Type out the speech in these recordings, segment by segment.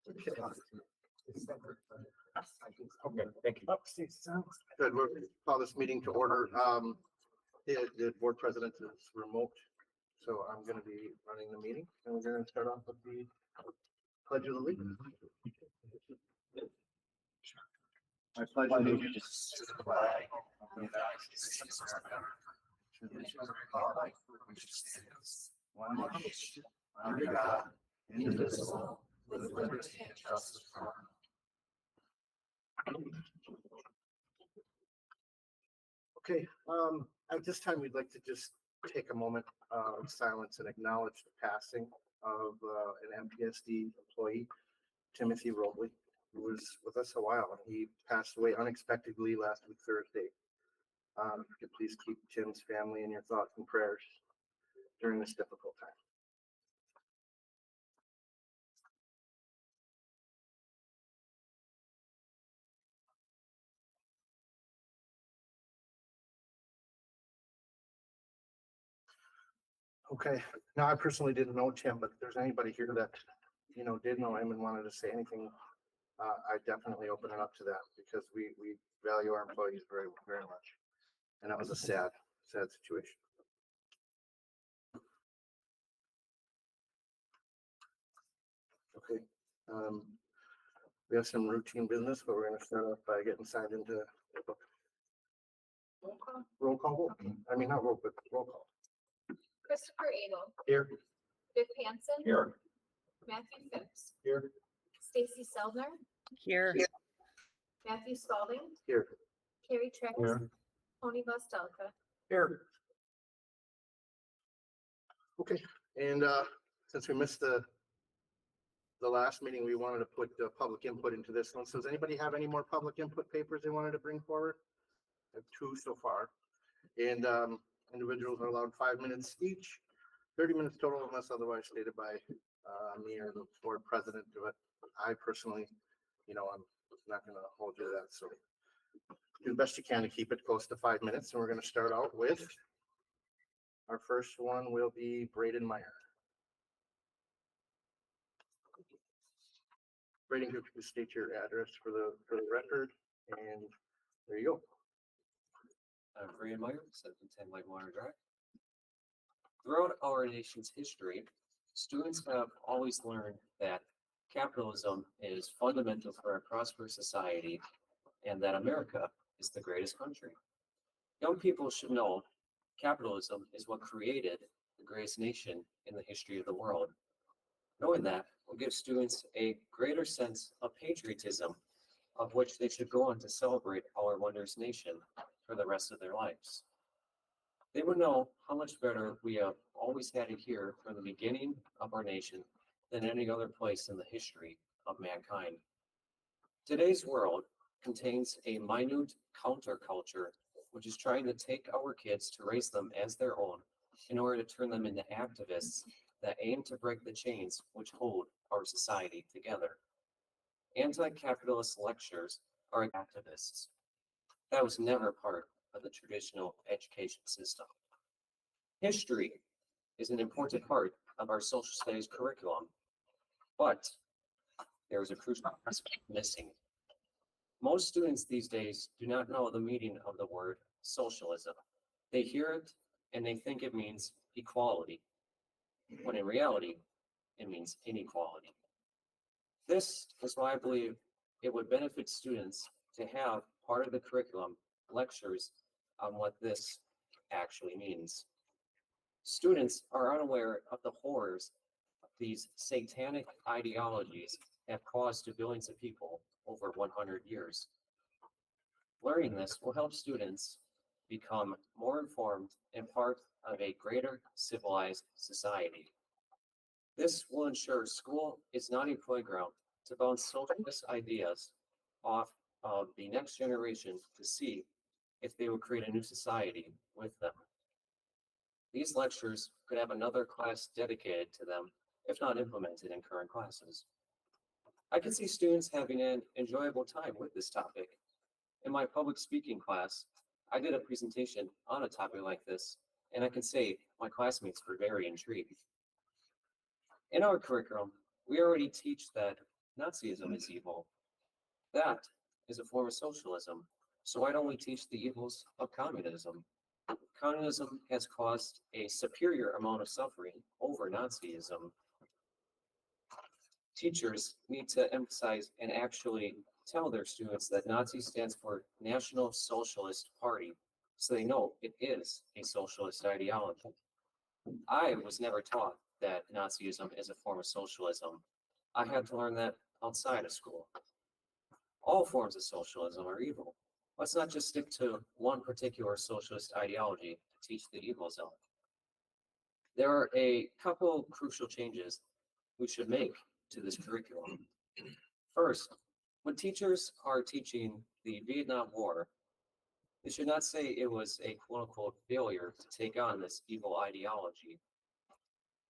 Okay, thank you. Good, we'll call this meeting to order. The board president is remote, so I'm gonna be running the meeting, and we're gonna start off with the pledge of allegiance. I pledge allegiance to the flag of the United States of America, to the republic for which it stands, one nation, under God, indivisible, with liberty and justice for all. Okay, at this time, we'd like to just take a moment of silence and acknowledge the passing of an MPSD employee, Timothy Robley, who was with us a while, and he passed away unexpectedly last week, Thursday. If you could please keep Tim's family in your thoughts and prayers during this difficult time. Okay, now I personally didn't know Tim, but if there's anybody here that, did know him and wanted to say anything, I definitely open it up to that, because we value our employees very, very much. And that was a sad situation. Okay, we have some routine business, but we're going to start off by getting signed into the book. Roll call. I mean, not roll, but roll call. Christopher Abel. Here. Vic Hansen. Here. Matthew Phipps. Here. Stacy Seldner. Here. Matthew Spalding. Here. Carrie Trix. Here. Tony Bostelka. Here. Okay, and since we missed the last meeting, we wanted to put the public input into this one. So does anybody have any more public input papers they wanted to bring forward? I have 2 so far. And individuals are allowed 5 minutes each, 30 minutes total unless otherwise stated by me or the board president. But I personally, I'm not going to hold you to that. So do the best you can to keep it close to 5 minutes. And we're going to start out with our first one will be Braden Meyer. Braden, could you state your address for the record? And there you go. Braden Meyer, 710 Whitewater Drive. Throughout our nation's history, students have always learned that capitalism is fundamental for a prosperous society and that America is the greatest country. Young people should know capitalism is what created the greatest nation in the history of the world. Knowing that will give students a greater sense of patriotism, of which they should go on to celebrate our wondrous nation for the rest of their lives. They would know how much better we have always had it here from the beginning of our nation than any other place in the history of mankind. Today's world contains a minute counterculture which is trying to take our kids to raise them as their own in order to turn them into activists that aim to break the chains which hold our society together. Anti-capitalist lectures are activists. That was never part of the traditional education system. History is an important part of our social studies curriculum, but there is a crucial aspect missing. Most students these days do not know the meaning of the word socialism. They hear it and they think it means equality, when in reality, it means inequality. This is why I believe it would benefit students to have part of the curriculum lectures on what this actually means. Students are unaware of the horrors these satanic ideologies have caused to billions of people over 100 years. Learning this will help students become more informed and part of a greater civilized society. This will ensure school is not a playground to bounce socialist ideas off of the next generation to see if they will create a new society with them. These lectures could have another class dedicated to them, if not implemented in current classes. I can see students having an enjoyable time with this topic. In my public speaking class, I did a presentation on a topic like this, and I can say my classmates were very intrigued. In our curriculum, we already teach that Nazism is evil. That is a form of socialism. So why don't we teach the evils of communism? Communism has caused a superior amount of suffering over Nazism. Teachers need to emphasize and actually tell their students that Nazi stands for National Socialist Party, so they know it is a socialist ideology. I was never taught that Nazism is a form of socialism. I had to learn that outside of school. All forms of socialism are evil. Let's not just stick to one particular socialist ideology to teach the evils of. There are a couple crucial changes we should make to this curriculum. First, when teachers are teaching the Vietnam War, they should not say it was a quote unquote failure to take on this evil ideology.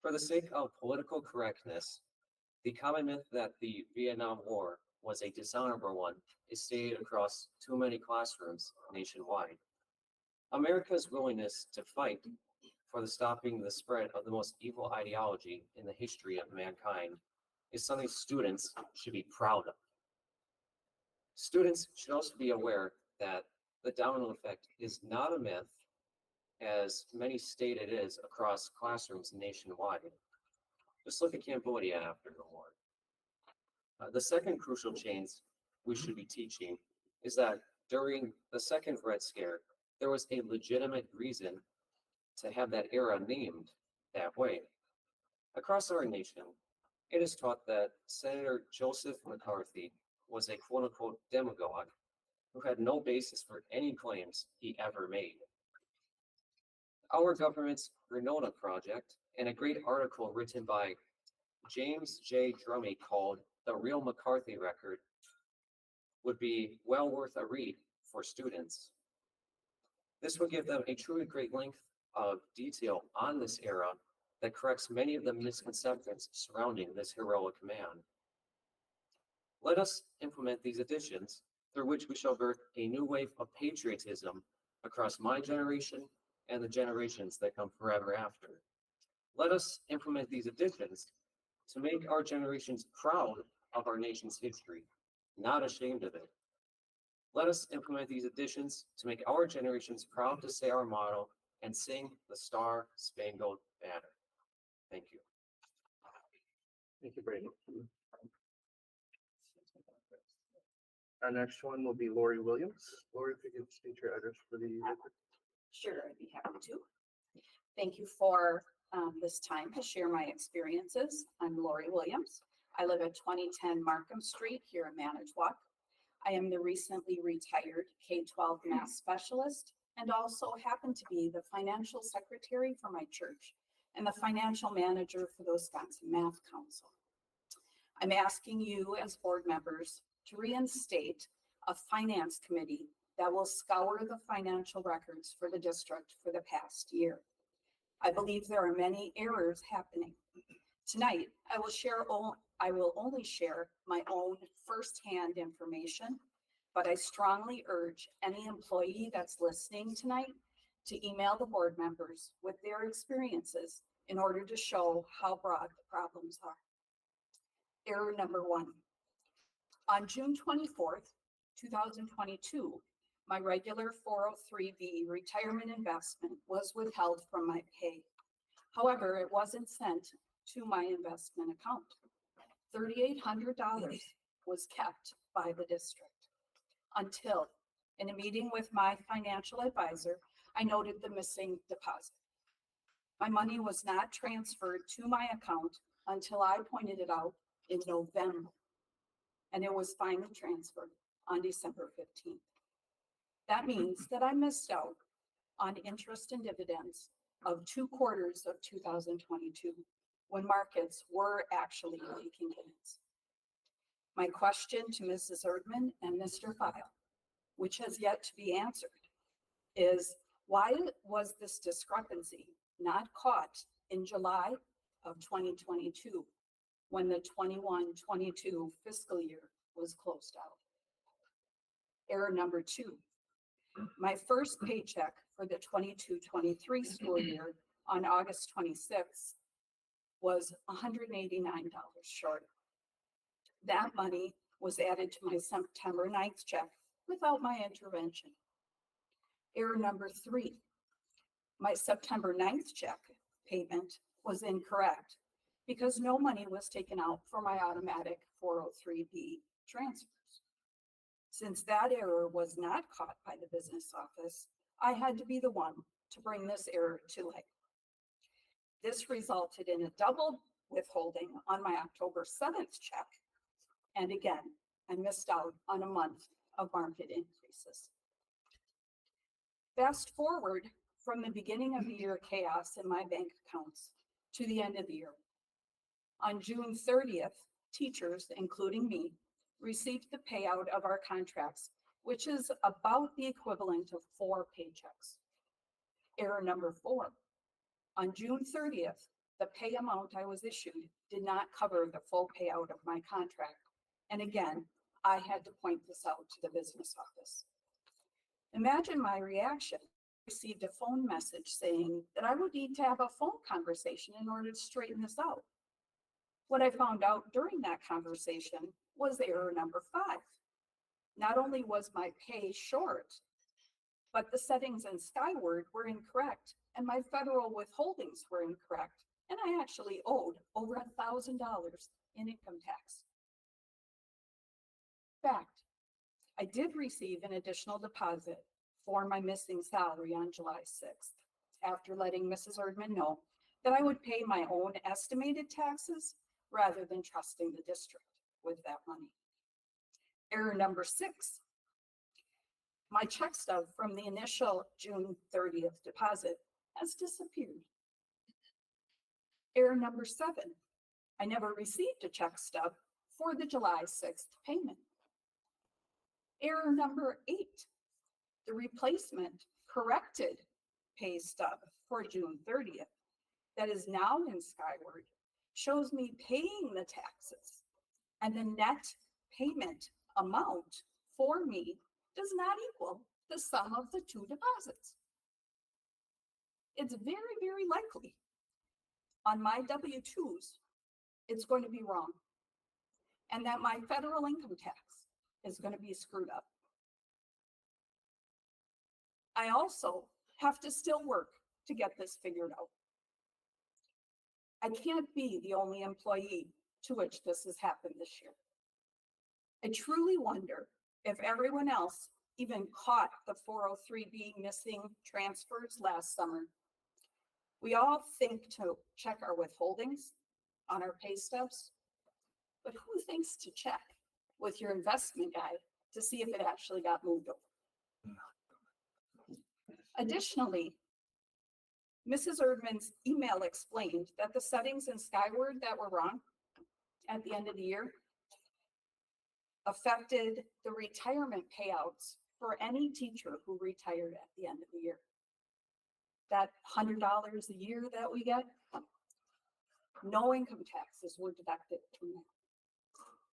For the sake of political correctness, the common myth that the Vietnam War was a dishonorable one is stated across too many classrooms nationwide. America's willingness to fight for the stopping the spread of the most evil ideology in the history of mankind is something students should be proud of. Students should also be aware that the domino effect is not a myth, as many state it is across classrooms nationwide. Just look at Cambodia after the war. The second crucial change we should be teaching is that during the second Red Scare, there was a legitimate reason to have that era named that way. Across our nation, it is taught that Senator Joseph McCarthy was a quote unquote demagogue who had no basis for any claims he ever made. Our government's Renona project and a great article written by James J. Drummy called The Real McCarthy Record would be well worth a read for students. This would give them a truly great length of detail on this era that corrects many of the misconceptions surrounding this heroic man. Let us implement these additions through which we shall birth a new wave of patriotism across my generation and the generations that come forever after. Let us implement these additions to make our generations proud of our nation's history, not ashamed of it. Let us implement these additions to make our generations proud to say our motto and sing the Star Spangled Banner. Thank you. Thank you, Brady. Our next one will be Lori Williams. Lori, if you could state your address for the record. Sure, I'd be happy to. Thank you for this time to share my experiences. I'm Lori Williams. I live at 2010 Markham Street here in Manitowoc. I am the recently retired K-12 math specialist and also happen to be the financial secretary for my church and the financial manager for the Wisconsin Math Council. I'm asking you as board members to reinstate a finance committee that will scour the financial records for the district for the past year. I believe there are many errors happening. Tonight, I will only share my own firsthand information, but I strongly urge any employee that's listening tonight to email the board members with their experiences in order to show how broad the problems are. Error number 1. On June 24th, 2022, my regular 403B retirement investment was withheld from my pay. However, it wasn't sent to my investment account. $3,800 was kept by the district until, in a meeting with my financial advisor, I noted the missing deposit. My money was not transferred to my account until I pointed it out in November, and it was finally transferred on December 15th. That means that I missed out on interest and dividends of 2 quarters of 2022 when markets were actually making gains. My question to Mrs. Erdman and Mr. File, which has yet to be answered, is why was this discrepancy not caught in July of 2022 when the 21-22 fiscal year was closed out? Error number 2. My first paycheck for the 22-23 school year on August 26th was $189 short. That money was added to my September 9th check without my intervention. Error number 3, my September 9th check payment was incorrect because no money was taken out for my automatic 403B transfers. Since that error was not caught by the business office, I had to be the one to bring this error to light. This resulted in a double withholding on my October 7th check. And again, I missed out on a month of market increases. Fast forward from the beginning of the year chaos in my bank accounts to the end of the year. On June 30th, teachers, including me, received the payout of our contracts, which is about the equivalent of 4 paychecks. Error number 4. On June 30th, the pay amount I was issued did not cover the full payout of my contract. And again, I had to point this out to the business office. Imagine my reaction. I received a phone message saying that I would need to have a phone conversation in order to straighten this out. What I found out during that conversation was error number 5. Not only was my pay short, but the settings in Skyward were incorrect and my federal withholdings were incorrect. And I actually owed over $1,000 in income tax. Fact, I did receive an additional deposit for my missing salary on July 6th, after letting Mrs. Erdman know that I would pay my own estimated taxes rather than trusting the district with that money. Error number 6, my check stub from the initial June 30th deposit has disappeared. Error number 7, I never received a check stub for the July 6th payment. Error number 8, the replacement corrected pay stub for June 30th that is now in Skyward shows me paying the taxes, and the net payment amount for me does not equal the sum of the 2 deposits. It's very, very likely on my W-2s, it's going to be wrong, and that my federal income tax is going to be screwed up. I also have to still work to get this figured out. I can't be the only employee to which this has happened this year. I truly wonder if everyone else even caught the 403B missing transfers last summer. We all think to check our withholdings on our pay stubs, but who thinks to check with your investment guy to see if it actually got moved over? Additionally, Mrs. Erdman's email explained that the settings in Skyward that were wrong at the end of the year affected the retirement payouts for any teacher who retired at the end of the year. That $100 a year that we get, no income taxes were deducted from that.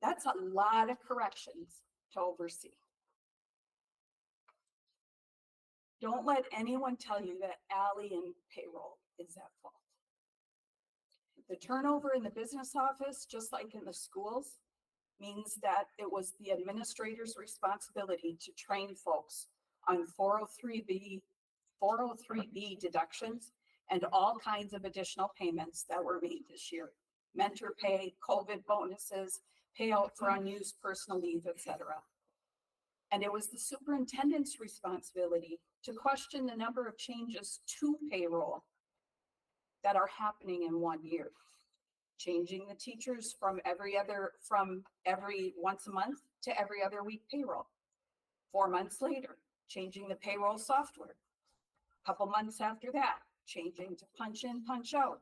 That's a lot of corrections to oversee. Don't let anyone tell you that Allie and payroll is at fault. The turnover in the business office, just like in the schools, means that it was the administrator's responsibility to train folks on 403B deductions and all kinds of additional payments that were made this year. Mentor pay, COVID bonuses, payout for unused personal leave, etc. And it was the superintendent's responsibility to question the number of changes to payroll that are happening in 1 year. Changing the teachers from every once a month to every other week payroll. 4 months later, changing the payroll software. A couple months after that, changing to punch in, punch out.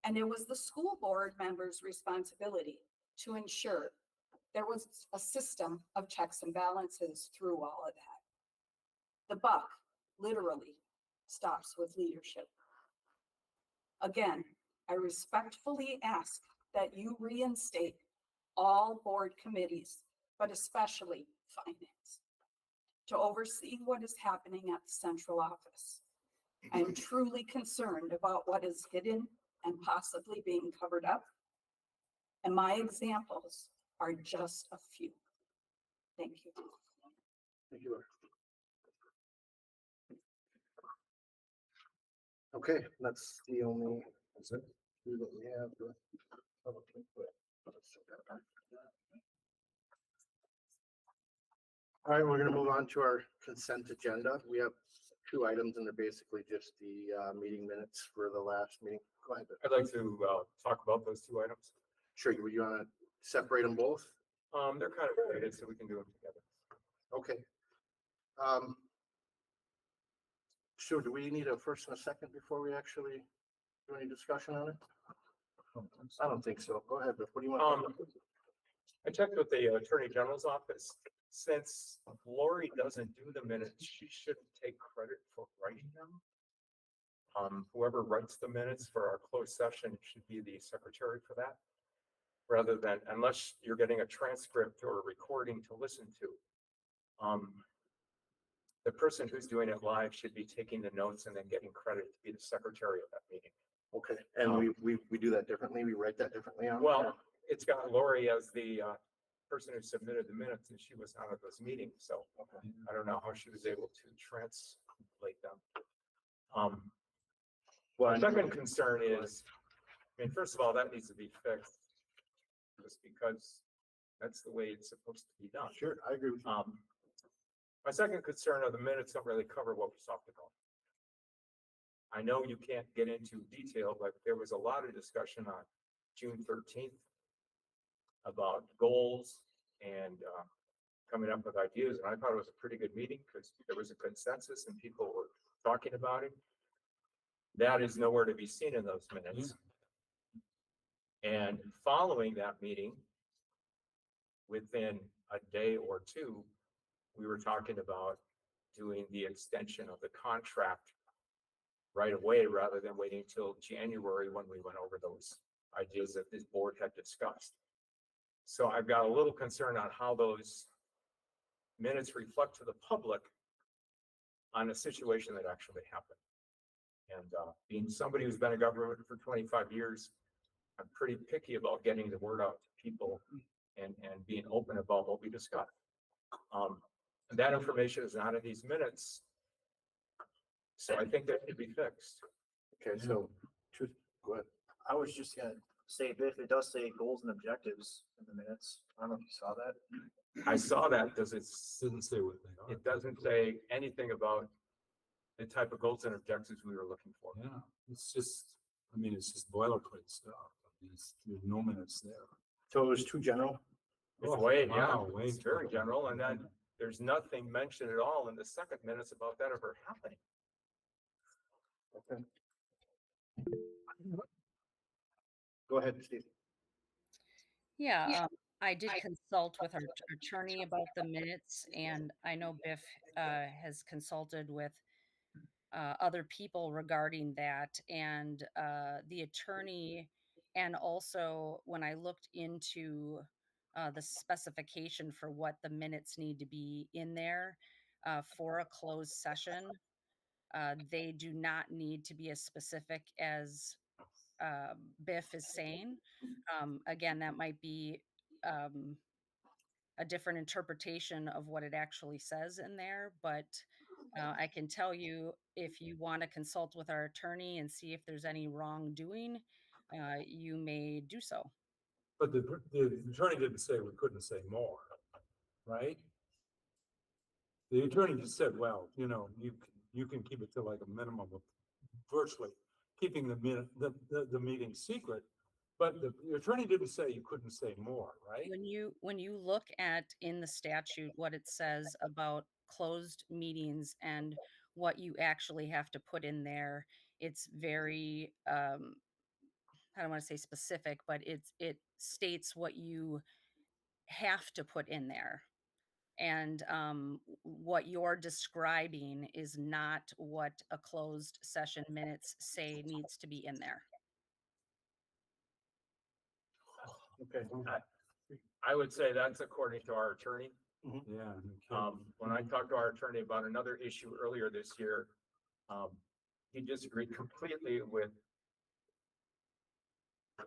And it was the school board members' responsibility to ensure there was a system of checks and balances through all of that. The buck literally stops with leadership. Again, I respectfully ask that you reinstate all board committees, but especially finance, to oversee what is happening at the central office. I am truly concerned about what is hidden and possibly being covered up. And my examples are just a few. Thank you. Thank you, Laura. Okay, that's the only, that's it. That we have for public input. All right, we're gonna move on to our consent agenda. We have two items and they're basically just the meeting minutes for the last meeting. Go ahead. I'd like to talk about those two items. Sure, would you wanna separate them both? They're kind of related, so we can do them together. Okay. So do we need a first and a second before we actually do any discussion on it? I don't think so. Go ahead, Biff. What do you want? I checked with the Attorney General's office. Since Lori doesn't do the minutes, she shouldn't take credit for writing them. Whoever writes the minutes for our closed session should be the secretary for that, rather than, unless you're getting a transcript or a recording to listen to. The person who's doing it live should be taking the notes and then getting credit to be the secretary of that meeting. Okay, and we do that differently. We write that differently on. Well, it's got Lori as the person who submitted the minutes, and she was not at this meeting, so I don't know how she was able to translate them. Well, The second concern is, I mean, first of all, that needs to be fixed, just because that's the way it's supposed to be done. sure, I agree with you. My second concern are the minutes don't really cover what we talked about. I know you can't get into detail, but there was a lot of discussion on June 13th about goals and coming up with ideas. And I thought it was a pretty good meeting because there was a consensus and people were talking about it. That is nowhere to be seen in those minutes. And following that meeting, within a day or two, we were talking about doing the extension of the contract right away rather than waiting till January when we went over those ideas that this board had discussed. So I've got a little concern on how those minutes reflect to the public on a situation that actually happened. And being somebody who's been in government for 25 years, I'm pretty picky about getting the word out to people and being open about what we discussed. And that information is not in these minutes. So I think that should be fixed. Okay, so, go ahead. I was just gonna say, Biff, it does say goals and objectives in the minutes. I don't know if you saw that. I saw that because Didn't say what they are. it doesn't say anything about the type of goals and objectives we were looking for. Yeah, it's just, I mean, it's just boilerplate stuff. There's no minutes there. So it was too general? It's Oh, way, wow, yeah, way it's very too- general, and then there's nothing mentioned at all in the second minutes about that ever happening. Okay. Go ahead, Steve. Yeah, I did consult with our attorney about the minutes, and I know Biff has consulted with other people regarding that, and the attorney, and also when I looked into the specification for what the minutes need to be in there for a closed session, they do not need to be as specific as Biff is saying. Again, that might be a different interpretation of what it actually says in there, but I can tell you, if you want to consult with our attorney and see if there's any wrongdoing, you may do so. But the attorney didn't say we couldn't say more, right? The attorney just said, well, you can keep it to like a minimum of virtually keeping the meeting secret. But the attorney didn't say you couldn't say more, right? When you look at in the statute what it says about closed meetings and what you actually have to put in there, it's very I don't want to say specific, but it states what you have to put in there. And what you're describing is not what a closed session minutes say needs to be in there. Okay. I would say that's according to our attorney. Yeah. no kidding. When I talked to our attorney about another issue earlier this year, he disagreed completely with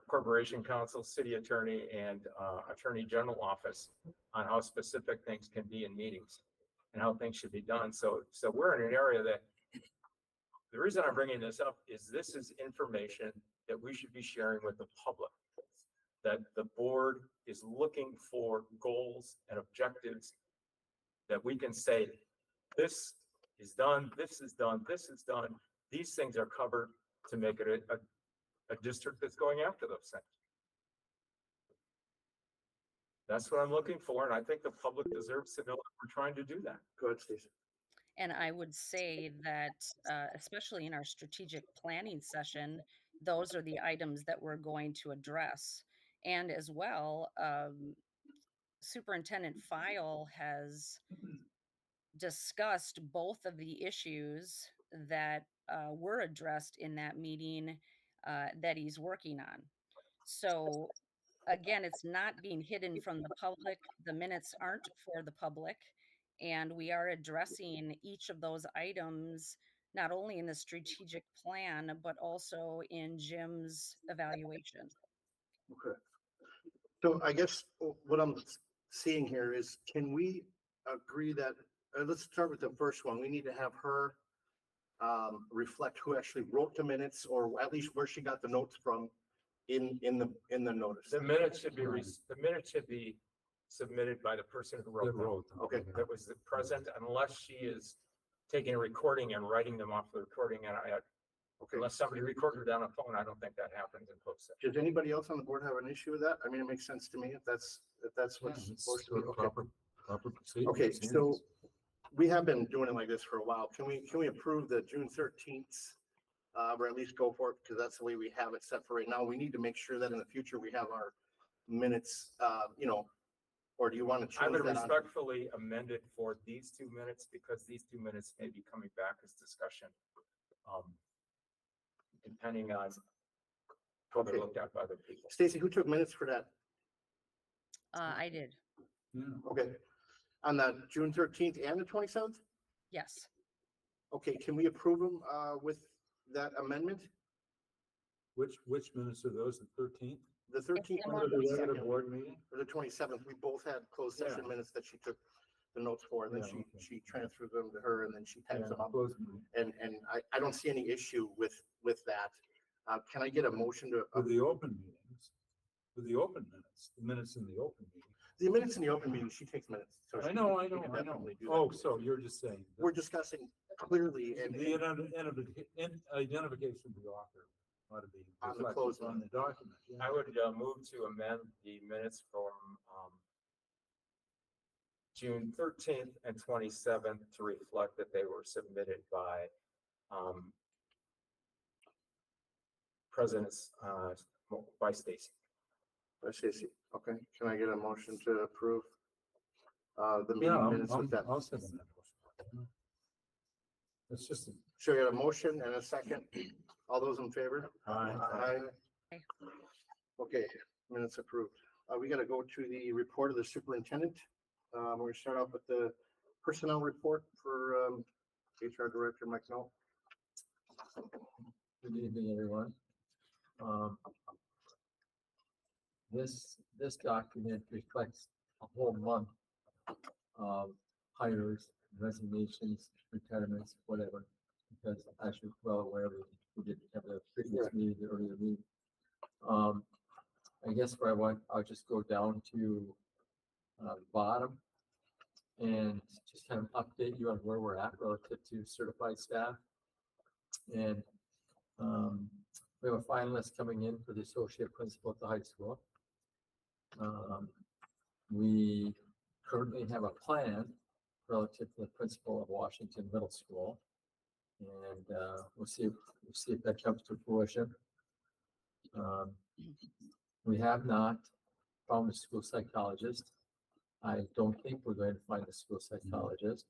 Corporation Counsel, City Attorney, and Attorney General Office on how specific things can be in meetings and how things should be done. So we're in an area that, the reason I'm bringing this up is this is information that we should be sharing with the public. That the board is looking for goals and objectives that we can say, this is done, this is done, this is done. These things are covered to make it a district that's going after those things. That's what I'm looking for, and I think the public deserves to know that we're trying to do that. Go ahead, Stacy. And I would say that, especially in our strategic planning session, those are the items that we're going to address. And as well, Superintendent File has discussed both of the issues that were addressed in that meeting that he's working on. So again, it's not being hidden from the public. The minutes aren't for the public. And we are addressing each of those items, not only in the strategic plan, but also in Jim's evaluation. Okay. So I guess what I'm seeing here is, can we agree that, let's start with the first one. We need to have her reflect who actually wrote the minutes, or at least where she got the notes from in the notice. The minutes should be submitted by the person who wrote them. Okay. That was the present, unless she is taking a recording and writing them off the recording, and Okay. unless somebody recorded it on a phone, I don't think that happens in closed session. Does anybody else on the board have an issue with that? I mean, it makes sense to me if that's what's supposed to be. Okay. Proper procedure. Okay, so we have been doing it like this for a while. Can we approve the June 13th? Or at least go for it, because that's the way we have it set for right now. We need to make sure that in the future we have our minutes, or do you want to I change would that? respectfully amend it for these 2 minutes, because these 2 minutes may be coming back as discussion. Depending on how they're Okay. looked at by other people. Stacy, who took minutes for that? I did. Yeah. Okay. On the June 13th and the 27th? Yes. Okay, can we approve them with that amendment? Which minutes are those, the 13th? The 13th the or one the with The regular 22nd, board meeting? or the 27th? We both had closed session Yeah. minutes that she took the notes for, and then Yeah, she okay. transfers them to her, and then she types them up. Closed meeting. And I don't see any issue with that. Can I get a motion to, With the open meetings, with the open minutes, the minutes in the open meeting. the minutes in the open meeting, she takes minutes. so I she know, can- I she know, can I know. definitely do that. Oh, so you're just saying. that We're discussing clearly and The identification of the author ought to be On the reflected closed on the document. yeah. I would move to amend the minutes from June 13th and 27th to reflect that they were submitted by President's by Stacy. Stacy, okay, can I get a motion to approve the Yeah, meeting minutes with that? I'll second that motion. It's just, So I got a motion and a second. All those in favor? Aye. Aye. Okay, minutes approved. We gotta go to the report of the superintendent. We're gonna start off with the personnel report for HR Director Mike Knoll. Good evening, everyone. This document reflects a whole month of hires, resignations, retirements, whatever. Because as you're well aware, we did have a previous meeting, the earlier meeting. I guess where I'll just go down to the bottom and just kind of update you on where we're at relative to certified staff. And we have a finalist coming in for the associate principal at the high school. We currently have a plan relative to the principal of Washington Middle School. And we'll see if that comes to fruition. We have not found a school psychologist. I don't think we're going to find a school psychologist.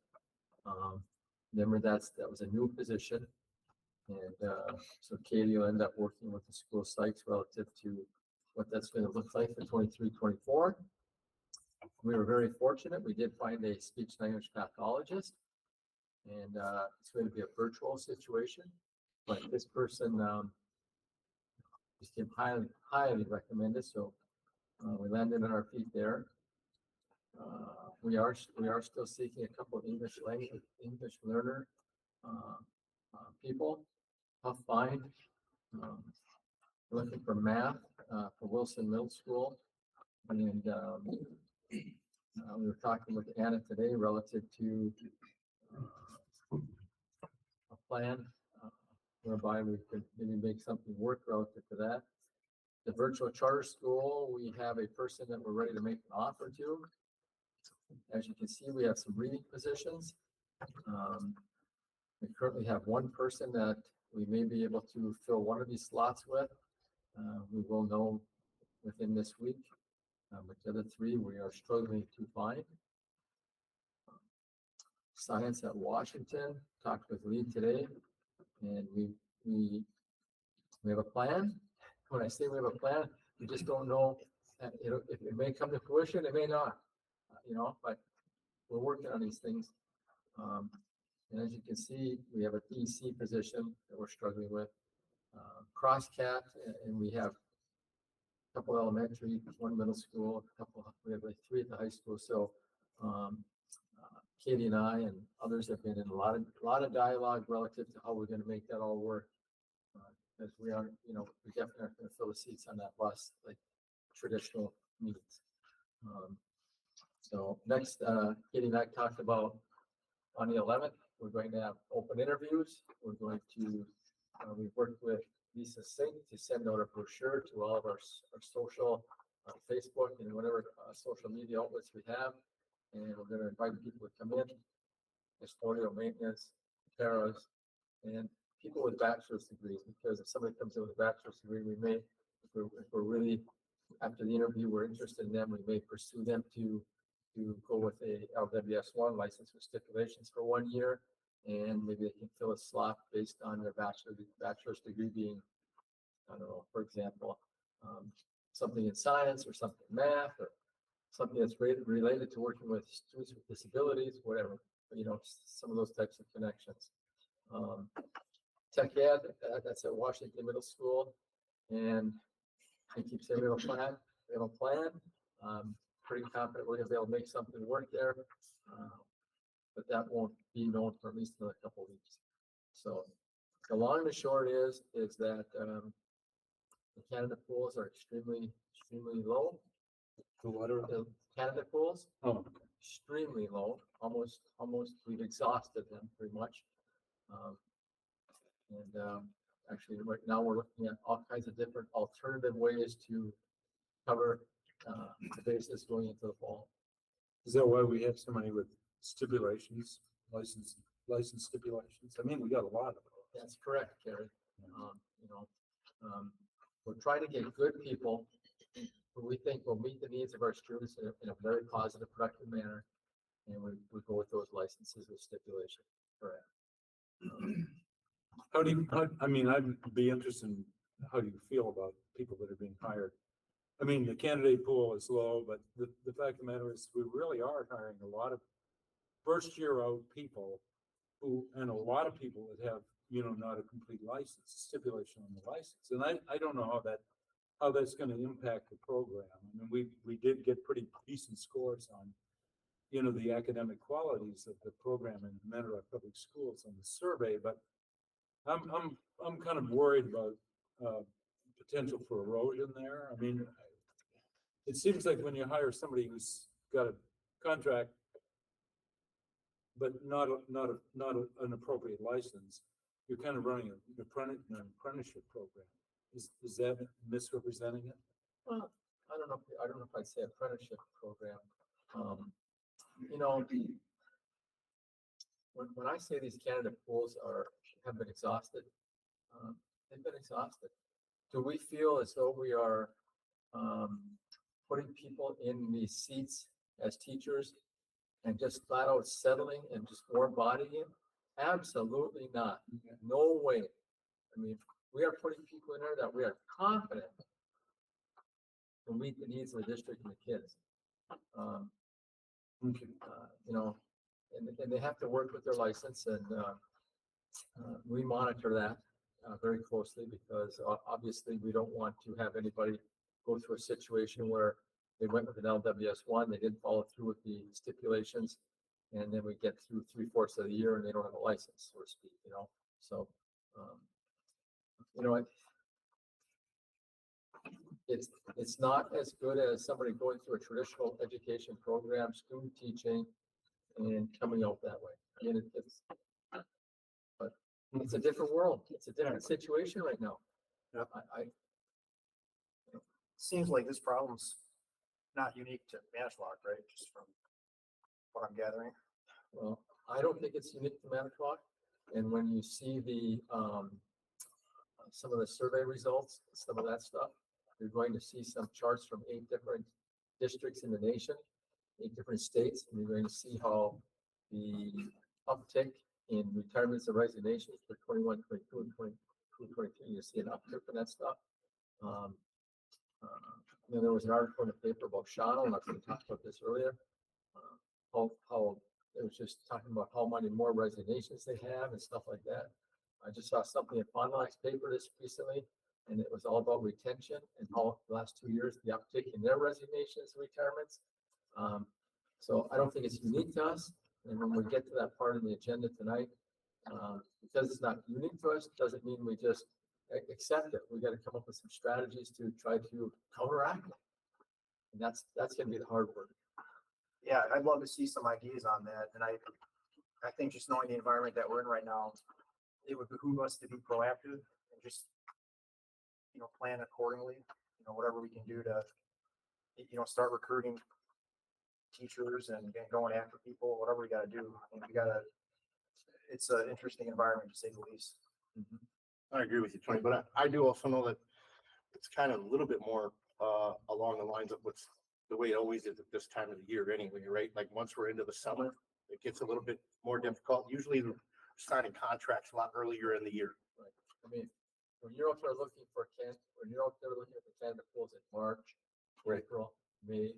Remember that was a new position. And so Katie will end up working with the school psychs relative to what that's going to look like for 23-24. We were very fortunate. We did find a speech language pathologist, and it's going to be a virtual situation. But this person just came highly recommended, so, we landed on our feet there. We are still seeking a couple of English learner, people, tough find. Looking for math, for Wilson Middle School. And, we were talking with Anna today relative to, a plan, whereby we could maybe make something work relative to that. The virtual charter school, we have a person that we're ready to make an offer to. As you can see, we have some reading positions. We currently have one person that we may be able to fill one of these slots with. We will know within this week. But the other three, we are struggling to find. Science at Washington, talked with Lee today, and we have a plan. When I say we have a plan, we just don't know, if it may come to fruition, it may not, but we're working on these things. And as you can see, we have a DC position that we're struggling with. Crosscat, and we have a couple elementary, one middle school, we have like 3 at the high school. So, Katie and I and others have been in a lot of dialogue relative to how we're going to make that all work. Because we definitely aren't going to fill the seats on that bus like traditional meetings. So next, Katie and I talked about on the 11th, we're going to have open interviews. We're going to, we've worked with Lisa Singh to send out a brochure to all of our social, Facebook and whatever social media outlets we have. And we're going to invite people to come in, custodial maintenance, paras, and people with bachelor's degrees, because if somebody comes in with a bachelor's degree, we may, if we're really, after the interview, we're interested in them, we may pursue them to go with a LWS1 license with stipulations for 1 year, and maybe they can fill a slot based on their bachelor's degree being, I don't know, for example, something in science or something in math or something that's related to working with students with disabilities, whatever, some of those types of connections. Tech Ed, that's at Washington Middle School, and I keep saying we have a plan. We have a plan. Pretty confident we're going to be able to make something work there, but that won't be known for at least another couple of weeks. So the long and the short is that the candidate pools are extremely low. What are The candidate pools Oh, extremely low, almost we've exhausted them pretty much. Actually, right now we're looking at all kinds of different alternative ways to cover the basis going into the fall. is that why we have so many with stipulations, license stipulations? I mean, we got a lot of those. That's correct, Kerry. We're trying to get good people who we think will meet the needs of our students in a very positive, productive manner, and we go with those licenses with stipulation. Correct. I'd be interested in how do you feel about people that are being hired? I mean, the candidate pool is low, but the fact of the matter is we really are hiring a lot of first year out people and a lot of people that have, not a complete license, stipulation on the license. And I don't know how that's going to impact the program. I mean, we did get pretty decent scores on, the academic qualities of the program in Monterey Public Schools on the survey, but I'm kind of worried about potential for erosion there. I mean, it seems like when you hire somebody who's got a contract, but not an appropriate license, you're kind of running an apprenticeship program. Is that misrepresenting it? Well, I don't know if I'd say apprenticeship program. When I say these candidate pools have been exhausted, they've been exhausted. Do we feel as though we are putting people in these seats as teachers and just flat out settling and just warm bodying it? Absolutely not. No way. I mean, we are putting people in there that we are confident will meet the needs of the district and the kids. And they have to work with their license, and we monitor that. very closely because obviously we don't want to have anybody go through a situation where they went with an LWS1, they didn't follow through with the stipulations, and then we get through 3/4 of the year and they don't have a license, so to speak, you know? So, you know, it's not as good as somebody going through a traditional education program, student teaching, and coming out that way. I mean, but it's a different world. It's a different situation right now. Yep. Seems like this problem's not unique to Manitowoc, right? Just from what I'm gathering. Well, I don't think it's unique to Manitowoc. And when you see the, some of the survey results, some of that stuff, you're going to see some charts from 8 different districts in the nation, 8 different states, and you're going to see how the uptick in retirements and resignations for 21, 22, and 22, 23, you see an uptick in that stuff. You know, there was an article in the paper about Shawano, and I was going to talk about this earlier. How it was just talking about how many more resignations they have and stuff like that. I just saw something in Fond du Lac's paper this recently, and it was all about retention and how the last 2 years, the uptick in their resignations and retirements. So I don't think it's unique to us. And when we get to that part of the agenda tonight, because it's not unique to us, doesn't mean we just accept it. We got to come up with some strategies to try to counteract it. And that's going to be the hard work. Yeah, I'd love to see some ideas on that. And I think just knowing the environment that we're in right now, it would behoove us to be proactive and just, you know, plan accordingly, you know, whatever we can do to, you know, start recruiting teachers and going after people, whatever we got to do. I mean, it's an interesting environment to say the least. I agree with you, Tony, but I do also know that it's kind of a little bit more along the lines of what's the way it always is at this time of the year anyway, right? Like once we're into the summer, it gets a little bit more difficult. Usually we're signing contracts a lot earlier in the year. Right. I mean, when you're out there looking for when you're out there looking at the Canada pools in March, April, May,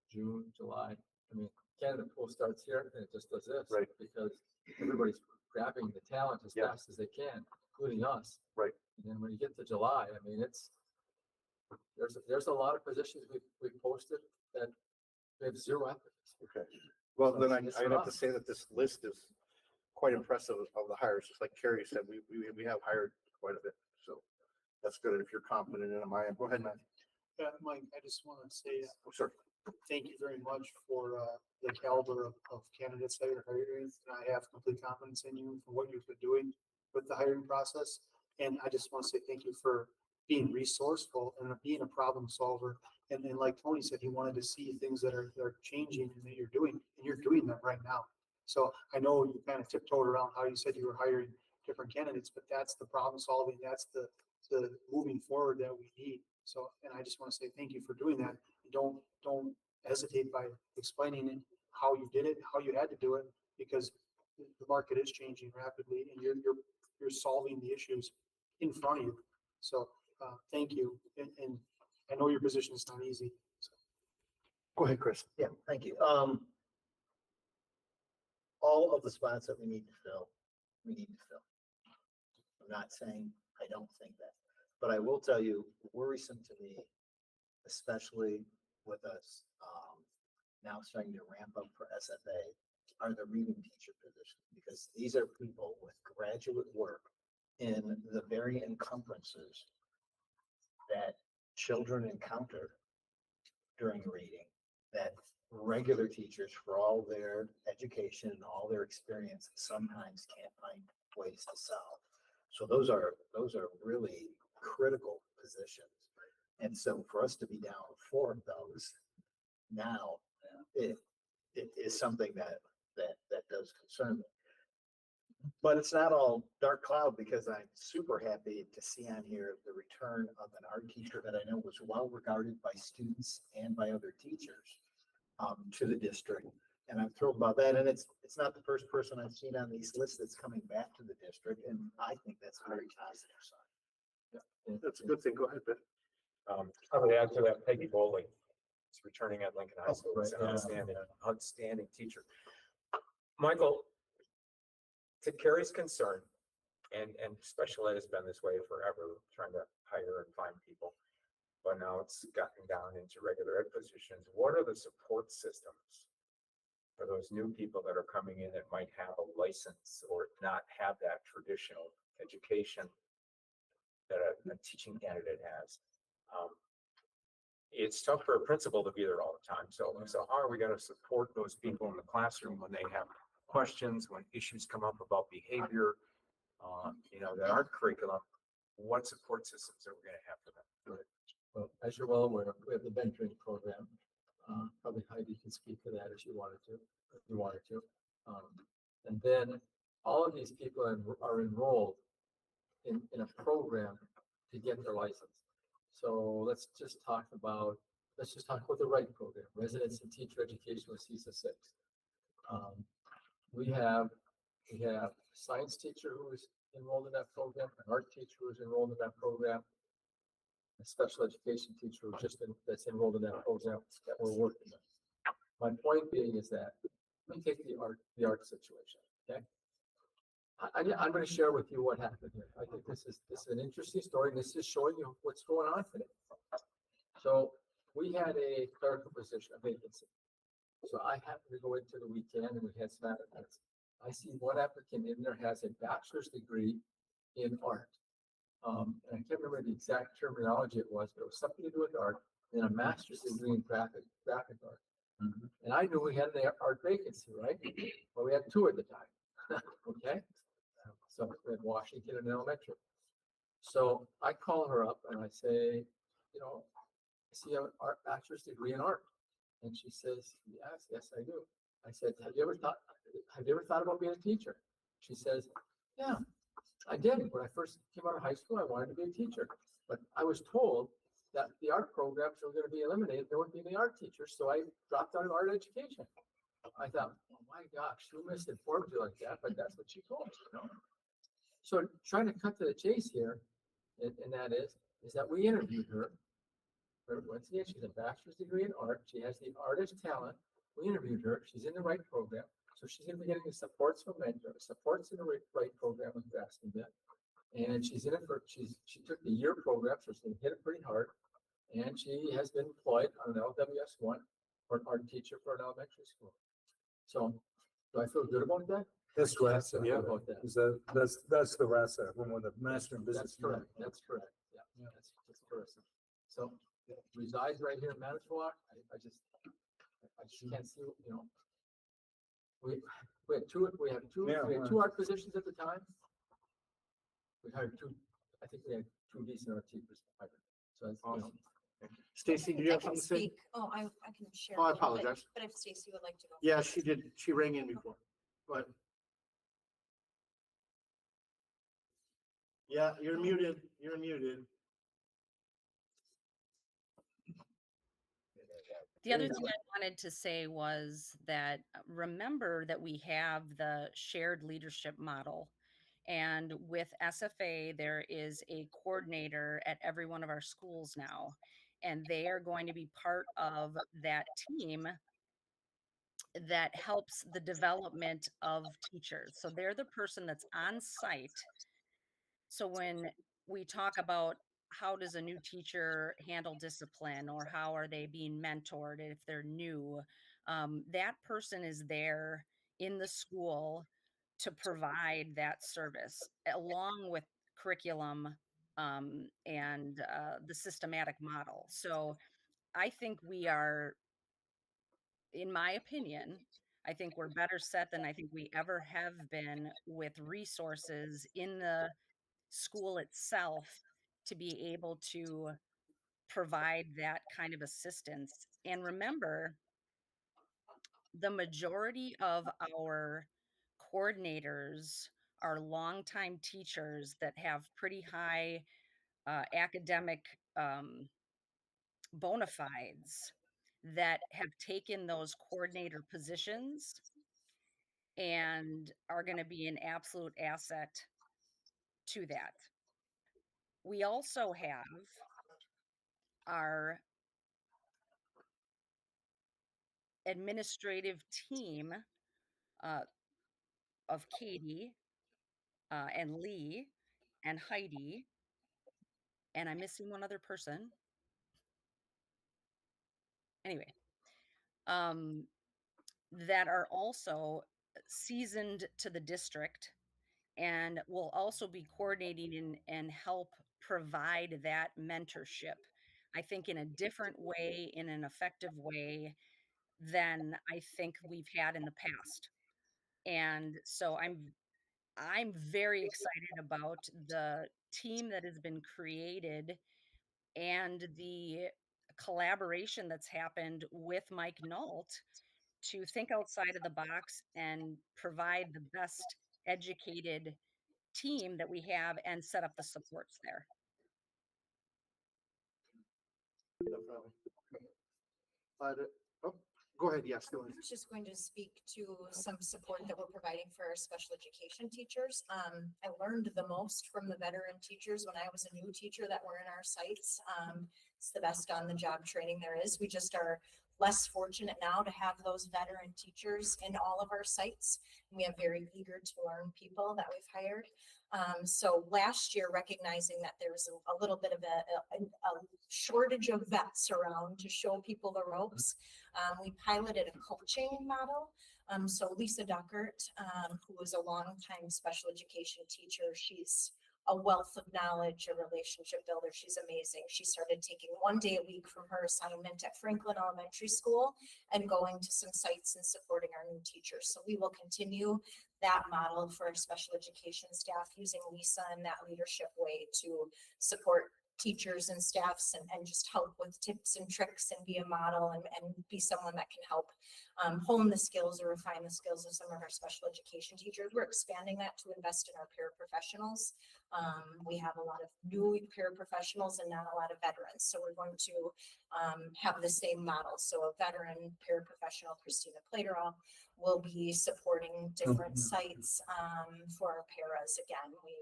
June, July. I mean, Canada pool starts here and it just does this. Right. Because everybody's grabbing the talent as Yeah. fast as they can, including us. Right. And then when you get to July, I mean, there's a lot of positions we've posted that we have 0 applicants. Okay. Well, then I It's have rough. to say that this list is quite impressive of the hires. Just like Carrie said, we have hired quite a bit. So that's good if you're confident in my end. Go ahead, Matt. Mike, I just want to say Oh, sir. thank you very much for the caliber of candidates that you're hiring. And I have complete confidence in you for what you've been doing with the hiring process. And I just want to say thank you for being resourceful and being a problem solver. And like Tony said, he wanted to see things that are changing and that you're doing, and you're doing them right now. So I know you kind of tiptoed around how you said you were hiring different candidates, but that's the problem solving. That's the moving forward that we need. So, and I just want to say thank you for doing that. Don't hesitate by explaining it, how you did it, how you had to do it, because the market is changing rapidly, and you're solving the issues in front of you. So, thank you. And I know your position is not easy. So. Go ahead, Chris. Yeah, thank you. All of the spots that we need to fill, we need to fill. I'm not saying I don't think that, but I will tell you, worrisome to me, especially with us now starting to ramp up for SFA, are the reading teacher positions, because these are people with graduate work in the very encumbrances that children encounter during reading, that regular teachers, for all their education and all their experience, sometimes can't find ways to solve. So those are really critical positions. And so for us to be down 4 of those now, it is something that does concern me. But it's not all dark cloud, because I'm super happy to see on here the return of an art teacher that I know was well regarded by students and by other teachers to the district. And I'm thrilled about that. And it's not the first person I've seen on these lists that's coming back to the district. And I think that's a very positive sign. Yeah, that's a good thing. Go ahead, Ben. I would add to that, Peggy Bowling is returning at Lincoln High School. It's an Right, outstanding teacher. Michael, to Carrie's concern, And special ed has been this way forever, trying to hire and find people. But now it's gotten down into regular ed positions. What are the support systems for those new people that are coming in that might have a license or not have that traditional education that a teaching candidate has? It's tough for a principal to be there all the time. So how are we going to support those people in the classroom when they have questions, when issues come up about behavior, that aren't curriculum? What support systems are we going to have for them? Well, as you're well aware, we have the mentoring program. Probably Heidi can speak to that if you wanted to, if you wanted to. And then all of these people are enrolled in a program to get their license. So let's just talk about the right program, residence and teacher education with CISA 6. We have a science teacher who is enrolled in that program, an art teacher who is enrolled in that program, a special education teacher that's enrolled in that program that we're working with. My point being is that, let me take the art situation, okay? I'm going to share with you what happened here. I think this is an interesting story, and this is showing you what's going on today. So we had a clerical position, a vacancy. So I happened to go into the weekend and we had some applicants. I see one applicant in there has a bachelor's degree in art. And I can't remember the exact terminology it was, but it was something to do with art, and a master's degree in graphic art. And I knew we had an art vacancy, right? Well, we had two at the time. Okay. So we had Washington and Elementary. So I call her up and I say, I see an art bachelor's degree in art. And she says, yes, I do. I said, have you ever thought about being a teacher? She says, yeah, I did. When I first came out of high school, I wanted to be a teacher. But I was told that the art programs were going to be eliminated. There wouldn't be any art teachers. So I dropped out of art education. I thought, oh my gosh, who misinformed you like that? But that's what she told me. So trying to cut to the chase here, and that is that we interviewed her. Once again, she's a bachelor's degree in art. She has the artist talent. We interviewed her. She's in the right program. So she's going to be getting the supports from mentor, supports in the right program with Baskinville. And she's in it she took the year program, so she's going to hit it pretty hard. And she has been employed on an LWS 1 for an art teacher for an elementary school. So do I feel good about that? That's right. Yeah. About that. That's the RASA, one with the master in business. That's correct. That's correct. Yeah. That's correct. So resides right here in Manitowoc. I just can't see, we had two art positions at the time. We hired two, I think we had two decent art teachers. So that's, Awesome. Stacy, do you I have can something to say? speak. Oh, I can share. Oh, I a little bit, apologize. But if Stacy would like to go. Yeah, first. she did. She rang in before, but. Yeah, you're muted. You're muted. The other thing I wanted to say was that remember that we have the shared leadership model. And with SFA, there is a coordinator at every one of our schools now. And they are going to be part of that team that helps the development of teachers. So they're the person that's on site. So when we talk about how does a new teacher handle discipline or how are they being mentored if they're new, that person is there in the school to provide that service along with curriculum and the systematic model. So I think we are, in my opinion, I think we're better set than I think we ever have been with resources in the school itself to be able to provide that kind of assistance. And remember, the majority of our coordinators are longtime teachers that have pretty high academic bona fides that have taken those coordinator positions and are going to be an absolute asset to that. We also have our administrative team of Katie and Lee and Heidi, and I'm missing one other person. Anyway, that are also seasoned to the district and will also be coordinating and help provide that mentorship. I think in a different way, in an effective way than I think we've had in the past. And so I'm very excited about the team that has been created and the collaboration that's happened with Mike Nault to think outside of the box and provide the best educated team that we have and set up the supports there. Definitely. Oh, go ahead, yes, go ahead. I was just going to speak to some support that we're providing for our special education teachers. I learned the most from the veteran teachers when I was a new teacher that were in our sites. It's the best on the job training there is. We just are less fortunate now to have those veteran teachers in all of our sites. We have very eager to learn people that we've hired. So last year, recognizing that there was a little bit of a shortage of vets around to show people the ropes, we piloted a coaching model. So Lisa Duckert, who was a longtime special education teacher, she's a wealth of knowledge, a relationship builder. She's amazing. She started taking 1 day a week from her assignment at Franklin Elementary School and going to some sites and supporting our new teachers. So we will continue that model for our special education staff, using Lisa in that leadership way to support teachers and staffs and just help with tips and tricks and be a model and be someone that can help hone the skills or refine the skills of some of our special education teachers. We're expanding that to invest in our paraprofessionals. We have a lot of new paraprofessionals and not a lot of veterans. So we're going to have the same model. So a veteran paraprofessional, Christina Platerall, will be supporting different sites for our paras. Again, we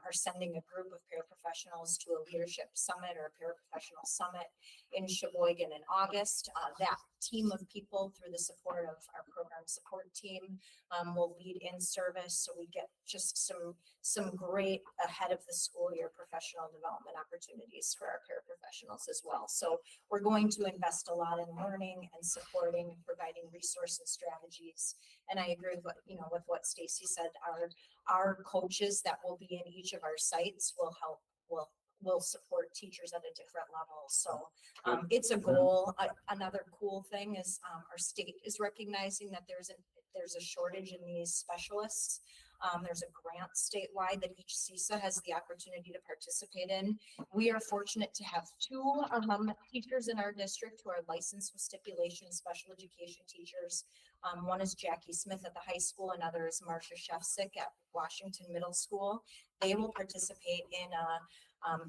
are sending a group of paraprofessionals to a leadership summit or a paraprofessional summit in Sheboygan in August. That team of people, through the support of our program support team, will lead in service. So we get just some great ahead of the school year professional development opportunities for our paraprofessionals as well. So we're going to invest a lot in learning and supporting and providing resource and strategies. And I agree with what Stacy said. Our coaches that will be in each of our sites will support teachers at a different level. So it's a goal. Another cool thing is our state is recognizing that there's a shortage in these specialists. There's a grant statewide that each CISA has the opportunity to participate in. We are fortunate to have two teachers in our district who are licensed with stipulation special education teachers. One is Jackie Smith at the high school, another is Marcia Shefsick at Washington Middle School. They will participate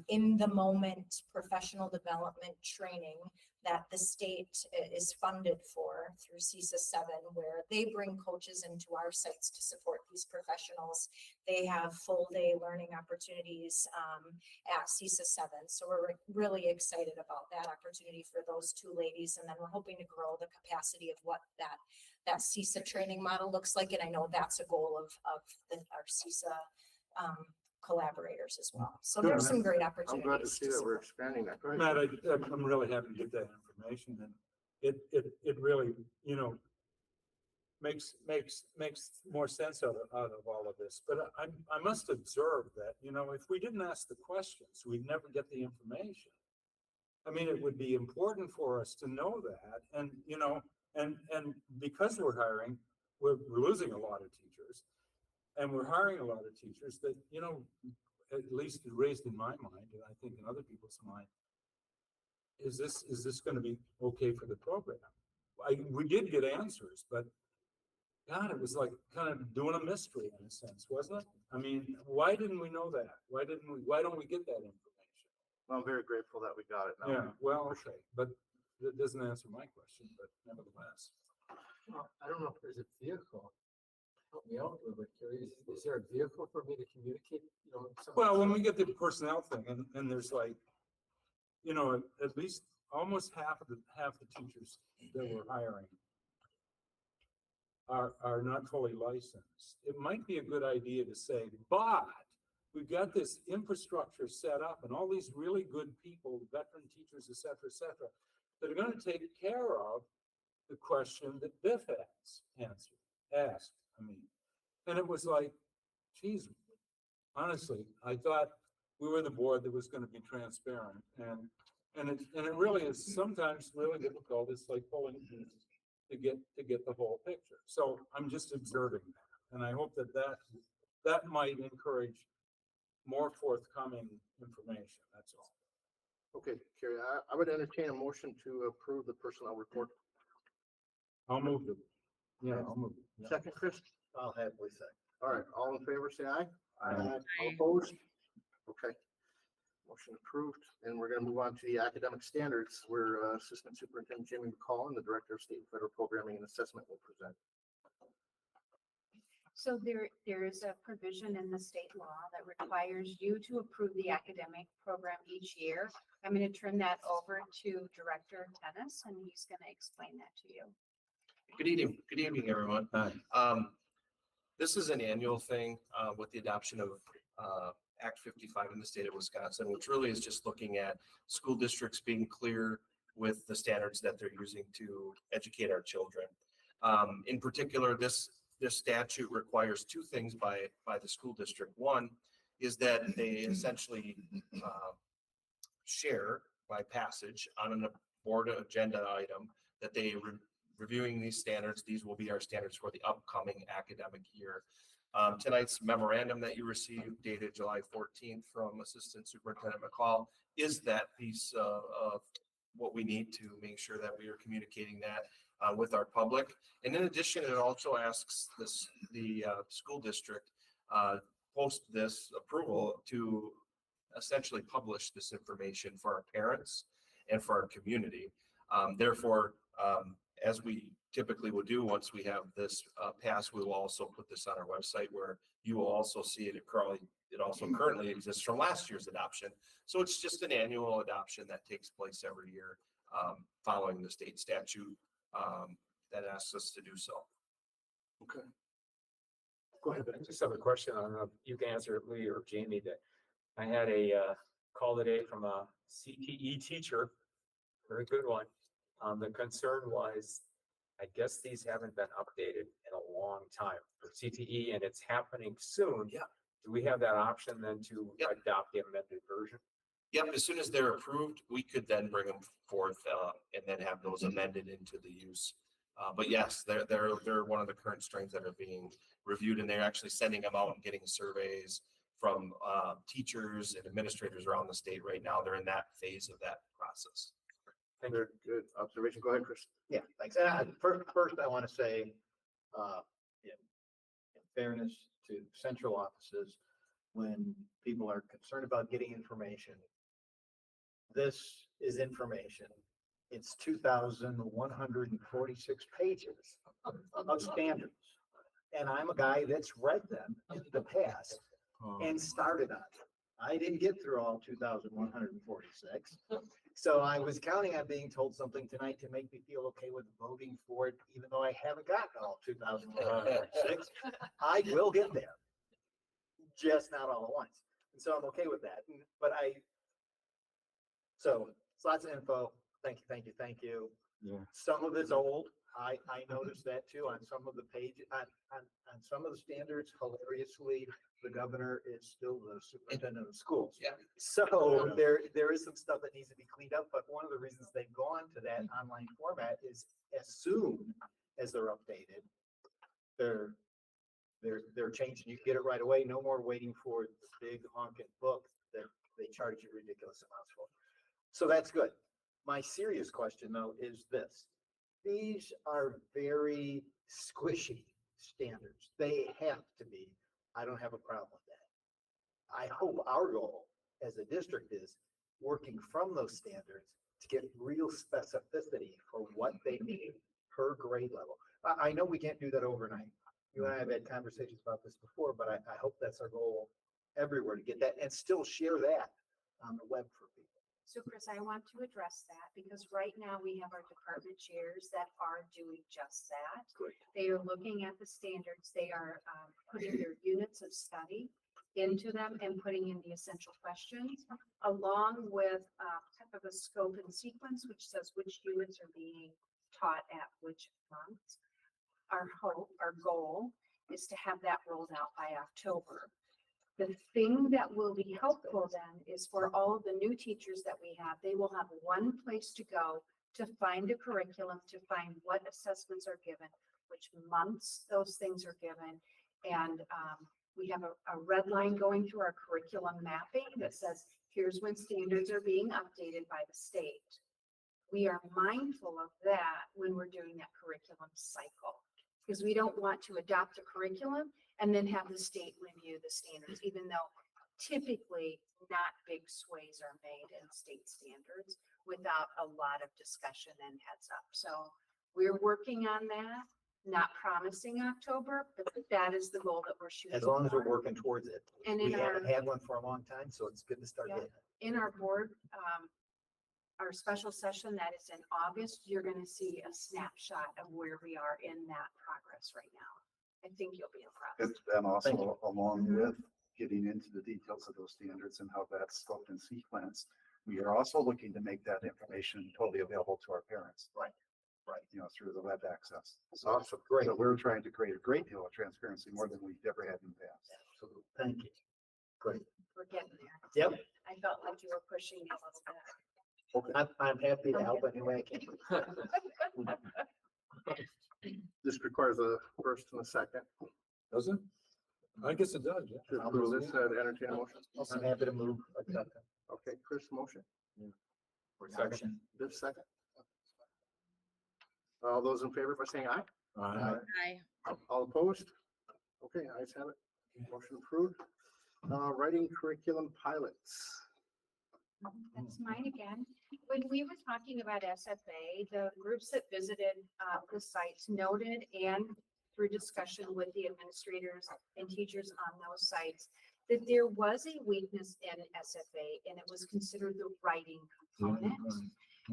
in the moment professional development training that the state is funded for through CISA 7, where they bring coaches into our sites to support these professionals. They have full day learning opportunities at CISA 7. So we're really excited about that opportunity for those two ladies. And then we're hoping to grow the capacity of what that CISA training model looks like. And I know that's a goal of our CISA collaborators as well. So there's some great opportunities. I'm glad to see that we're expanding that. Go ahead. Matt, I'm really happy to get that information, and it really, makes more sense out of all of this. But I must observe that, if we didn't ask the questions, we'd never get the information. I mean, it would be important for us to know that, and and because we're hiring, we're losing a lot of teachers. And we're hiring a lot of teachers that, at least raised in my mind, and I think in other people's mind, is this going to be okay for the program? We did get answers, but God, it was like kind of doing a mystery in a sense, wasn't it? I mean, why didn't we know that? Why don't we get that information? Well, I'm very grateful that we got it now. Yeah, well, okay, but that doesn't answer my question, but nevertheless. Well, I don't know if there's a vehicle. Help me out a little bit, Carrie. Is there a vehicle for me to communicate? Well, when we get the personnel thing, and there's like, at least almost half the teachers that we're hiring are not fully licensed. It might be a good idea to say, but we've got this infrastructure set up and all these really good people, veteran teachers, et cetera, that are gonna take care of the question that Biff asked, I mean. And it was like, geez, honestly, I thought we were the board that was gonna be transparent, and it really is sometimes really difficult. It's like pulling teeth to get the whole picture. So I'm just observing that, and I hope that might encourage more forthcoming information, that's all. Okay, Carrie, I would entertain a motion to approve the personnel report. I'll move it. Yeah, I'll move it. Second, Chris? I'll happily say. All right, all in favor, say aye. Aye. All Aye. opposed? Okay. Motion approved, and we're gonna move on to the academic standards, where Assistant Superintendent Jamie McCall and the Director of State and Federal Programming and Assessment will present. So there is a provision in the state law that requires you to approve the academic program each year. I'm going to turn that over to Director Tennis, and he's going to explain that to you. Good evening, everyone. This is an annual thing with the adoption of Act 55 in the state of Wisconsin, which really is just looking at school districts being clear with the standards that they're using to educate our children. In particular, this statute requires two things by the school district. One is that they essentially share by passage on a board agenda item that they reviewing these standards. These will be our standards for the upcoming academic year. Tonight's memorandum that you received dated July 14th from Assistant Superintendent McCall is that piece of what we need to make sure that we are communicating that with our public. And in addition, it also asks the school district post this approval to essentially publish this information for our parents and for our community. Therefore, as we typically will do once we have this passed, we will also put this on our website where you will also see it. It also currently exists from last year's adoption. So it's just an annual adoption that takes place every year following the state statute that asks us to do so. Okay. Go ahead. I just have a question. I don't know if you can answer it, Lee or Jamie, that I had a call today from a CTE teacher, very good one. The concern was, I guess these haven't been updated in a long time for CTE, and it's happening soon. Yeah. Do we have that option then to adopt the amended version? Yep, as soon as they're approved, we could then bring them forth and then have those amended into the use. But yes, they're one of the current strains that are being reviewed, and they're actually sending them out and getting surveys from teachers and administrators around the state right now. They're in that phase of that process. Thank you. Good observation. Go ahead, Chris. Yeah, thanks. First, I want to say, in fairness to central offices, when people are concerned about getting information, this is information. It's 2,146 pages of standards. And I'm a guy that's read them in the past and started on it. I didn't get through all 2,146. So I was counting on being told something tonight to make me feel okay with voting for it, even though I haven't gotten all 2,146. I will get there, just not all at once. And so I'm okay with that. But so it's lots of info. Thank you. Yeah. Some of it's old. I noticed that too on some of the pages, on some of the standards. Hilariously, the governor is still the superintendent of schools. Yeah. So there is some stuff that needs to be cleaned up, but one of the reasons they've gone to that online format is as soon as they're updated, they're changing. You get it right away. No more waiting for the big honking book that they charge you ridiculous amounts for. So that's good. My serious question though is this. These are very squishy standards. They have to be. I don't have a problem with that. I hope our goal as a district is working from those standards to get real specificity for what they need per grade level. I know we can't do that overnight. You and I have had conversations about this before, but I hope that's our goal everywhere, to get that and still share that on the web for people. So Chris, I want to address that because right now we have our department chairs that are doing just that. Great. They are looking at the standards. They are putting their units of study into them and putting in the essential questions along with type of a scope and sequence, which says which units are being taught at which month. Our hope, our goal is to have that rolled out by October. The thing that will be helpful then is for all of the new teachers that we have, they will have one place to go to find a curriculum, to find what assessments are given, which months those things are given. And we have a red line going through our curriculum mapping that says, here's when standards are being updated by the state. We are mindful of that when we're doing that curriculum cycle, because we don't want to adopt a curriculum and then have the state review the standards, even though typically not big sways are made in state standards without a lot of discussion and heads up. So we're working on that, not promising October, but that is the goal that we're shooting As long as we're for. working towards it. And We in our, haven't had one for a long time, so it's good to start Yeah. getting it. in our board, our special session that is in August, you're gonna see a snapshot of where we are in that progress right now. I think you'll be impressed. It's been Thank also along Mhm. with getting into the details of those standards and how that's scoped and sequenced. We are also looking to make that information totally available to our parents. Right. Right. You know, through the web access. Awesome. Great. So we're trying to create a great deal of transparency, more than we've ever had in the past. Absolutely. Thank you. Great. We're getting there. Yep. I felt like you were pushing me a little bit. I'm happy to help any way I can. This requires a first and a second. Does it? I guess it does, yeah. To approve this, entertain a motion. I'm happy to move. Okay, Chris, motion. Second. This second. All those in favor by saying aye? Aye. All opposed? Okay, ayes have it. Motion approved. Writing curriculum pilots. That's mine again. When we were talking about SFA, the groups that visited the sites noted and through discussion with the administrators and teachers on those sites, that there was a weakness in SFA and it was considered the writing component.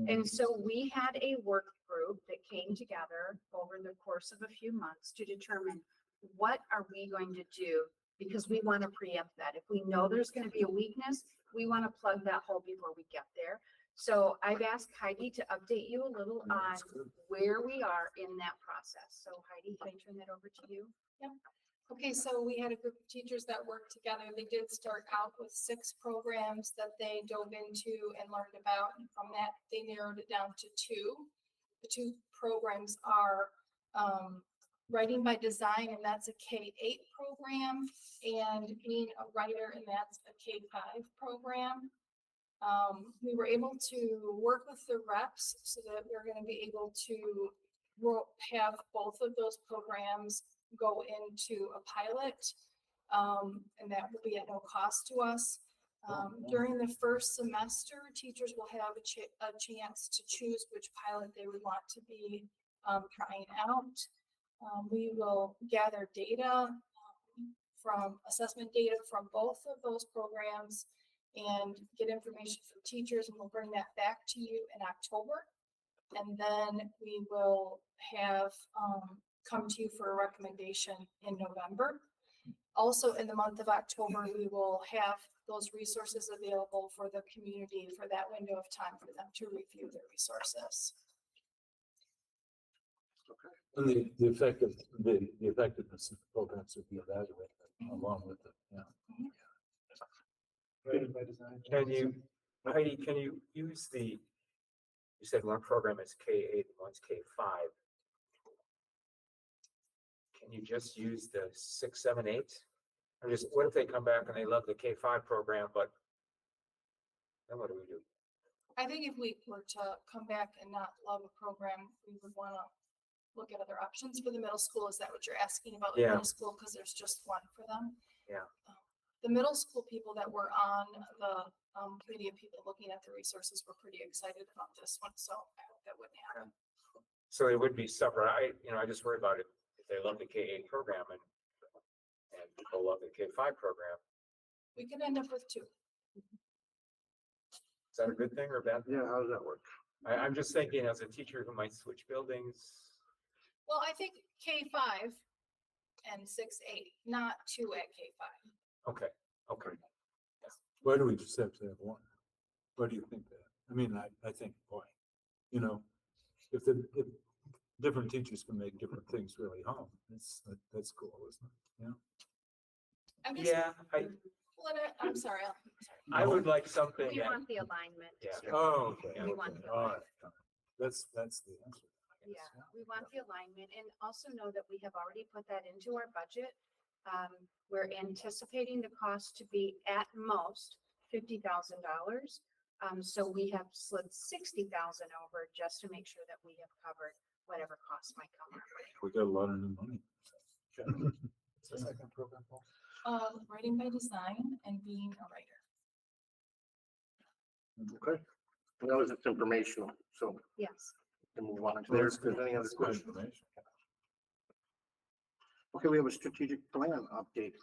And so we had a work group that came together over the course of a few months to determine what are we going to do, because we want to preempt that. If we know there's going to be a weakness, we want to plug that hole before we get there. So I've asked Heidi to update you a little on where we are in that process. So Heidi, can I turn that over to you? Okay, so we had a group of teachers that worked together. They did start out with 6 programs that they dove into and learned about. And from that, they narrowed it down to 2. The 2 programs are Writing by Design, and that's a K-8 program, and Being a Writer, and that's a K-5 program. We were able to work with the reps so that we're going to be able to have both of those programs go into a pilot, and that will be at no cost to us. During the first semester, teachers will have a chance to choose which pilot they would want to be trying out. We will gather data from assessment data from both of those programs and get information from teachers, and we'll bring that back to you in October. And then we will have come to you for a recommendation in November. Also, in the month of October, we will have those resources available for the community for that window of time for them to review their resources. And the effectiveness of the programs would be evaluated along with it, yeah. Can you, Heidi, can you use you said one program is K-8 and one's K-5. Can you just use the 6, 7, 8? Or just, what if they come back and they love the K-5 program, but then what do we do? I think if we were to come back and not love a program, we would want to look at other options for the middle school. Is that what you're asking about? Yeah. The middle school, because there's just one for them. Yeah. The middle school people that were on the committee of people looking at the resources were pretty excited about this one, so I hope that wouldn't happen. So it would be separate. I just worry about it if they love the K-8 program and people love the K-5 program. We could end up with 2. Is that a good thing or a bad thing? Yeah, how does that work? I'm just thinking as a teacher who might switch buildings. Well, I think K5 and 6-8, not 2 at K5. Okay, okay. Why do we just have to have one? Why do you think that? I mean, I think, boy, you know, if different teachers can make different things really home, that's cool, isn't it? Yeah. I'm just, Yeah, I'm sorry. I would like something We that, want the alignment. yeah. Oh, okay. We okay, want the all right. That's the answer. I Yeah, guess, we want the alignment and also know that we have already put that into our budget. We're anticipating the cost to be at most $50,000. So we have slid 60,000 over just to make sure that we have covered whatever costs might come our way. We got a lot of new money. It's the second program, Paul. Writing by design and being a writer. Okay. That was just informational, so Yes. we can move on to there. If there's any other That's good questions. information. Okay, we have a strategic plan update,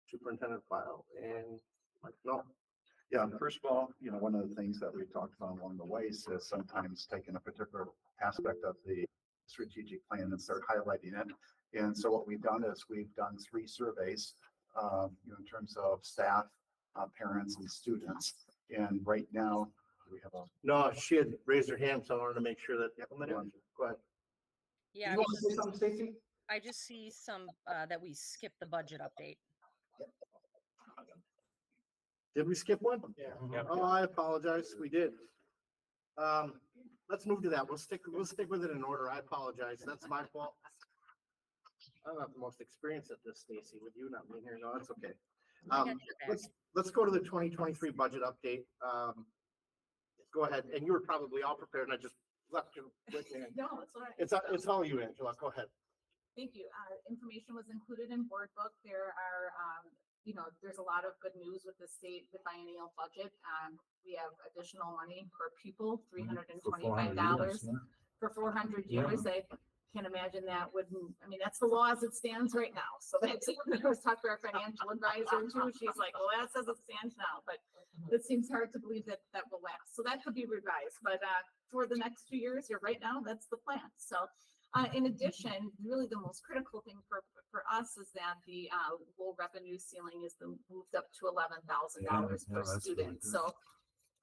superintendent file and like, no, Yeah, and first of all, one of the things that we talked about along the way is sometimes taking a particular aspect of the strategic plan and start highlighting it. And so what we've done is we've done 3 surveys, in terms of staff, parents and students. And right now we have a. no, she had raised her hand, so I wanted to make sure that, go ahead. Yeah, You want to say something, Stacy? I just see some, that we skipped the budget update. Did we skip one? Yeah. Yep. Oh, I apologize. We did. Let's move to that. We'll stick with it in order. I apologize. That's my fault. I'm not the most experienced at this, Stacy, with you not being here. No, that's okay. I got your back. Let's go to the 2023 budget update. Go ahead. And you were probably all prepared and I just left you with me. No, it's all right. It's all you, Angela. Go ahead. Thank you. Information was included in board book. There are, there's a lot of good news with the state, the biennial budget. We have additional money per pupil, $325 for 400 years. I can't imagine that wouldn't, that's the law as it stands right now. So that's, I was talking to our financial advisor too. She's like, well, that says it stands now, but it seems hard to believe that that will last. So that could be revised, but for the next 2 years here, right now, that's the plan. So in addition, really the most critical thing for us is that the low revenue ceiling is moved up to $11,000 per student. Really, so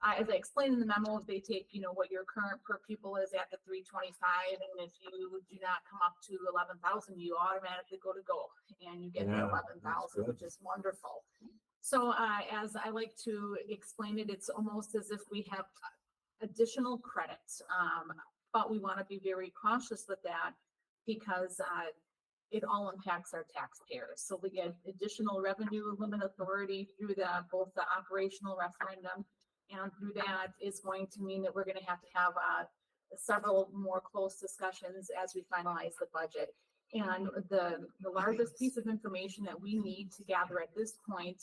as I explained in the memo, they take, what your current per pupil is at the 325. And if you do not come up to 11,000, you automatically go to gold and you get the 11,000, which is wonderful. So as I like to explain it, it's almost as if we have additional credits. But we want to be very cautious with that because it all impacts our taxpayers. So we get additional revenue limit authority through both the operational referendum, and through that is going to mean that we're going to have several more close discussions as we finalize the budget. And the largest piece of information that we need to gather at this point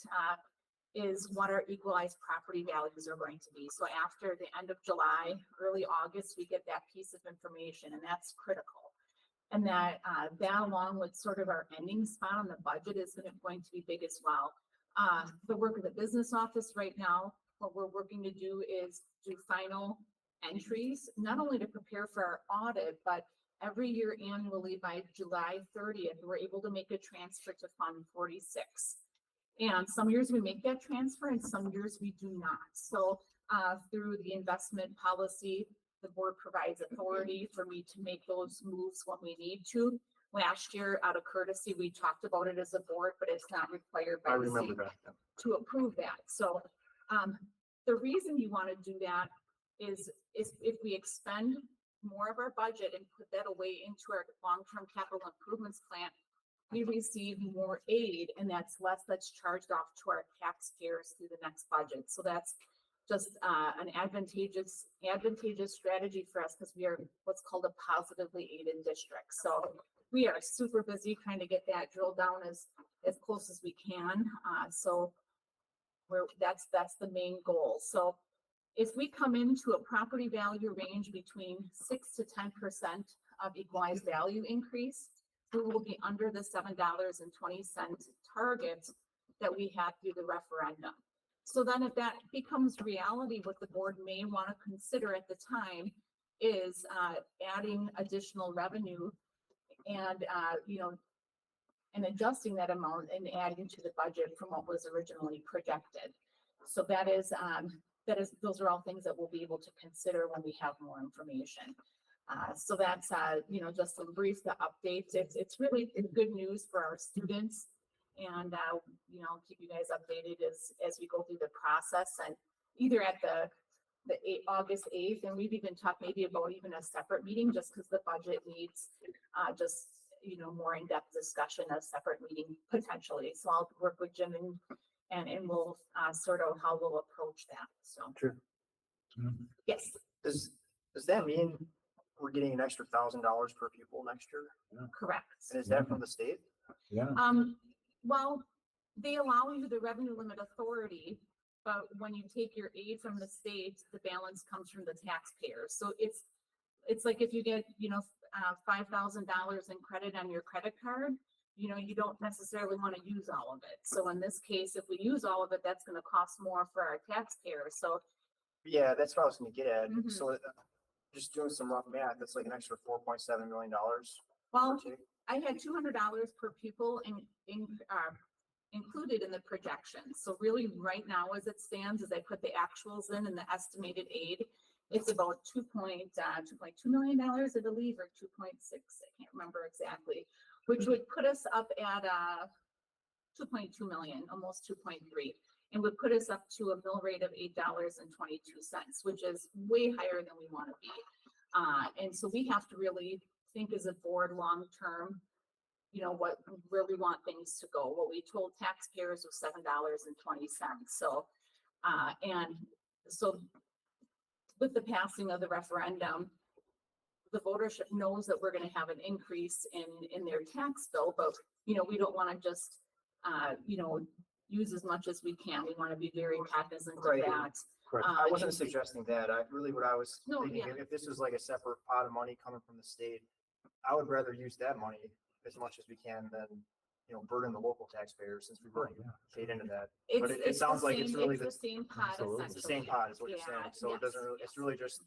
is what our equalized property values are going to be. So after the end of July, early August, we get that piece of information, and that's critical. And that along with sort of our ending spot on the budget is going to be big as well. The work of the business office right now, what we're working to do is do final entries, not only to prepare for our audit, but every year annually by July 30th, we're able to make a transfer to Fund 46. And some years we make that transfer and some years we do not. So through the investment policy, the board provides authority for me to make those moves when we need to. Last year, out of courtesy, we talked about it as a board, but it's not required by the state to approve that. So the reason you want to do that is if we expend more of our budget and put that away into our long-term capital improvements plan, we receive more aid, and that's less that's charged off to our taxpayers through the next budget. So that's just an advantageous strategy for us because we are what's called a positively aided district. So we are super busy trying to get that drilled down as close as we can. So that's the main goal. So if we come into a property value range between 6 to 10% of equalized value increase, we will be under the $7.20 target that we had through the referendum. So then if that becomes reality, what the board may want to consider at the time is adding additional revenue and, and adjusting that amount and adding to the budget from what was originally projected. So those are all things that we'll be able to consider when we have more information. So that's, just some brief updates. It's really good news for our students. And, keep you guys updated as we go through the process, and either at August 8th, and we've even talked maybe about even a separate meeting, just because the budget needs more in-depth discussion, a separate meeting potentially. So I'll work with Jim and we'll sort out how we'll approach that. So. Sure. Yes. Does that mean we're getting an extra $1,000 per pupil next year? Correct. And is that from the state? Yeah. Well, they allow you the revenue limit authority, but when you take your aid from the state, the balance comes from the taxpayers. So it's like if you get, $5,000 in credit on your credit card, you don't necessarily want to use all of it. So in this case, if we use all of it, that's going to cost more for our taxpayers. So. Yeah, that's what I was going to get at. Mhm. So just doing some rough math, that's like an extra $4.7 million. Well, I had $200 per pupil included in the projections. So really right now, as it stands, as I put the actuals in and the estimated aid, it's about $2.2 million, I believe, or 2.6. I can't remember exactly, which would put us up at 2.2 million, almost 2.3, and would put us up to a mill rate of $8.22, which is way higher than we want to be. And so we have to really think as a board long-term, what where we want things to go. What we told taxpayers was $7.20. So, and so with the passing of the referendum, the votership knows that we're going to have an increase in their tax bill, but, we don't want to just, use as much as we can. We want to be very cognizant of that. I wasn't suggesting that. What I was No, thinking, yeah. if this is like a separate pot of money coming from the state, I would rather use that money as much as we can than, burden the local taxpayers, since we've already paid into that. But it sounds like it's really the same pot. it's the same pot is what you're saying. So it doesn't really, it's really just,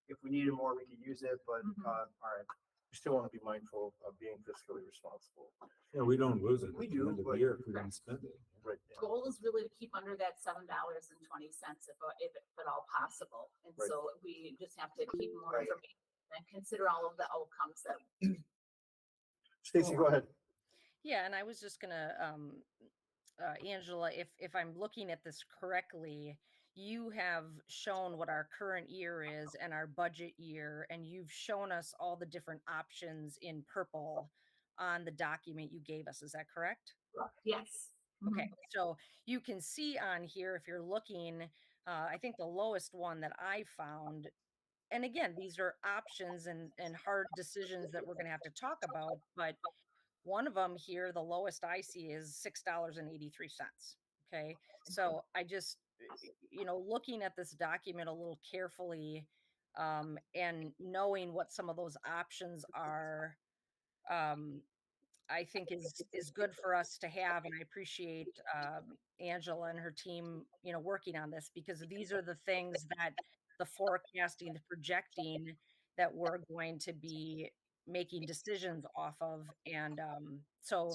if we needed more, we could use it, but, all right. We still want to be mindful of being fiscally responsible. Yeah, we don't lose it. We at the do, end of the but- year if we don't spend it. Right. Goal is really to keep under that $7.20 if at all possible. And Right. so we just have to keep more Right. information and consider all of the outcomes that. Stacy, go ahead. Yeah, and I was just gonna, Angela, if I'm looking at this correctly, you have shown what our current year is and our budget year, and you've shown us all the different options in purple on the document you gave us. Is that correct? Yes. Okay, so you can see on here, if you're looking, I think the lowest one that I found, and again, these are options and hard decisions that we're gonna have to talk about, but one of them here, the lowest I see is $6.83. Okay, so I just, looking at this document a little carefully, and knowing what some of those options are, I think is good for us to have, and I appreciate Angela and her team, working on this, because these are the things that the forecasting, the projecting that we're going to be making decisions off of. And so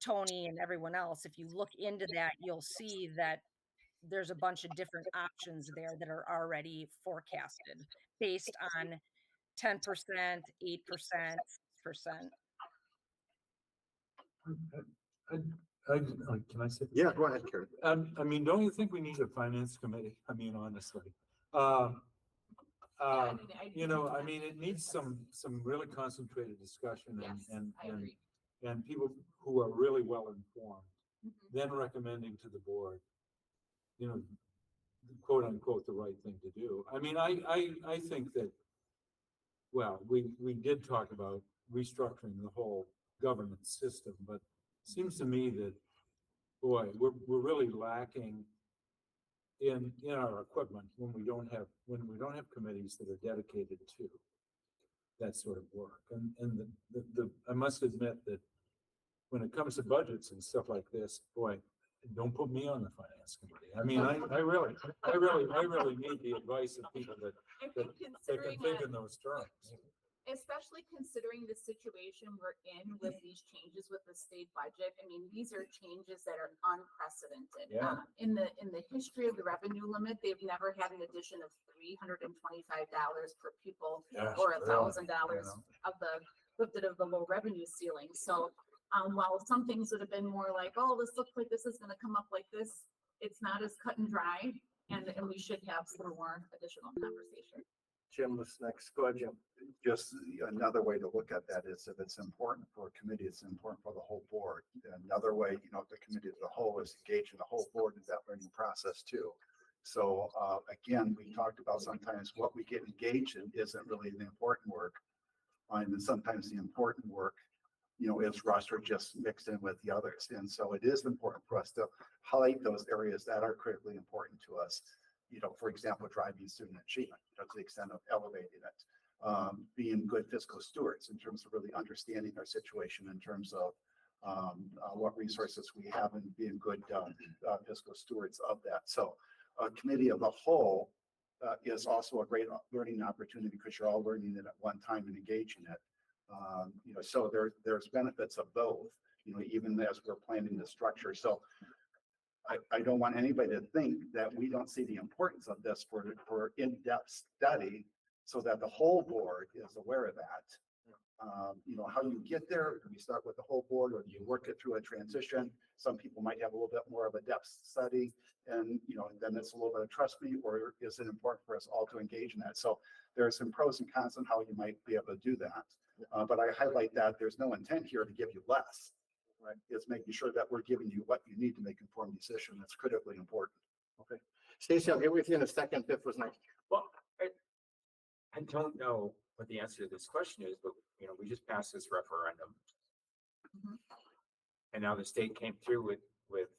Tony and everyone else, if you look into that, you'll see that there's a bunch of different options there that are already forecasted based on 10%, 8%, 6%. Can I say? Yeah, go ahead, Kerry. I mean, don't you think we need a finance committee? I mean, honestly. It needs some really concentrated discussion Yes, I and agree. people who are really well informed, Mhm. then recommending to the board, quote unquote, the right thing to do. I mean, I think that, well, we did talk about restructuring the whole governance system, but it seems to me that, boy, we're really lacking in our equipment when we don't have committees that are dedicated to that sort of work. And I must admit that when it comes to budgets and stuff like this, boy, don't put me on the finance committee. I mean, I really need the advice of people that I can think considering think that, in those terms. especially considering the situation we're in with these changes with the state budget. I mean, these are changes that are unprecedented. Yeah. In the history of the revenue limit, they've never had an addition of $325 per pupil Gosh, or really, $1,000 you know. of the lifted of the low revenue ceiling. So while some things would have been more like, oh, this looks like this is going to come up like this, it's not as cut and dry, and we should have some more additional conversation. Jim was next. Go ahead, Jim. Just another way to look at that is if it's important for a committee, it's important for the whole board. Another way, the committee as a whole is engaging the whole board in that learning process too. So again, we talked about sometimes what we get engaged in isn't really the important work. And sometimes the important work, is rushed or just mixed in with the others. And so it is important for us to highlight those areas that are critically important to us. For example, driving student achievement, to the extent of elevating it, being good fiscal stewards in terms of really understanding our situation in terms of what resources we have and being good fiscal stewards of that. So a committee of the whole is also a great learning opportunity because you're all learning it at one time and engaging it. So there's benefits of both, even as we're planning the structure. So I don't want anybody to think that we don't see the importance of this for in-depth study so that the whole board is aware of that. How you get there, do we start with the whole board or do you work it through a transition? Some people might have a little bit more of a depth study and, then it's a little bit of trust me, or is it important for us all to engage in that? So there are some pros and cons on how you might be able to do that. But I highlight that there's no intent here to give you less. Right, it's making sure that we're giving you what you need to make informed decision. That's critically important. Okay. Stacy, I'll get with you in a second. Biff was next. Well, I don't know what the answer to this question is, but we just passed this referendum. Mhm. And now the state came through with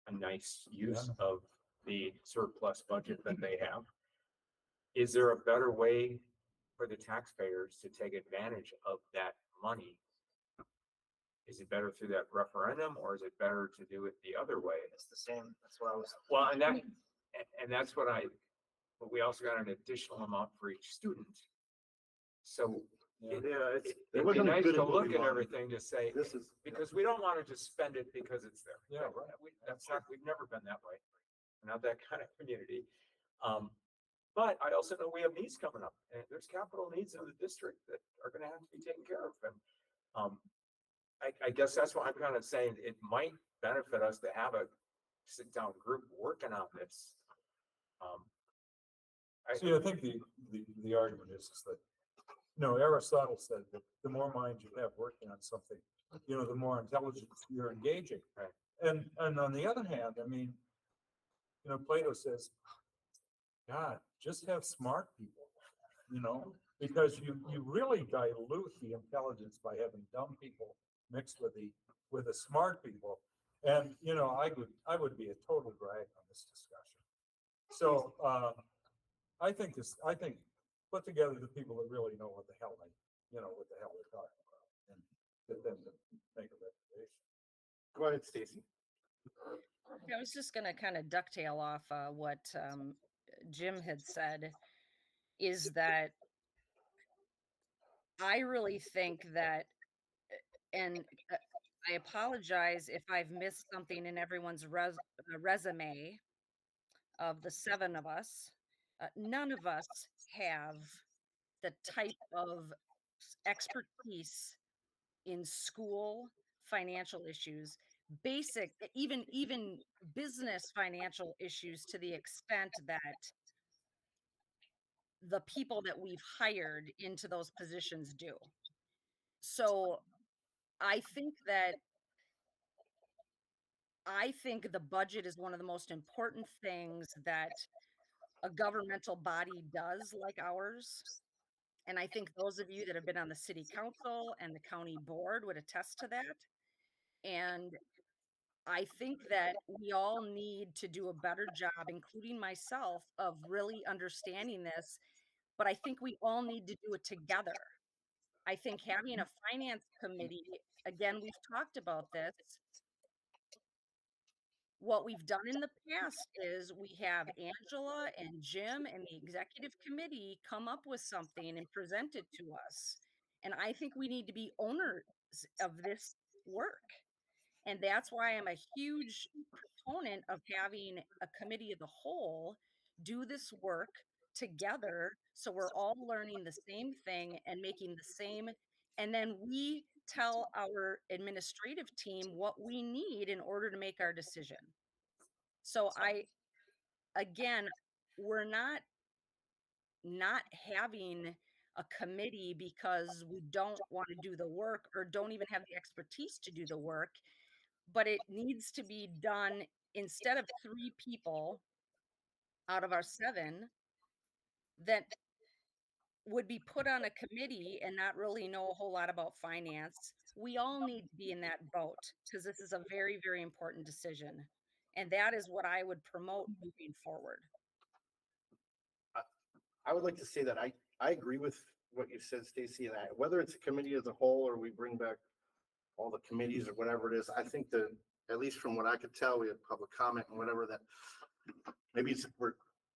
a nice use of the surplus budget that they have. Is there a better way for the taxpayers to take advantage of that money? Is it better through that referendum or is it better to do it the other way? It's the same. That's what I was. Well, and that's but we also got an additional amount for each student. So it'd be nice to look at everything to say, This is because we don't want to just spend it because it's there. Yeah, right. We've never been that way. We're not that kind of community. But I also know we have needs coming up and there's capital needs in the district that are going to have to be taken care of. And I guess that's what I'm kind of saying. It might benefit us to have a sit down group working on this. I think the argument is that, Aristotle said that the more minds you have working on something, the more intelligent you're engaging. Right. And on the other hand, I mean, Plato says, God, just have smart people, because you really dilute the intelligence by having dumb people mixed with the smart people. And, I would be a total drag on this discussion. So, I think put together the people that really know what the hell they're talking about and get them to make a recommendation. Go ahead, Stacy. I was just going to kind of ducktail off what Jim had said, is that I really think that, and I apologize if I've missed something in everyone's resume of the 7 of us. None of us have the type of expertise in school financial issues, basic, even business financial issues, to the extent that the people that we've hired into those positions do. So I think the budget is one of the most important things that a governmental body does like ours. And I think those of you that have been on the city council and the county board would attest to that. And I think that we all need to do a better job, including myself, of really understanding this. But I think we all need to do it together. I think having a finance committee, again, we've talked about this, what we've done in the past is we have Angela and Jim and the executive committee come up with something and present it to us. And I think we need to be owners of this work. And that's why I'm a huge proponent of having a committee of the whole do this work together. So we're all learning the same thing and making the same. And then we tell our administrative team what we need in order to make our decision. So again, we're not having a committee because we don't want to do the work or don't even have the expertise to do the work, but it needs to be done instead of 3 people out of our 7 that would be put on a committee and not really know a whole lot about finance. We all need to be in that boat because this is a very, very important decision. And that is what I would promote moving forward. I would like to say that I agree with what you said, Stacy, and whether it's a committee as a whole or we bring back all the committees or whatever it is, I think that, at least from what I could tell, we had public comment and whatever, that maybe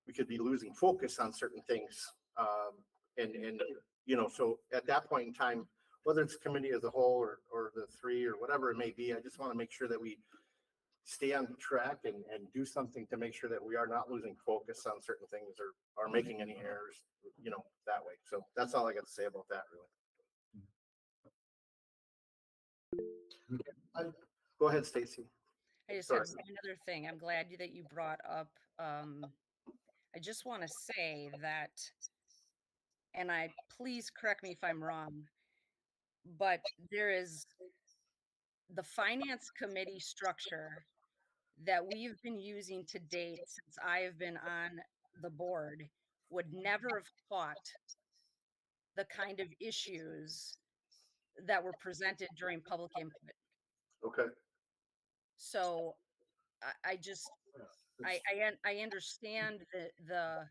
we could be losing focus on certain things. And, you know, so at that point in time, whether it's a committee as a whole or the 3 or whatever it may be, I just want to make sure that we stay on track and do something to make sure that we are not losing focus on certain things or making any errors, you know, that way. So that's all I got to say about that, really. Go ahead, Stacy. I just Sorry. have one other thing. I'm glad that you brought up, I just want to say that, and please correct me if I'm wrong, but there is the finance committee structure that we've been using to date since I have been on the board would never have caught the kind of issues that were presented during public input. Okay. So I understand the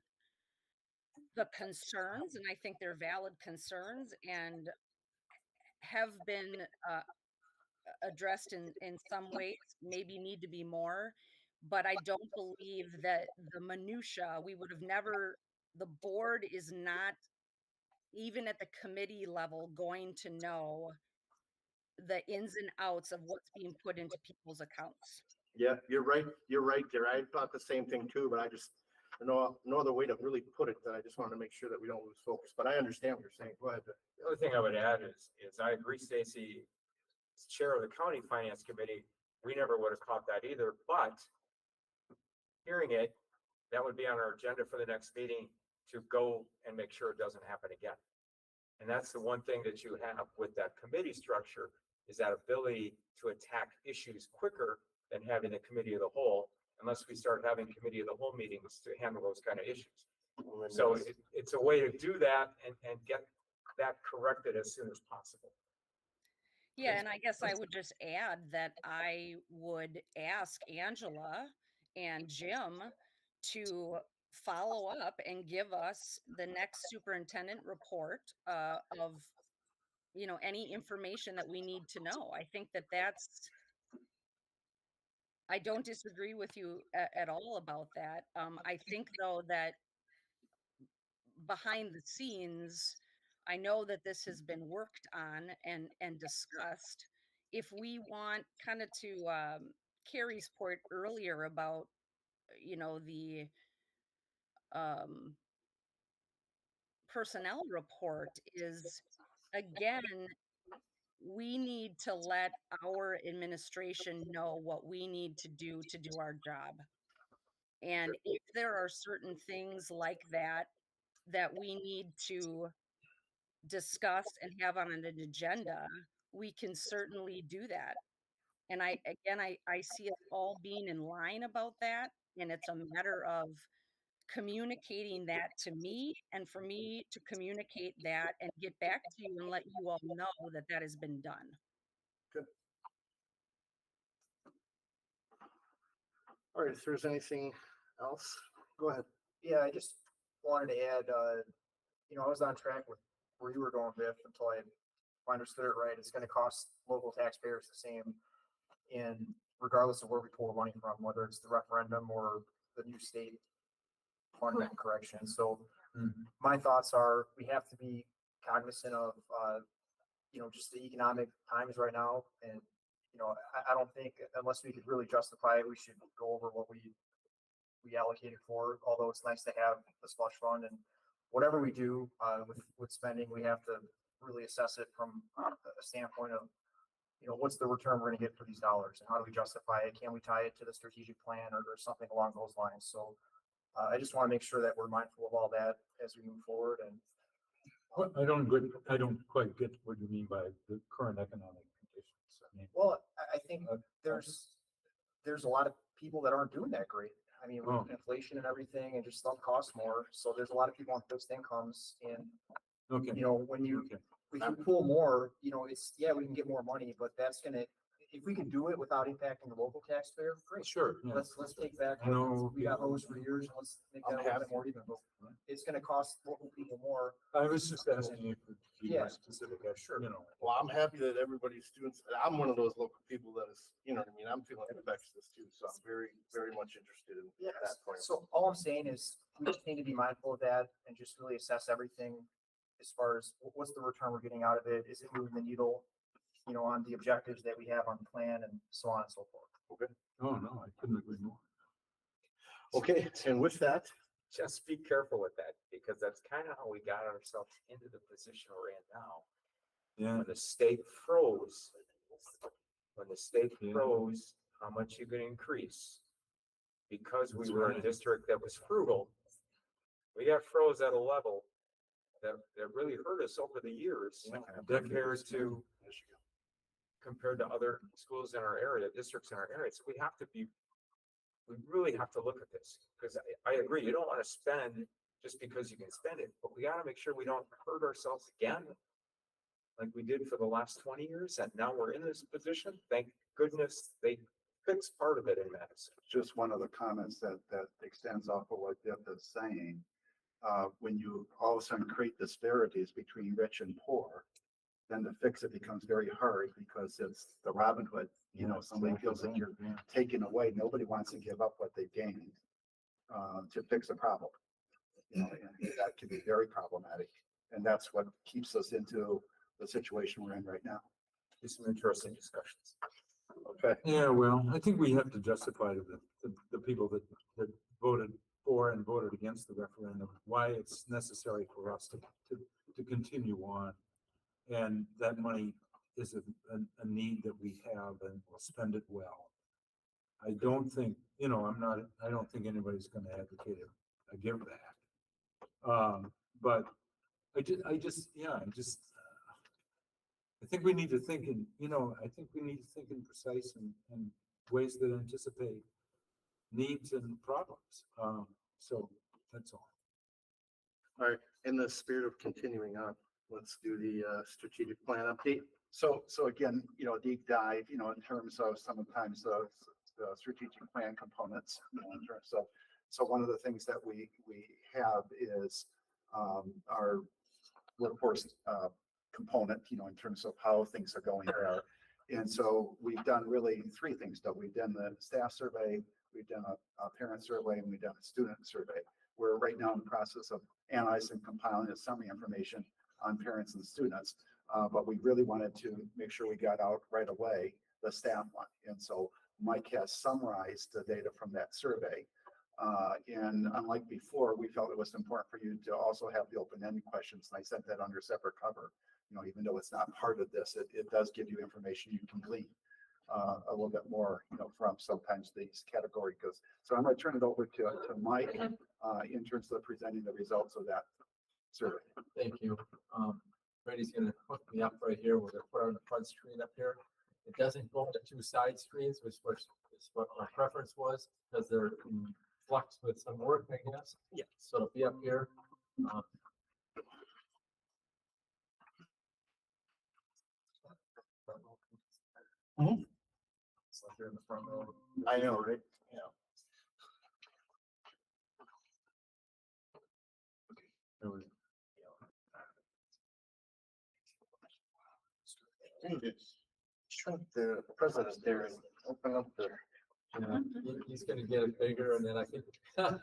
concerns, and I think they're valid concerns and have been addressed in some ways, maybe need to be more, but I don't believe that the minutia, the board is not, even at the committee level, going to know the ins and outs of what's being put into people's accounts. Yeah, you're right. You're right there. I thought the same thing too, but I just no other way to really put it that I just wanted to make sure that we don't lose focus. But I understand what you're saying. Go ahead. The other thing I would add is I agree, Stacy, as chair of the county finance committee, we never would have caught that either, but hearing it, that would be on our agenda for the next meeting to go and make sure it doesn't happen again. And that's the one thing that you have with that committee structure, is that ability to attack issues quicker than having a committee of the whole, unless we start having committee of the whole meetings to handle those kind of issues. So it's a way to do that and get that corrected as soon as possible. Yeah, and I guess I would just add that I would ask Angela and Jim to follow up and give us the next superintendent report of, you know, any information that we need to know. I think I don't disagree with you at all about that. I think though that behind the scenes, I know that this has been worked on and discussed. If we want kind of to Carrie's point earlier about, you know, the personnel report is, again, we need to let our administration know what we need to do our job. And if there are certain things like that we need to discuss and have on an agenda, we can certainly do that. And I see us all being in line about that. And it's a matter of communicating that to me and for me to communicate that and get back to you and let you all know that that has been done. Good. All right, if there's anything else, go ahead. Yeah, I just wanted to add, you know, I was on track with where you were going, Biff, until I understood it right. It's gonna cost local taxpayers the same. And regardless of where we pull the money from, whether it's the referendum or the new state fund correction. So my thoughts are, we have to be cognizant of, just the economic times right now. And, I don't think unless we could really justify it, we should go over what we allocated for, although it's nice to have the slush fund. And whatever we do, with spending, we have to really assess it from a standpoint of, what's the return we're gonna get for these dollars and how do we justify it? Can we tie it to the strategic plan or something along those lines? So I just want to make sure that we're mindful of all that as we move forward. And I don't quite get what you mean by the current economic conditions. I mean, well, I think there's a lot of people that aren't doing that great. I mean, with inflation and everything, and just stuff costs more. So there's a lot of people on fixed incomes, and okay. when you if you pull more, it's we can get more money, but that's gonna, if we can do it without impacting the local taxpayer, great. Sure. Yeah. Let's take back. No, We got hose for years. And let's make that a little bit more even. But it's gonna cost local people more. I was just asking you for Yeah. specific. Sure. Well, I'm happy that everybody's students, I'm one of those local people that is, what I mean? I'm feeling affects this too. So I'm very, very much interested in that point. So all I'm saying is we just need to be mindful of that and just really assess everything as far as what's the return we're getting out of it? Is it moving the needle, on the objectives that we have on the plan and so on and so forth. Okay. Oh, no, I couldn't agree more. Okay. And with that, Just be careful with that, because that's kind of how we got ourselves into the position we're in now. Yeah. When the state froze, how much you can increase, because we That's were a right. district that was frugal, we got froze at a level that really hurt us over the years compared to other schools in our area, districts in our area. So we really have to look at this, because I agree, you don't want to spend just because you can spend it, but we got to make sure we don't hurt ourselves again, like we did for the last 20 years, and now we're in this position. Thank goodness they fixed part of it in Madison. Just one of the comments that extends off of what Deb is saying. When you all of a sudden create disparities between rich and poor, then to fix it becomes very hard, because it's the Robin Hood. Somebody feels like you're taking away. Nobody wants to give up what they've gained to fix a problem. And that can be very problematic, and that's what keeps us into the situation we're in right now. There's some interesting discussions. okay. Yeah, well, I think we have to justify to the people that voted for and voted against the referendum why it's necessary for us to continue on. And that money is a need that we have, and we'll spend it well. I don't think, I don't think anybody's gonna advocate a give back. But I think we need to think in, precise and ways that anticipate needs and problems. So that's all. All right. In the spirit of continuing on, let's do the strategic plan update. So again, deep dive, in terms of sometimes the strategic plan components, in terms of, so one of the things that we have is our workforce component, in terms of how things are going there. And so we've done really three things. We've done the staff survey, we've done a parent survey, and we've done a student survey. We're right now in the process of analyzing and compiling a summary information on parents and students. But we really wanted to make sure we got out right away the staff one. And so Mike has summarized the data from that survey. And unlike before, we felt it was important for you to also have the open-ended questions. And I sent that under separate cover. Even though it's not part of this, it does give you information you can glean a little bit more, from sometimes these categories. So I'm going to turn it over to Mike in terms of presenting the results of that survey. Thank you. Brady's gonna hook me up right here. We're gonna put on the front screen up here. It doesn't go on the two side screens, which is what my preference was, because they're in flux with some work, I guess. Yeah. So it'll be up here. It's like you're in the front row. I know, right? Yeah. The president there Open up the. Yeah, he's gonna get it bigger and then I think, I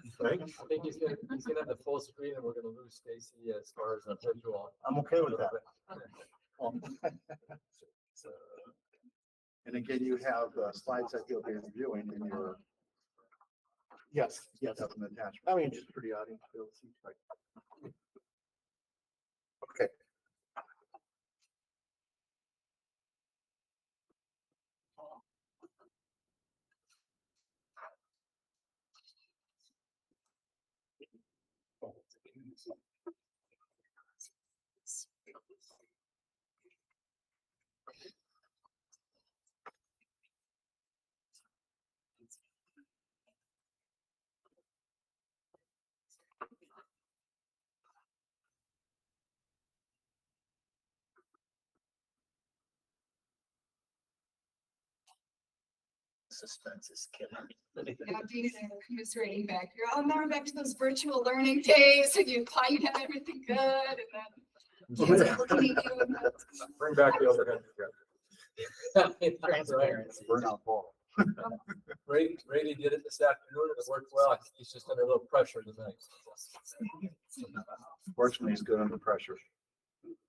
think he's gonna have the full screen and we're gonna lose Stacy as far as the visual. I'm okay with that. So, and again, you have slides that you'll be reviewing in your. Yes, yes. Up in the attachment. I mean, just for the audience. They'll see, like. Okay. Suspense is killing me. Yeah, Dean and I were commiserating back here. Oh, now we're back to those virtual learning days and you thought you'd have everything good and then kids are looking at you and that's. Bring back the overhead. Transparency. Burnout ball. Brady did it this afternoon and it worked well. He's just under a little pressure tonight. Fortunately, he's good under pressure.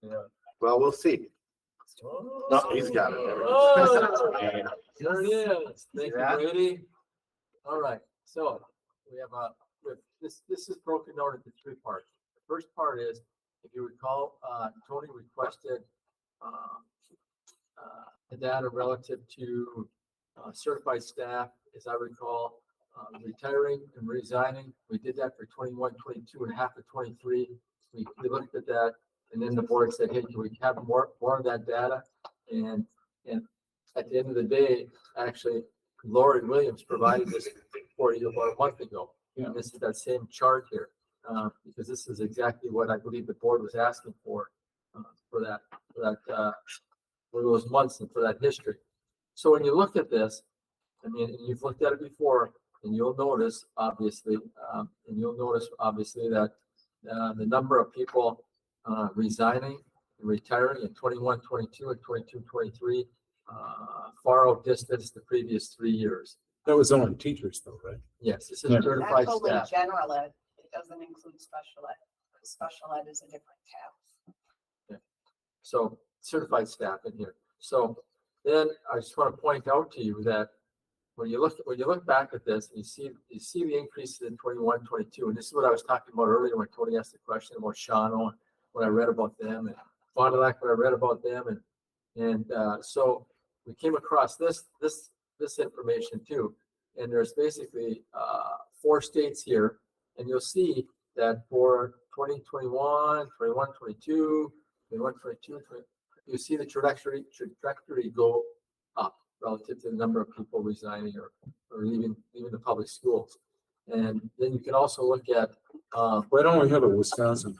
Yeah. Well, we'll see. No, he's got it. Oh, there it is. Thank you, Yeah. Brady. All right, so we have this is broken out into three parts. The first part is, if you recall, Tony requested the data relative to certified staff, as I recall, retiring and resigning. We did that for 21, 22, and half of 23. We looked at that, and then the board said, "Hey, can we have more of that data?" And at the end of the day, actually, Lori Williams provided this for you about a month ago. Yeah. And this is that same chart here, because this is exactly what I believe the board was asking for those months and for that history. So when you look at this, I mean, and you've looked at it before, and you'll notice obviously that the number of people resigning and retiring in 21, 22, and 22, 23 far outdistanced the previous 3 years. That was only teachers though, right? Yes, this is Yeah. certified That's only staff. general ed. It doesn't include special ed. Special ed is a different tab. So certified staff in here. So then I just want to point out to you that when you look back at this, you see the increases in 21, 22, and this is what I was talking about earlier when Tony asked the question about Shawano, when I read about them, and Fond du Lac, when I read about them, and so we came across this information too, and there's basically 4 states here, and you'll see that for 2021, 21, 22, 21, 22, you see the trajectory go up relative to the number of people resigning or leaving the public schools. And then you can also look at, Why don't we have a Wisconsin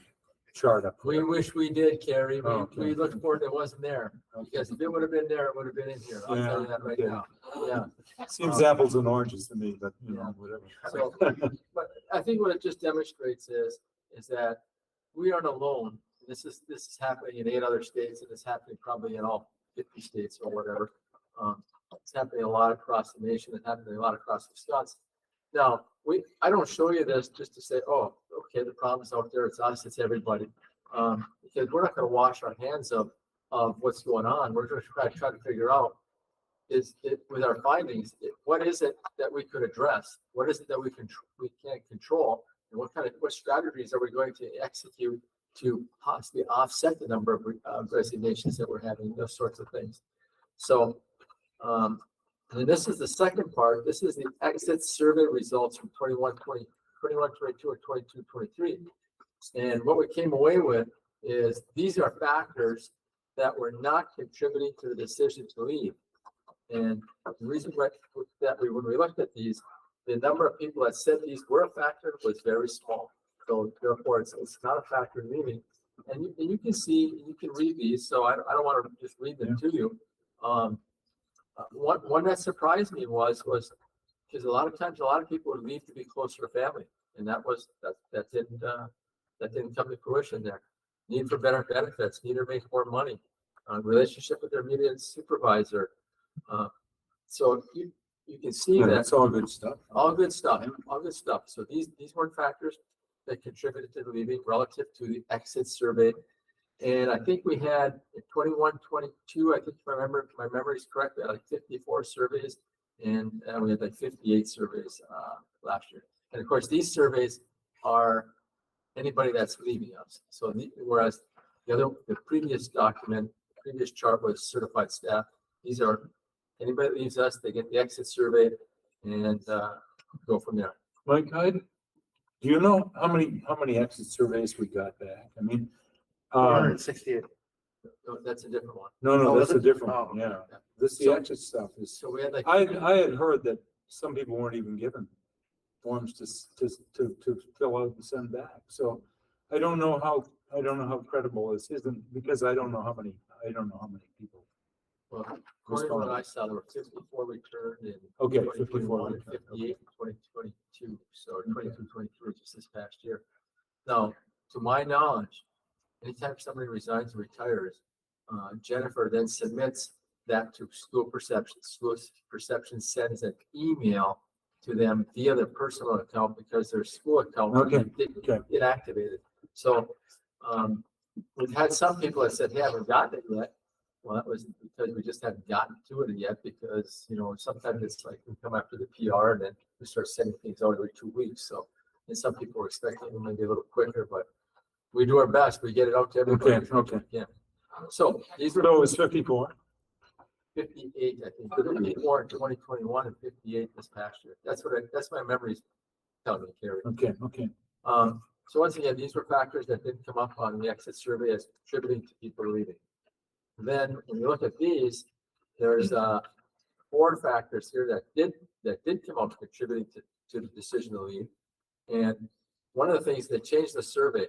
chart up? we wish we did, Carrie. Oh, okay. We looked for it, it wasn't there. Because if it would have been there, it would have been in here. I'll tell you that right Yeah, now. Yeah. Seems apples and oranges to me, but you know, whatever. So, but I think what it just demonstrates is that we aren't alone. This is happening in 8 other states, and it's happening probably in all 50 states or whatever. It's happening a lot across the nation. It's happening a lot across Wisconsin. Now, I don't show you this just to say, oh, okay, the problem's out there. It's us. It's everybody. Because we're not going to wash our hands of what's going on. We're going to try to figure out with our findings, what is it that we could address? What is it that we can't control? And what strategies are we going to execute to possibly offset the number of resignations that we're having, those sorts of things. So, and then this is the second part. This is the exit survey results from 21, 22, and 22, 23. And what we came away with is these are factors that were not contributing to the decision to leave. And the reason that when we looked at these, the number of people that said these were a factor was very small. So therefore, it's not a factor in leaving. And you can see, you can read these. So I don't want to just read them to you. One that surprised me was because a lot of times a lot of people would leave to be closer to family, and that didn't come to fruition there. Need for better benefits, need to make more money, relationship with their immediate supervisor, So you can see Yeah, that. that's all good stuff. All good stuff, all good stuff. So these weren't factors that contributed to the leaving relative to the exit survey. And I think we had in 21, 22, I think if I remember, my memory is correct, we had like 54 surveys and we had like 58 surveys last year. And of course, these surveys are anybody that's leaving us. So whereas the previous document, previous chart was certified staff, these are anybody that leaves us, they get the exit survey and go from there. Mike, do you know how many exit surveys we got back? I mean, 468. No, that's a different one. no, Oh, that's is a it? different Oh. one, yeah. This, the So- exit stuff is, So we had like. I had heard that some people weren't even given forms to fill out and send back. So I don't know how credible this isn't because I don't know how many people. Well, according to what I saw, there were 54 returned in Okay, 2021, 54 returned, 58 in 2022, so 22, 23 just this past year. Now, to my knowledge, anytime somebody resigns or retires, Jennifer then submits that to school perception. School perception sends an email to them via their personal account because their school account Okay, didn't okay. get activated. So we've had some people that said, hey, I haven't gotten it yet. Well, that was because we just haven't gotten to it yet because, sometimes it's like we come after the PR and then we start sending things out every 2 weeks. So, and some people are expecting it maybe a little quicker, but we do our best. We get it out to everybody. Okay. Yeah. So these were So it's 54. 58, I think, 54 in 2021 and 58 this past year. That's my memories telling me, Carrie. Okay. So once again, these were factors that didn't come up on the exit survey as contributing to people leaving. Then when you look at these, there's 4 factors here that did come up contributing to the decision to leave. And one of the things that changed the survey,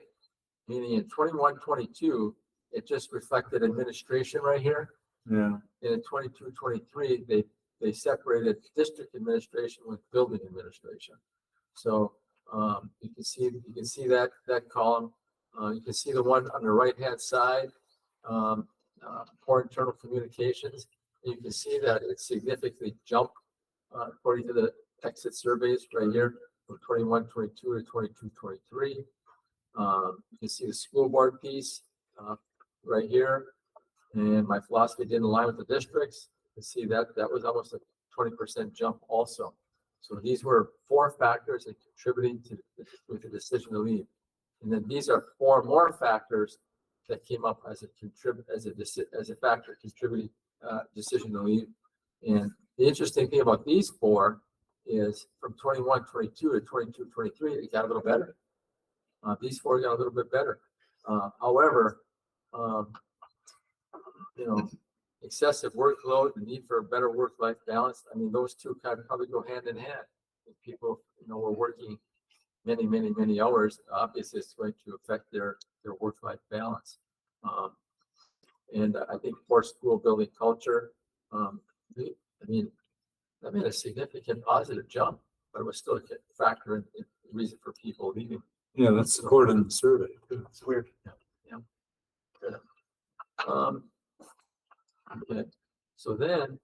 meaning in 21, 22, it just reflected administration right here. Yeah. And in 22, 23, they separated district administration with building administration. So you can see that column. You can see the one on the right-hand side, for internal communications. And you can see that it significantly jumped according to the exit surveys right here from 21, 22 to 22, 23. You can see the school board piece right here. And my philosophy didn't align with the districts. You can see that was almost a 20% jump also. So these were 4 factors that contributing to the decision to leave. And then these are 4 more factors that came up as a factor contributing decision to leave. And the interesting thing about these 4 is from 21, 22 to 22, 23, it got a little better. These 4 got a little bit better. However, excessive workload, the need for a better work-life balance. I mean, those 2 kind of probably go hand in hand. If people, were working many hours, obviously it's going to affect their work-life balance. And I think for school building culture, that made a significant positive jump, but it was still a factor in the reason for people leaving. Yeah, that's supported in the survey. It's weird. Yeah. Good. Okay. So then,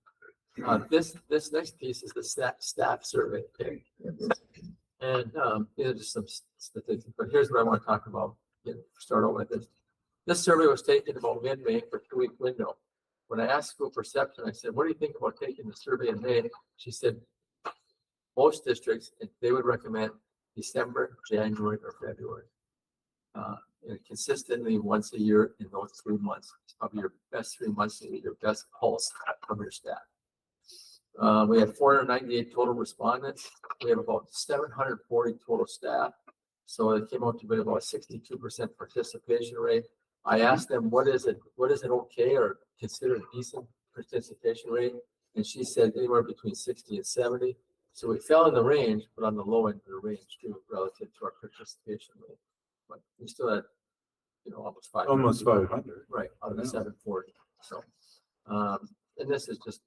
this next piece is the staff survey. Okay. And these are just some statistics, but here's what I want to talk about. Start over with this. This survey was taken about mid-May for a 2-week window. When I asked school perception, I said, what do you think about taking the survey in May? She said, most districts, they would recommend December, January, or February. And consistently once a year in those 3 months. It's probably your best 3 months to get your best pulse from your staff. We had 498 total respondents. We have about 740 total staff. So it came out to be about a 62% participation rate. I asked them, what is it okay or considered a decent participation rate? And she said anywhere between 60 and 70. So we fell in the range, but on the low end of the range too, relative to our participation rate. But we still had, almost 500. Almost 500. Right, out of the 740. So, and this is just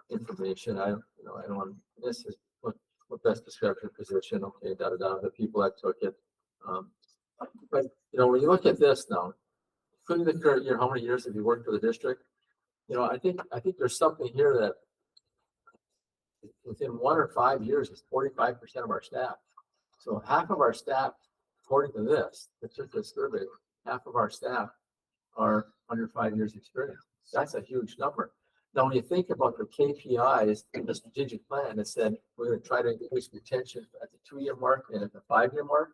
information. I don't want, this is what best describes your position. Okay, the people that took it. But, when you look at this now, including the current year, how many years have you worked for the district? I think there's something here that within 1 or 5 years, it's 45% of our staff. So half of our staff, according to this, that took this survey, half of our staff are under 5 years experience. That's a huge number. Now, when you think about the KPIs in the strategic plan, it said we're going to try to increase retention at the 2-year mark and at the 5-year mark.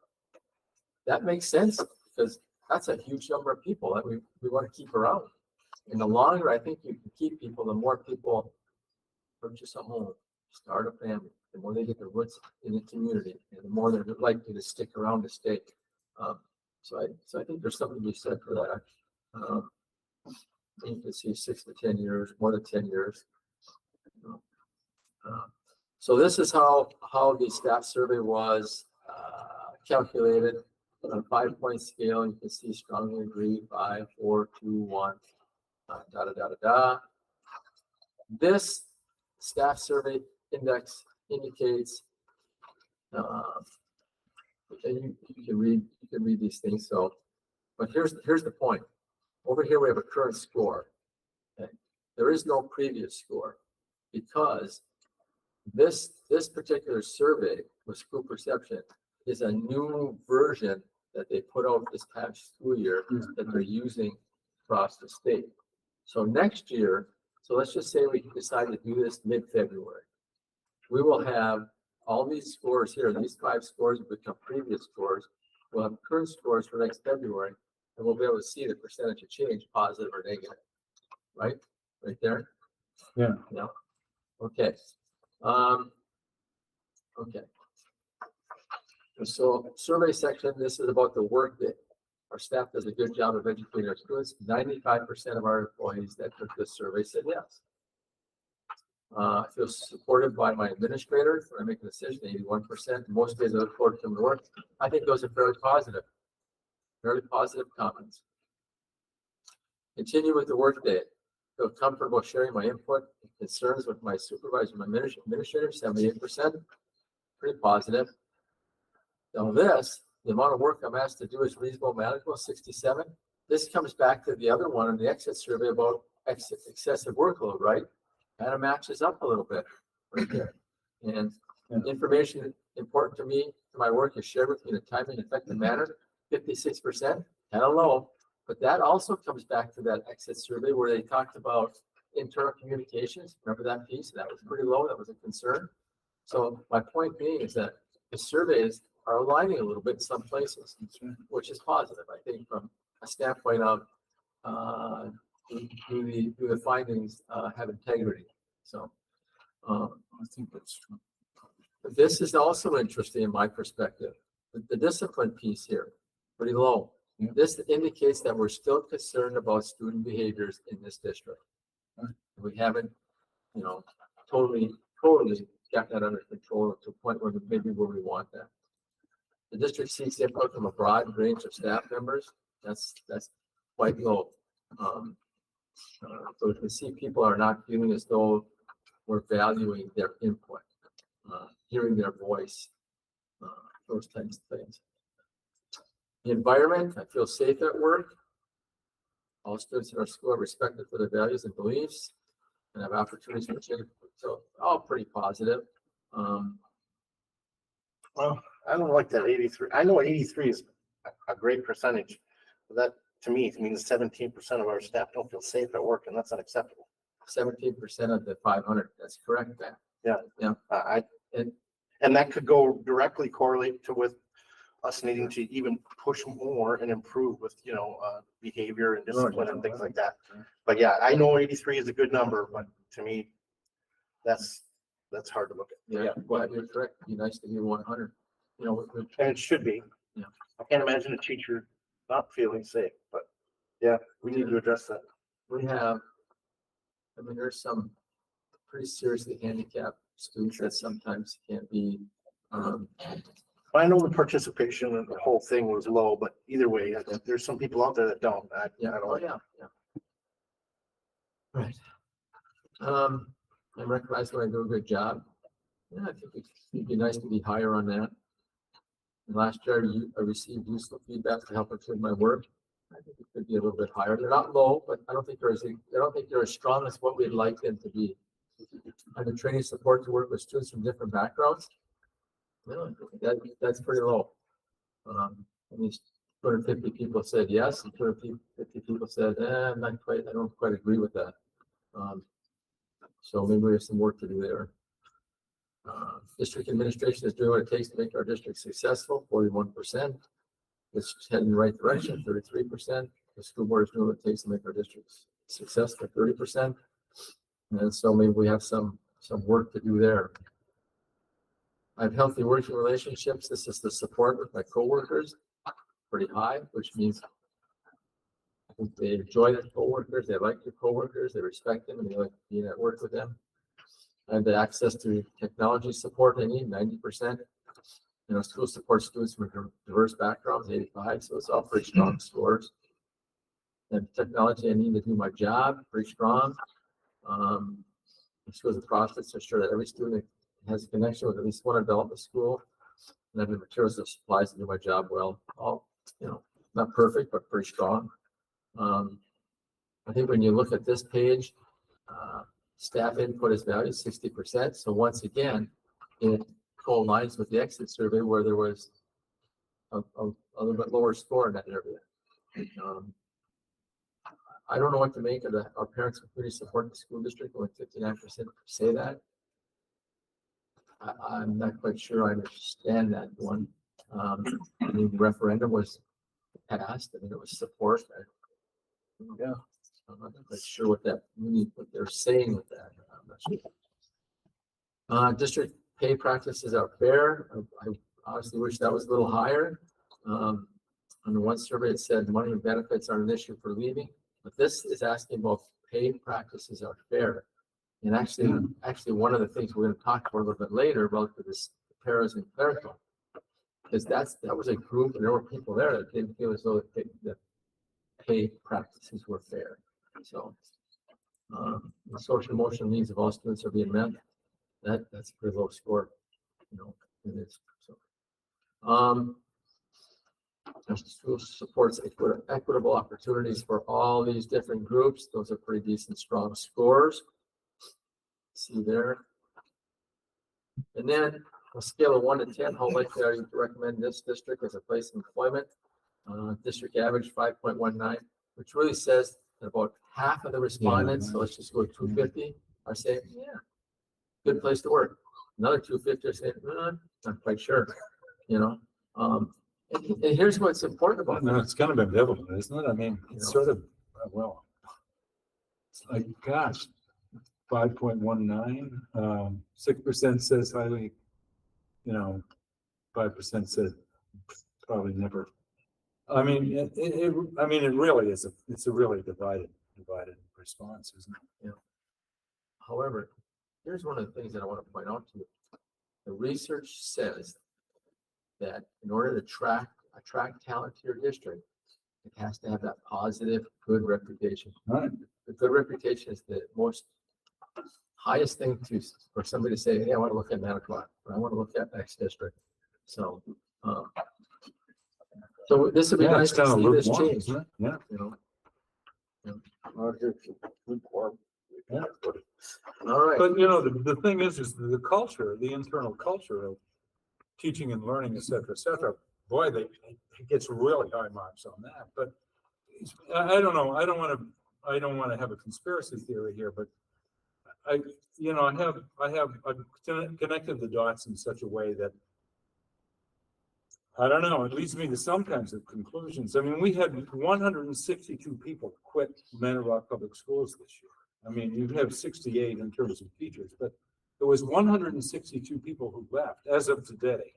That makes sense because that's a huge number of people that we want to keep around. In the longer, I think you can keep people, the more people purchase a home, start a family, the more they get their roots in the community, and the more they're likely to stick around to stay. So I think there's something to be said for that. You can see 6 to 10 years, more than 10 years. So this is how the staff survey was calculated on a 5-point scale. You can see strongly agree, 5, 4, 2, 1, da da da da da. This staff survey index indicates, and you can read these things. So, but here's the point. Over here we have a current score. Okay. There is no previous score because this particular survey with school perception is a new version that they put out this past school year that they're using across the state. So next year, so let's just say we decide to do this mid-February. We will have all these scores here. These 5 scores will become previous scores. We'll have current scores for next February, and we'll be able to see the percentage of change, positive or negative. Right? Right there? Yeah. Yeah. Okay. Okay. So survey section, this is about the work that our staff does a good job of educating our students. 95% of our employees that took this survey said yes. I feel supported by my administrators when I make a decision, 81%. Most days I look forward to coming to work. I think those are fairly positive comments. Continue with the workday. Feel comfortable sharing my input and concerns with my supervisor, my administrator, 78%. Pretty positive. Now this, the amount of work I'm asked to do is reasonable, manageable, 67. This comes back to the other one in the exit survey about excessive workload, right? Kind of matches up a little bit right there. And information important to me, to my work is shared with me in a timely and effective manner, 56%, kind of low. But that also comes back to that exit survey where they talked about internal communications. Remember that piece? That was pretty low. That was a concern. So my point being is that the surveys are aligning a little bit in some places, which is positive, I think, from a standpoint of do the findings have integrity. So I think that's true. But this is also interesting in my perspective. The discipline piece here, pretty low. This indicates that we're still concerned about student behaviors in this district. We haven't, totally got that under control to a point where maybe where we want that. The district seeks input from a broad range of staff members. That's quite low. So we can see people are not feeling as though we're valuing their input, hearing their voice, those types of things. The environment, I feel safe at work. All students in our school are respected for their values and beliefs and have opportunities for change. So all pretty positive. Well, I don't like that 83. I know 83 is a great percentage, but that to me means 17% of our staff don't feel safe at work, and that's unacceptable. 17% of the 500. That's correct, Dan. Yeah. And that could go directly correlate to with us needing to even push more and improve with, behavior and discipline and things like that. But yeah, I know 83 is a good number, but to me, that's hard to look at. Yeah, well, you're correct. It'd be nice to be 100. And it should be. Yeah. I can't imagine a teacher not feeling safe, but yeah, we need to address that. We have, there's some pretty seriously handicapped students that sometimes can't be. I know the participation and the whole thing was low, but either way, there's some people out there that don't. I don't like yeah. Right. I recognize when I do a good job. Yeah, I think it'd be nice to be higher on that. And last year, I received useful feedback to help improve my work. I think it could be a little bit higher. They're not low, but I don't think they're as strong as what we'd like them to be. And the training support to work with students from different backgrounds. Really, that's pretty low. I mean, 250 people said yes, and 250 people said, I'm not quite, I don't quite agree with that. So maybe we have some work to do there. District administration is doing what it takes to make our district successful, 41%. It's heading in the right direction, 33%. The school board is doing what it takes to make our districts successful, 30%. And so maybe we have some work to do there. I have healthy working relationships. This is the support with my coworkers, pretty high, which means I think they enjoy their coworkers, they like their coworkers, they respect them, and they like being at work with them. I have the access to technology support I need, 90%. You know, school support students from diverse backgrounds, 85, so it's all pretty strong scores. And technology I need to do my job, pretty strong. Schools and process to ensure that every student has a connection with at least one adult in the school, and have the materials and supplies to do my job well. All, you know, not perfect, but pretty strong. I think when you look at this page, staff input is valued 60%. So once again, it co-aligns with the exit survey where there was a little bit lower score in that area. I don't know what to make of that. Our parents really support the school district, only 59% say that. I'm not quite sure I understand that one. I mean, the referendum was passed. I mean, it was support. Yeah, I'm not quite sure what that means, what they're saying with that. I'm not sure. District pay practices are fair. I honestly wish that was a little higher. On the one survey, it said money and benefits aren't an issue for leaving, but this is asking about pay practices are fair. And actually, one of the things we're going to talk about a little bit later about this paras and clerical, is that was a group, and there were people there that didn't feel as though the pay practices were fair. So, the social emotional needs of all students are being met. That's a pretty low score, you know. It is. So, the school supports equitable opportunities for all these different groups. Those are pretty decent, strong scores. See there. And then a scale of 1 to 10, how likely are you to recommend this district as a place of employment? District average 5.19, which really says that about half of the respondents, so let's just go to 250, are saying, yeah, good place to work. Another 250 are saying, not quite sure, you know. And here's what's important about No, that. it's kind of ambivalent, isn't it? I mean, it's sort of, well, it's like, gosh, 5.19, 6% says highly, you know, 5% said probably never. I mean, it really is it's a really divided response, isn't it? Yeah. However, here's one of the things that I want to point out to you. The research says that in order to attract talent to your district, it has to have that positive, good reputation. Right. The good reputation is the most highest thing for somebody to say, hey, I want to look at Manitowoc, or I want to look at X district. So, so this would be nice to see this change. Yeah. You know. Yeah. All right. But you know, the thing is the culture, the internal culture of teaching and learning, et cetera, boy, it gets really high marks on that. But I don't know. I don't want to have a conspiracy theory here, but I've connected the dots in such a way that I don't know. It leads me to some kinds of conclusions. I mean, we had 162 people quit Manitowoc Public Schools this year. I mean, you have 68 in terms of teachers, but there was 162 people who left as of today.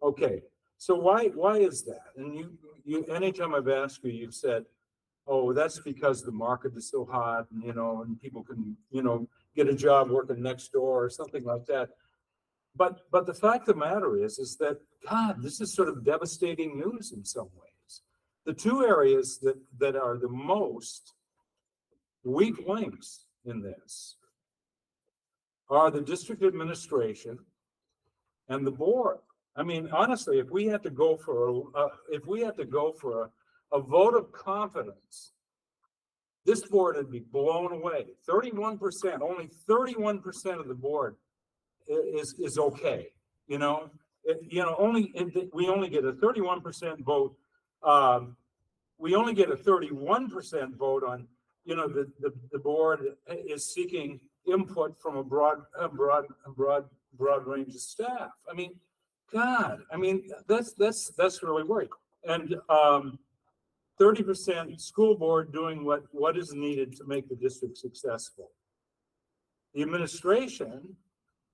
Okay, so why is that? And you anytime I've asked you, you've said, oh, that's because the market is so hot, and you know, and people can, you know, get a job working next door or something like that. But the fact of the matter is that, God, this is sort of devastating news in some ways. The two areas that are the most weak links in this are the district administration and the board. I mean, honestly, if we had to go for a vote of confidence this board would be blown away. 31%, only 31% of the board is okay, you know? We only get a 31% vote. We only get a 31% vote on, the board is seeking input from a broad range of staff. I mean, God, I mean, that's really worrying. And 30% school board doing what is needed to make the district successful. The administration,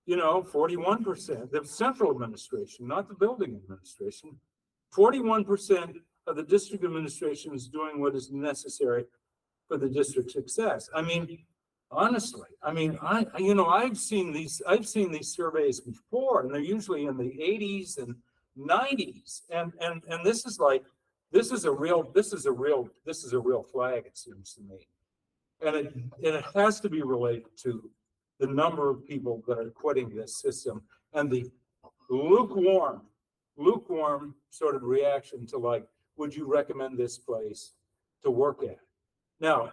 41%, the central administration, not the building administration, 41% of the district administration is doing what is necessary for the district's success. I mean, honestly, I've seen these surveys before, and they're usually in the 80s and 90s. And this is a real flag, it seems to me. And it has to be related to the number of people that are quitting this system and the lukewarm sort of reaction to, like, would you recommend this place to work at? Now,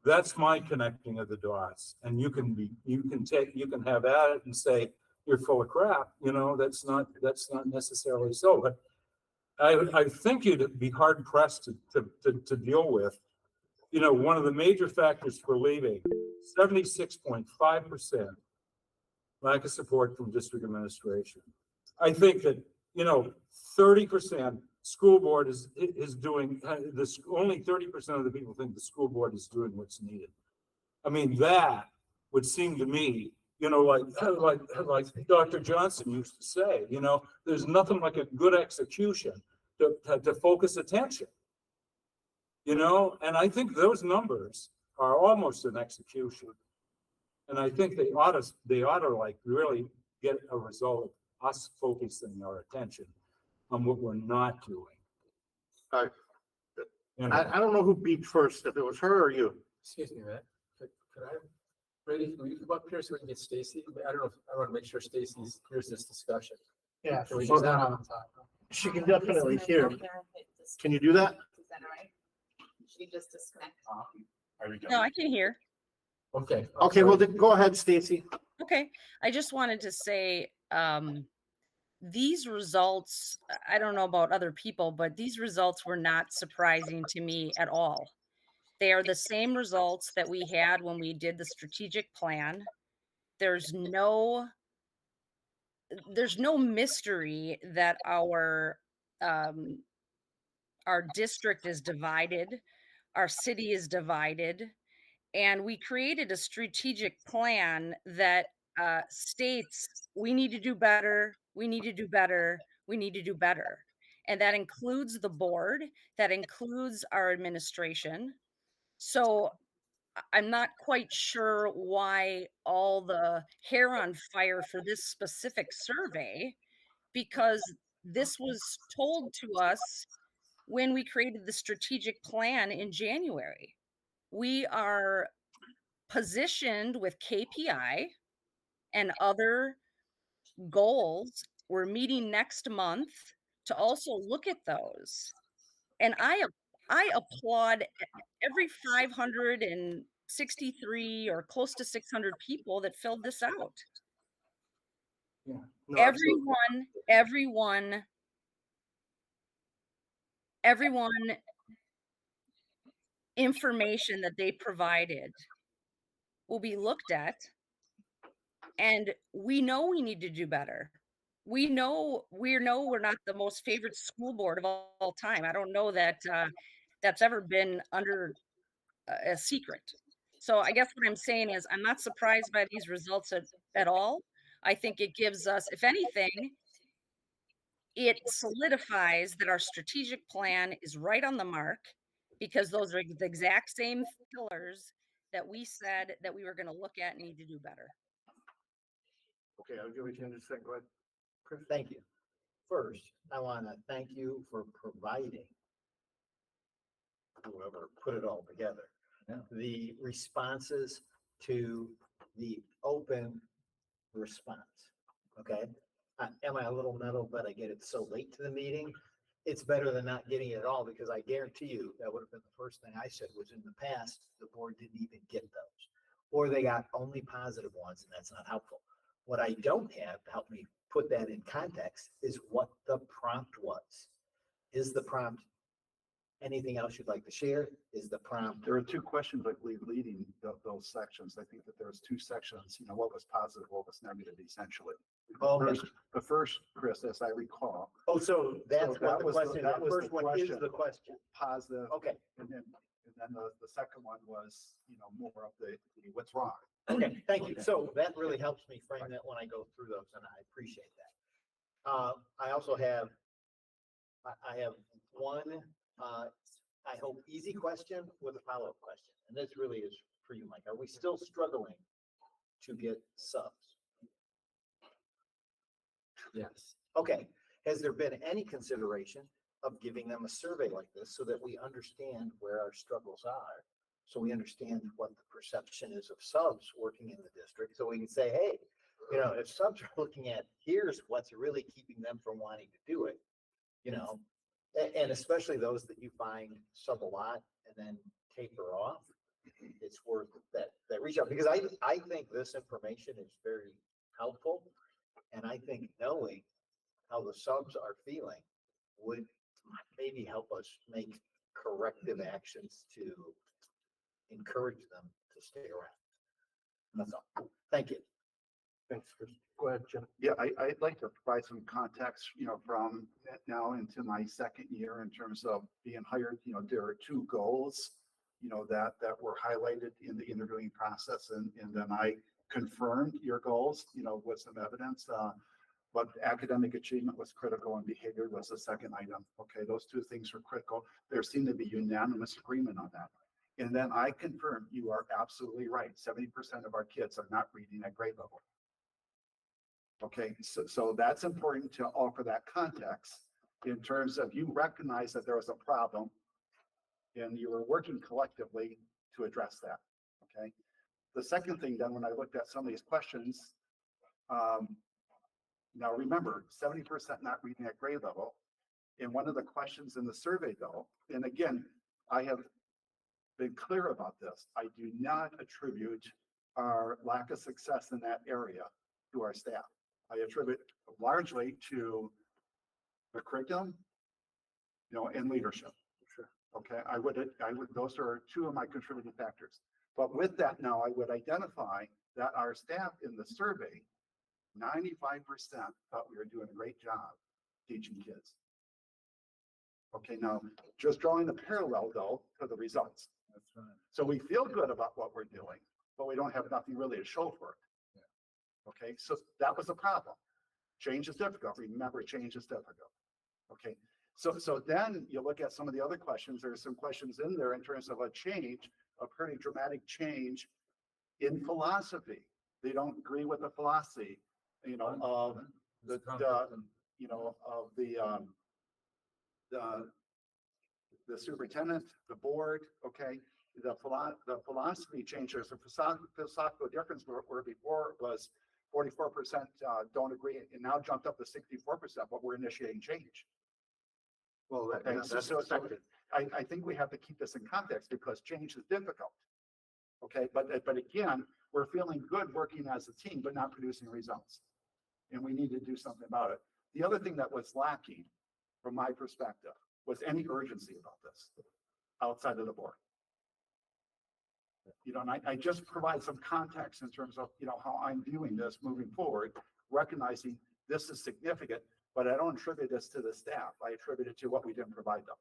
that's my connecting of the dots, and you can have at it and say you're full of crap. That's not necessarily so. But I think you'd be hard pressed to deal with. One of the major factors for leaving, 76.5% lack of support from district administration. I think that 30% school board is doing this. Only 30% of the people think the school board is doing what's needed. I mean, that would seem to me, like Dr. Johnson used to say, there's nothing like a good execution to focus attention. And I think those numbers are almost an execution. And I think they ought to like really get a result of us focusing our attention on what we're not doing. I don't know who beat first, if it was her or you. Excuse me, Matt. Could I, Brady, will you come up here so we can get Stacy? I don't know, I want to make sure Stacy hears this discussion. Yeah. Can we Well, just have on top? She can definitely hear. Can you do that? Is that all right? She just disconnected. No, I can hear. Okay. Okay, well, then go ahead, Stacy. Okay, I just wanted to say, these results, I don't know about other people, but these results were not surprising to me at all. They are the same results that we had when we did the strategic plan. There's no mystery that our district is divided, our city is divided, and we created a strategic plan that states we need to do better, we need to do better, we need to do better. And that includes the board, that includes our administration. So I'm not quite sure why all the hair on fire for this specific survey, because this was told to us when we created the strategic plan in January. We are positioned with KPI and other goals. We're meeting next month to also look at those. And I applaud every 563 or close to 600 people that filled this out. Yeah. No, everyone information that they provided will be looked at, and we know we need to do better. We know we're not the most favorite school board of all time. I don't know that that's ever been under a secret. So I guess what I'm saying is I'm not surprised by these results at all. I think it gives us, if anything, it solidifies that our strategic plan is right on the mark, because those are the exact same pillars that we said that we were going to look at and need to do better. Okay, I'll give it to you in just a second. Go ahead, Chris. Thank you. First, I want to thank you for providing, whoever put it all together, the responses to the open response. Okay. Am I a little metal, but I get it so late to the meeting? it's better than not getting it at all, because I guarantee you that would have been the first thing I said was, in the past, the board didn't even get those. Or they got only positive ones, and that's not helpful. What I don't have to help me put that in context is what the prompt was. Is the prompt anything else you'd like to share? Is the prompt? There are two questions, I believe, leading those sections. I think that there was two sections, what was positive, what was negative, essentially. Okay. The first, Chris, as I recall. Oh, so that's that what the was question, that the was first one is the question. Positive. Okay. And then the second one was, more of the what's wrong. Okay, thank you. So that really helps me frame that when I go through those, and I appreciate that. I also have, I have one, I hope easy question with a follow-up question. And this really is for you, Mike. Are we still struggling to get subs? Yes. Okay. Has there been any consideration of giving them a survey like this so that we understand where our struggles are? So we understand what the perception is of subs working in the district. So we can say, hey, if subs are looking at, here's what's really keeping them from wanting to do it, and especially those that you find sub a lot and then taper off, it's worth that reach out, because I think this information is very helpful. And I think knowing how the subs are feeling would maybe help us make corrective actions to encourage them to stay around. That's all. Thank you. Thanks, Chris. Go ahead, Jim. Yeah, I'd like to provide some context, from now into my second year in terms of being hired. There are two goals, that were highlighted in the interviewing process, and then I confirmed your goals, with some evidence. But academic achievement was critical and behavior was the second item. Okay, those two things were critical. There seemed to be unanimous agreement on that. And then I confirmed you are absolutely right. 70% of our kids are not reading at grade level. Okay, so that's important to offer that context in terms of you recognize that there was a problem and you were working collectively to address that. Okay, the second thing then, when I looked at some of these questions, now remember, 70% not reading at grade level. And one of the questions in the survey though, and again, I have been clear about this, I do not attribute our lack of success in that area to our staff. I attribute largely to the curriculum, and leadership. Sure. Okay, I would, those are two of my contributing factors. But with that now, I would identify that our staff in the survey, 95% thought we were doing a great job teaching kids. Okay, now just drawing the parallel though to the results. That's right. So we feel good about what we're doing, but we don't have nothing really to show for it. Yeah. Okay, so that was a problem. Change is difficult. Remember, change is difficult. Okay, so then you look at some of the other questions. There's some questions in there in terms of a change, a pretty dramatic change in philosophy. They don't agree with the philosophy, of the superintendent, the board. Okay, the philosophy change. There's a philosophical difference where before it was 44% don't agree, and now jumped up to 64%, but we're initiating change. Well, okay, I think we have to keep this in context because change is difficult. Okay, but again, we're feeling good working as a team, but not producing results. And we need to do something about it. The other thing that was lacking from my perspective was any urgency about this outside of the board. And I just provide some context in terms of, how I'm viewing this moving forward, recognizing this is significant, but I don't attribute this to the staff. I attribute it to what we didn't provide them.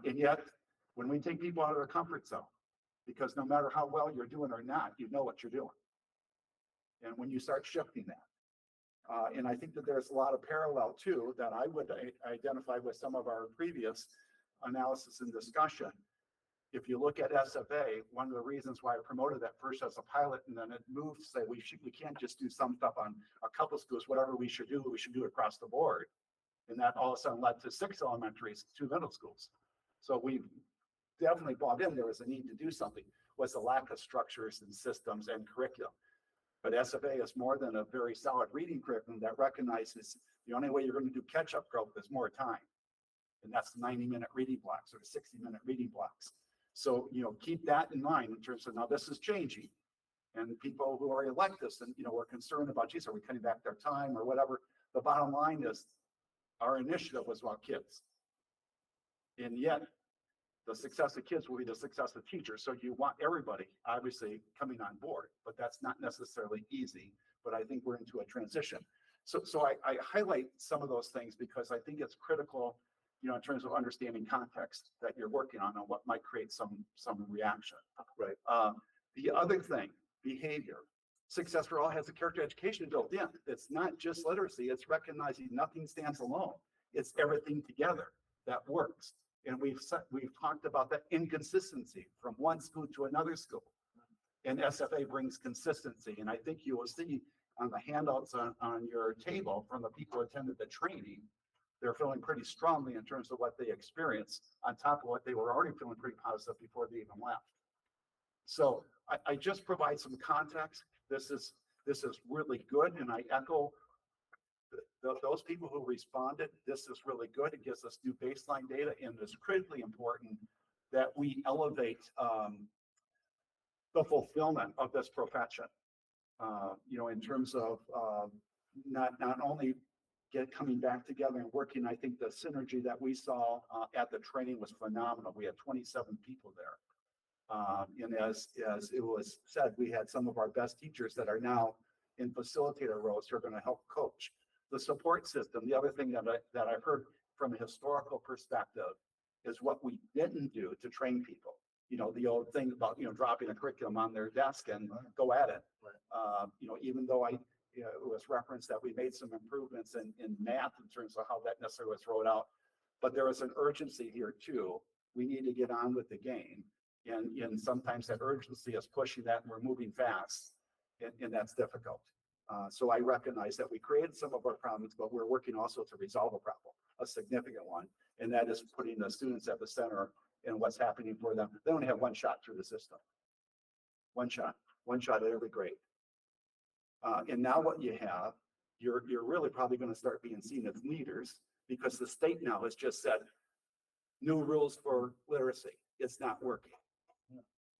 And yet, when we take people out of their comfort zone, because no matter how well you're doing or not, you know what you're doing. And when you start shifting that, and I think that there's a lot of parallel too that I would identify with some of our previous analysis and discussion. If you look at SFA, one of the reasons why I promoted that first as a pilot and then it moved to say we can't just do some stuff on a couple of schools, whatever we should do across the board. And that all of a sudden led to 6 elementaries, 2 middle schools. So we definitely bought in there was a need to do something, was the lack of structures and systems and curriculum. But SFA is more than a very solid reading curriculum that recognizes the only way you're going to do catch-up growth is more time. And that's the 90-minute reading blocks or the 60-minute reading blocks. So, keep that in mind in terms of now this is changing. And people who are like this and, are concerned about, geez, are we cutting back their time or whatever? The bottom line is our initiative was about kids. And yet the success of kids will be the success of teachers. So you want everybody obviously coming on board, but that's not necessarily easy. But I think we're into a transition. So I highlight some of those things because I think it's critical, in terms of understanding context that you're working on and what might create some reaction. Right. The other thing, behavior. Success for All has a character education built in. It's not just literacy, it's recognizing nothing stands alone. It's everything together that works. And we've talked about that inconsistency from one school to another school. And SFA brings consistency. And I think you will see on the handouts on your table from the people who attended the training, they're feeling pretty strongly in terms of what they experienced on top of what they were already feeling pretty positive before they even left. So I just provide some context. This is really good. And I echo those people who responded. This is really good. It gives us new baseline data, and it's critically important that we elevate the fulfillment of this profession. In terms of not only coming back together and working. I think the synergy that we saw at the training was phenomenal. We had 27 people there. And as it was said, we had some of our best teachers that are now in facilitator roles who are going to help coach. The support system, the other thing that I've heard from a historical perspective is what we didn't do to train people. The old thing about, dropping a curriculum on their desk and go at it. Even though it was referenced that we made some improvements in math in terms of how that necessarily was rolled out, but there was an urgency here too. We need to get on with the game. And sometimes that urgency is pushing that and we're moving fast, and that's difficult. So I recognize that we created some of our problems, but we're working also to resolve a problem, a significant one, and that is putting the students at the center and what's happening for them. They only have one shot through the system. One shot at every grade. And now what you have, you're really probably going to start being seen as leaders because the state now has just said new rules for literacy. It's not working.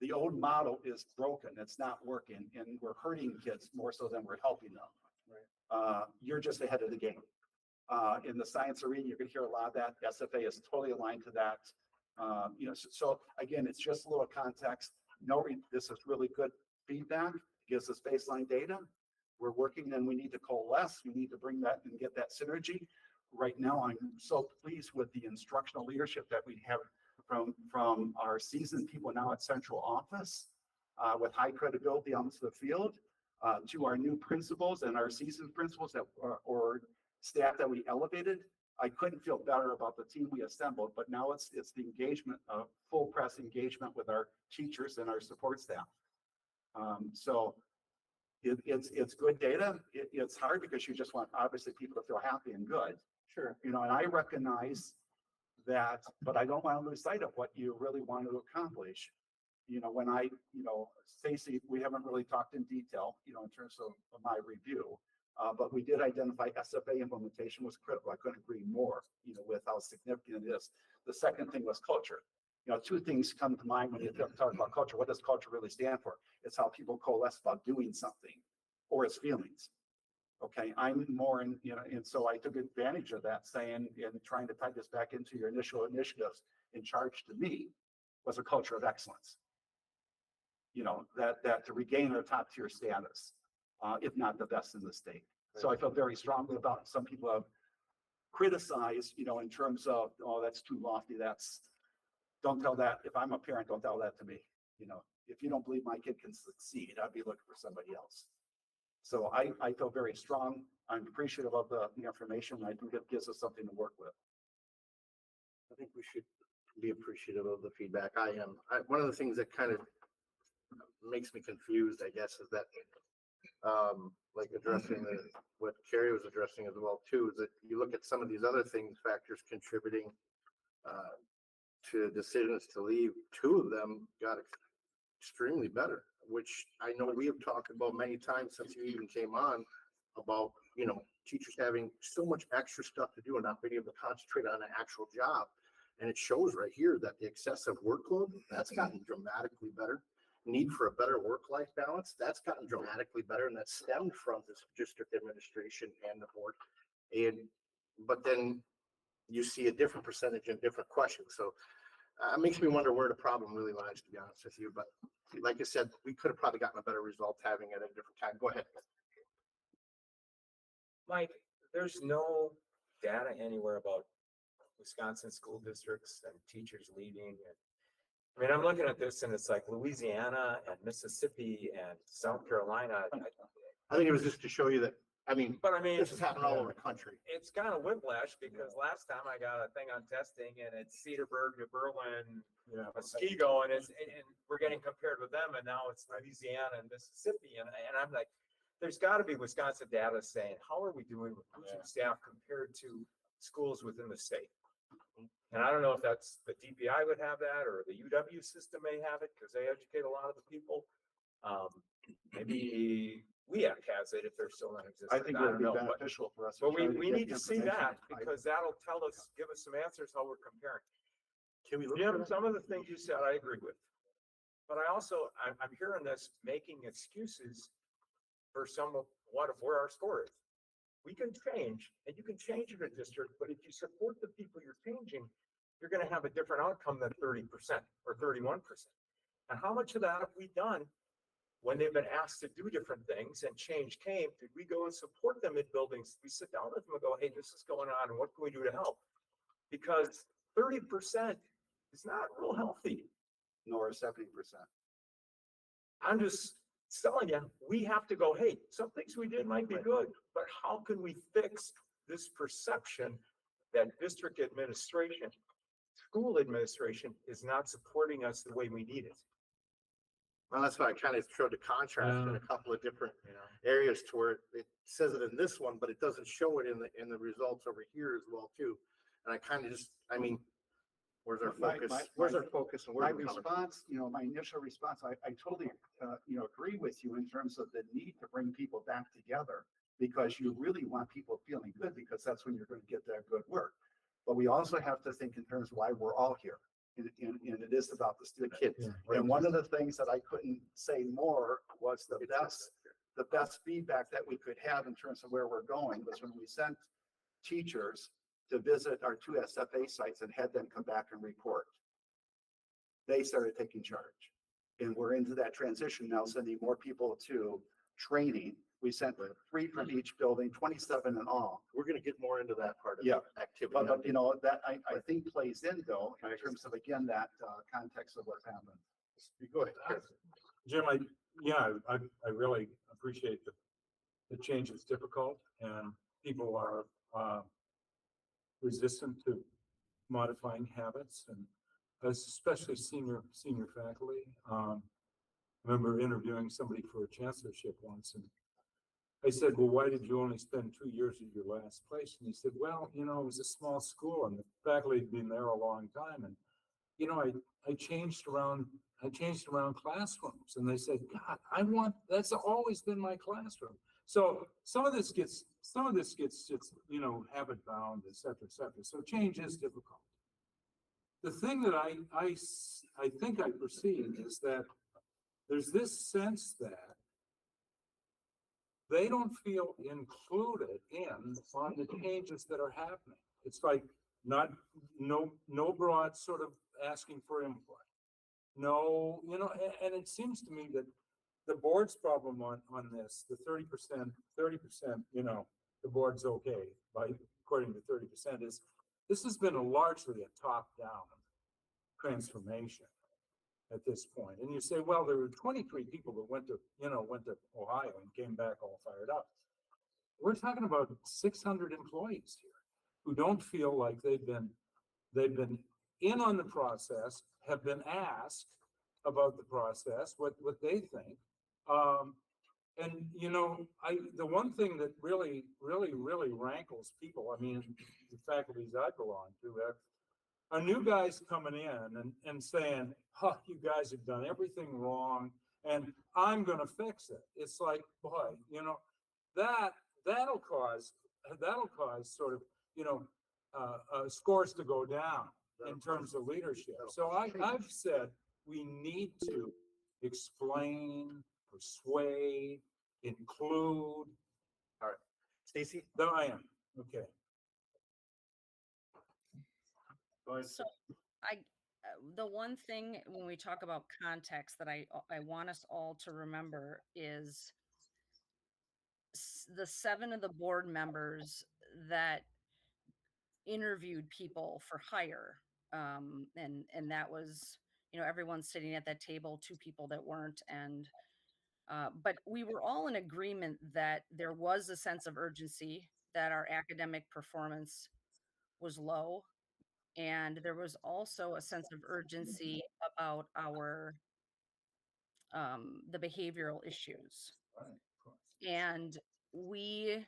The old model is broken. It's not working, and we're hurting kids more so than we're helping them. Right. You're just ahead of the game. In the science arena, you're going to hear a lot of that. SFA is totally aligned to that. So again, it's just a little context. This is really good feedback. It gives us baseline data. We're working, and we need to coalesce. We need to bring that and get that synergy. Right now, I'm so pleased with the instructional leadership that we have from our seasoned people now at central office with high credibility onto the field to our new principals and our seasoned principals that or staff that we elevated. I couldn't feel better about the team we assembled, but now it's the engagement, full press engagement with our teachers and our support staff. So it's good data. It's hard because you just want obviously people to feel happy and good. Sure. And I recognize that, but I don't want to lose sight of what you really want to accomplish. When Stacy, we haven't really talked in detail, in terms of my review, but we did identify SFA implementation was critical. I couldn't agree more, with how significant it is. The second thing was culture. Two things come to mind when you talk about culture. What does culture really stand for? It's how people coalesce about doing something or its feelings. Okay, I'm more in, and so I took advantage of that, saying and trying to tie this back into your initial initiatives. In charge to me was a culture of excellence. That to regain our top tier status, if not the best in the state. Right. So I feel very strongly about. Some people have criticized, in terms of, oh, that's too lofty. Don't tell that. If I'm a parent, don't tell that to me. If you don't believe my kid can succeed, I'd be looking for somebody else. So I feel very strong. I'm appreciative of the information. I think it gives us something to work with. I think we should be appreciative of the feedback. I am. One of the things that kind of makes me confused, I guess, is that like addressing what Carrie was addressing as well too, is that you look at some of these other things, factors contributing to decisions to leave. Two of them got extremely better. which I know we have talked about many times since you even came on, about, you know, teachers having so much extra stuff to do and not being able to concentrate on an actual job. And it shows right here that the excessive workload, that's gotten dramatically better. Need for a better work-life balance, that's gotten dramatically better, and that stemmed from this district administration and the board. But then you see a different percentage in different questions. So it makes me wonder where the problem really lies, to be honest with you. But like I said, we could have probably gotten a better result having it at a different time. Go ahead. Mike, there's no data anywhere about Wisconsin school districts and teachers leaving. And I mean, I'm looking at this and it's like Louisiana and Mississippi and South Carolina. I think it was just to show you that, I mean, But I mean, this is happening all over the country. it's kind of whiplash because last time I got a thing on testing and it's Cedarburg to Berlin, Muskego, and and we're getting compared with them, and now it's Louisiana and Mississippi, and I'm like, there's got to be Wisconsin data saying how are we doing with teaching staff compared to schools within the state. And I don't know if that's the DPI would have that or the UW system may have it because they educate a lot of the people. Maybe WEAC has it if they're still in existence. I think it would be don't know, beneficial for us. But try we get need to see information. that because that'll tell us, give us some answers how we're comparing. Can we look Jim, at that? some of the things you said, I agree with. But I also, I'm hearing this making excuses for somewhat of where our score is. We can change, and you can change in a district, but if you support the people you're changing, you're gonna have a different outcome than 30% or 31%. And how much of that have we done when they've been asked to do different things and change came? Did we go and support them in buildings? We sit down with them and go, hey, this is going on, and what can we do to help? Because 30% is not real healthy. Nor 70%. I'm just telling you, we have to go, hey, some things we did might be good, but how can we fix this perception that district administration, school administration is not supporting us the way we need it? Well, that's why I kind of showed the contrast in a couple of different areas to where it says it in this one, but it doesn't show it in the results over here as well too. And I kind of just, I mean, where's our focus? Where's our focus and My where's our response, my initial response, I totally, agree with you in terms of the need to bring people back together because you really want people feeling good because that's when you're going to get that good work. But we also have to think in terms of why we're all here. And it is about the kids. And one of the things that I couldn't say more was the best feedback that we could have in terms of where we're going was when we sent teachers to visit our 2 SFA sites and had them come back and report. They started taking charge. And we're into that transition now, sending more people to training. We sent 3 from each building, 27 in all. We're going to get more into that part of Yeah. the activity. But that I think plays in though, in terms of, again, that context of what's happened. Go ahead. Jim, I really appreciate the change is difficult and people are resistant to modifying habits and especially senior faculty. I remember interviewing somebody for a chancellorship once and I said, well, why did you only spend 2 years at your last place? And he said, well, it was a small school and the faculty had been there a long time. And, I changed around classrooms. And they said, God, that's always been my classroom. So some of this gets just, habit bound, et cetera, et cetera. So change is difficult. The thing that I think I perceive is that there's this sense that they don't feel included on the changes that are happening. It's like no broad sort of asking for input. No, and it seems to me that the board's problem on this, the 30%, the board's okay according to 30% is this has been largely a top-down transformation at this point. And you say, well, there were 23 people that went to Ohio and came back all fired up. We're talking about 600 employees here who don't feel like they've been in on the process, have been asked about the process, what they think. And the one thing that really rankles people, I mean, the faculties I belong to are new guys coming in and saying, you guys have done everything wrong. and I'm gonna fix it. It's like, boy, you know, that'll cause sort of, you know, scores to go down in terms of leadership. So I've said we need to explain, persuade, include. All right, Stacy? There I am. Okay. So the one thing when we talk about context that I want us all to remember is the 7 of the board members that interviewed people for hire. And that was, you know, everyone sitting at that table, 2 people that weren't. And but we were all in agreement that there was a sense of urgency, that our academic performance was low. And there was also a sense of urgency about our the behavioral issues. And we,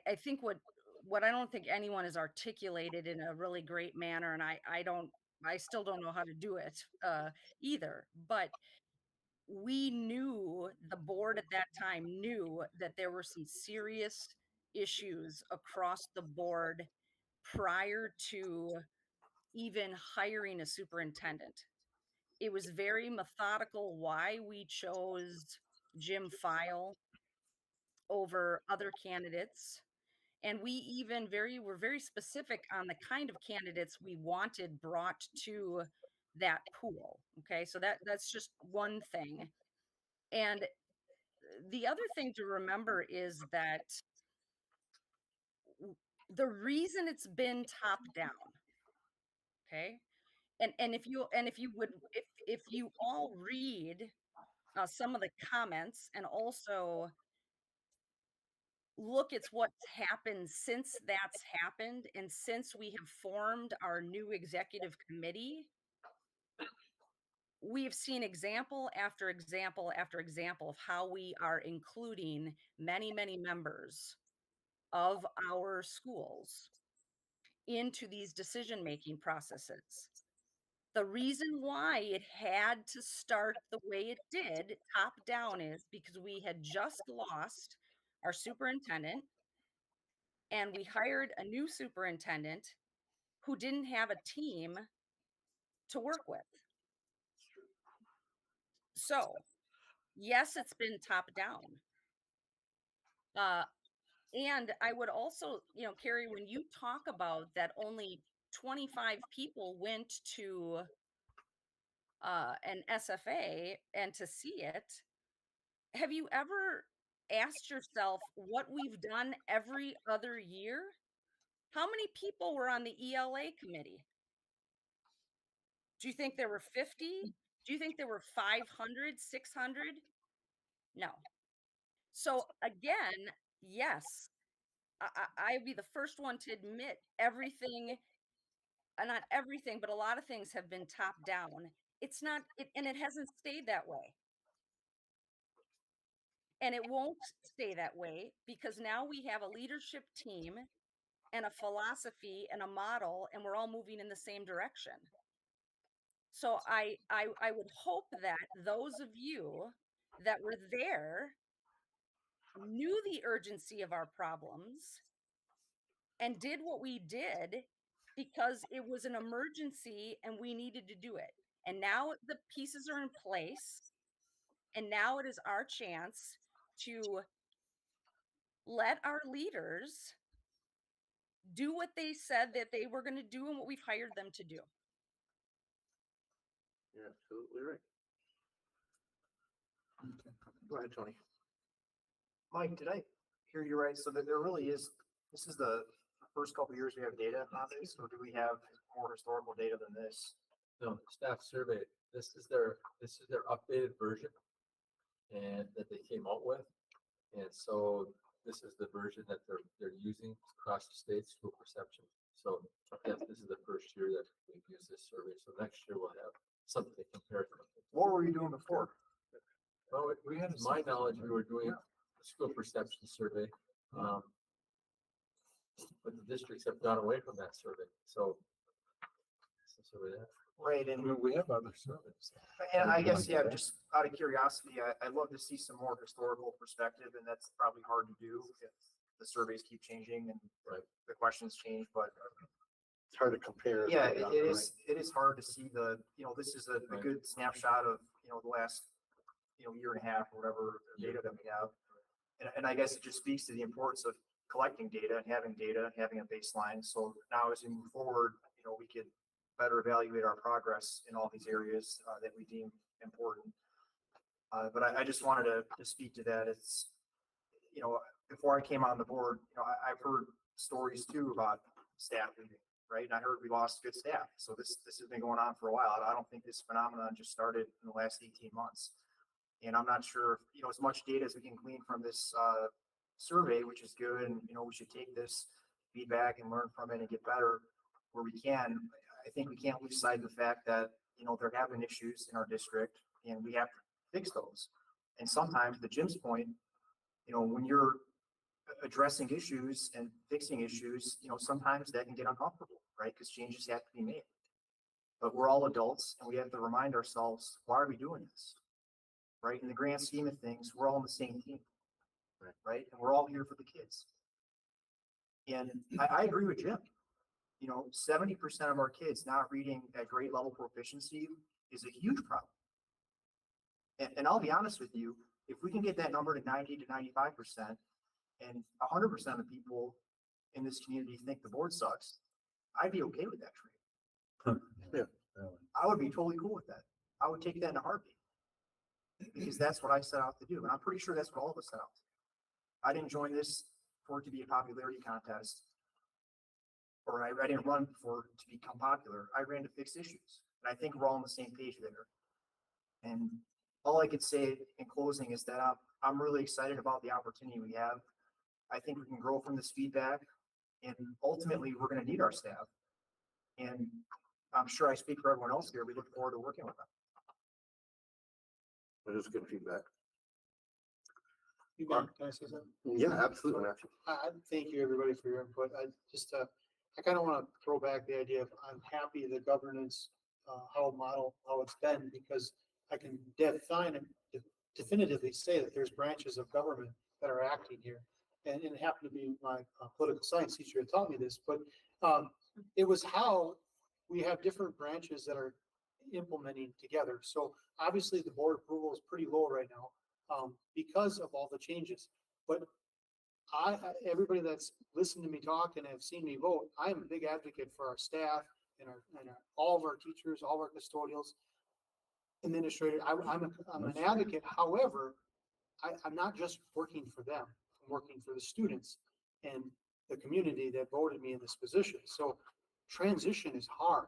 I think what I don't think anyone has articulated in a really great manner, and I still don't know how to do it either. But we knew, the board at that time knew, that there were some serious issues across the board prior to even hiring a superintendent. It was very methodical why we chose Jim File over other candidates. And we even were very specific on the kind of candidates we wanted brought to that pool. Okay, so that's just one thing. And the other thing to remember is that the reason it's been top down, okay, and if you all read some of the comments and also look at what's happened since that's happened and since we have formed our new executive committee, we've seen example after example after example of how we are including many, many members of our schools into these decision-making processes. The reason why it had to start the way it did, top down, is because we had just lost our superintendent and we hired a new superintendent who didn't have a team to work with. So, yes, it's been top down. And I would also, you know, Carrie, when you talk about that only 25 people went to an SFA and to see it, have you ever asked yourself what we've done every other year? How many people were on the ELA committee? Do you think there were 50? Do you think there were 500, 600? No. So again, yes, I'd be the first one to admit everything, not everything, but a lot of things have been top down. It's not, and it hasn't stayed that way. And it won't stay that way because now we have a leadership team and a philosophy and a model, and we're all moving in the same direction. So I would hope that those of you that were there knew the urgency of our problems and did what we did because it was an emergency and we needed to do it. And now the pieces are in place, and now it is our chance to let our leaders do what they said that they were going to do and what we've hired them to do. You're absolutely right. Go ahead, Tony. Mike, did I hear you right? So that there really is, this is the first couple of years we have data on this, or do we have more historical data than this? No, staff survey, this is their updated version and that they came out with. And so this is the version that they're using across the state, school perception. So yes, this is the first year that we've used this survey. So next year we'll have something to compare to. What were you doing before? Well, we had, to my knowledge, we were doing a school perception survey. But the districts have gone away from that survey. So, survey that. Right, I and, mean, we have other surveys. and I guess, yeah, just out of curiosity, I'd love to see some more historical perspective, and that's probably hard to do if the surveys keep changing and the questions change, but It's hard to compare. yeah, it is hard to see this is a good snapshot of, the last, year and a half or whatever data that we have. And I guess it just speaks to the importance of collecting data and having a baseline. So now as we move forward, we could better evaluate our progress in all these areas that we deem important. But I just wanted to speak to that. It's, before I came on the board, I've heard stories too about staff leaving, right? And I heard we lost good staff. So this has been going on for a while. I don't think this phenomenon just started in the last 18 months. And I'm not sure, as much data as we can glean from this survey, which is good, and we should take this feedback and learn from it and get better where we can. I think we can't lose sight of the fact that there have been issues in our district, and we have to fix those. And sometimes, to Jim's point, when you're addressing issues and fixing issues, sometimes that can get uncomfortable, right? Because changes have to be made. But we're all adults, and we have to remind ourselves, why are we doing this? Right? In the grand scheme of things, we're all on the same team, right? And we're all here for the kids. And I agree with Jim. 70% of our kids not reading at grade level proficiency is a huge problem. And I'll be honest with you, if we can get that number to 90 to 95%, and 100% of the people in this community think the board sucks, I'd be okay with that trade. Yeah. I would be totally cool with that. I would take that in a heartbeat. Because that's what I set out to do. And I'm pretty sure that's what all of us set out to do. I didn't join this for it to be a popularity contest, or I didn't run for it to become popular. I ran to fix issues. And I think we're all on the same page there. And all I could say in closing is that I'm really excited about the opportunity we have. I think we can grow from this feedback, and ultimately we're going to need our staff. And I'm sure I speak for everyone else here. We look forward to working with them. That is good feedback. You got, can I say something? Yeah, absolutely, Matthew. I thank you, everybody, for your input. I just, I kind of want to throw back the idea of I'm happy the governance, how it's been, because I can definitively say that there's branches of government that are acting here. And it happened to be my political science teacher who taught me this, but it was how we have different branches that are implementing together. So obviously the board approval is pretty low right now because of all the changes. But everybody that's listened to me talk and have seen me vote, I am a big advocate for our staff and all of our teachers, all of our custodials, administrators. I'm an advocate. However, I'm not just working for them. I'm working for the students and the community that voted me in this position. So transition is hard.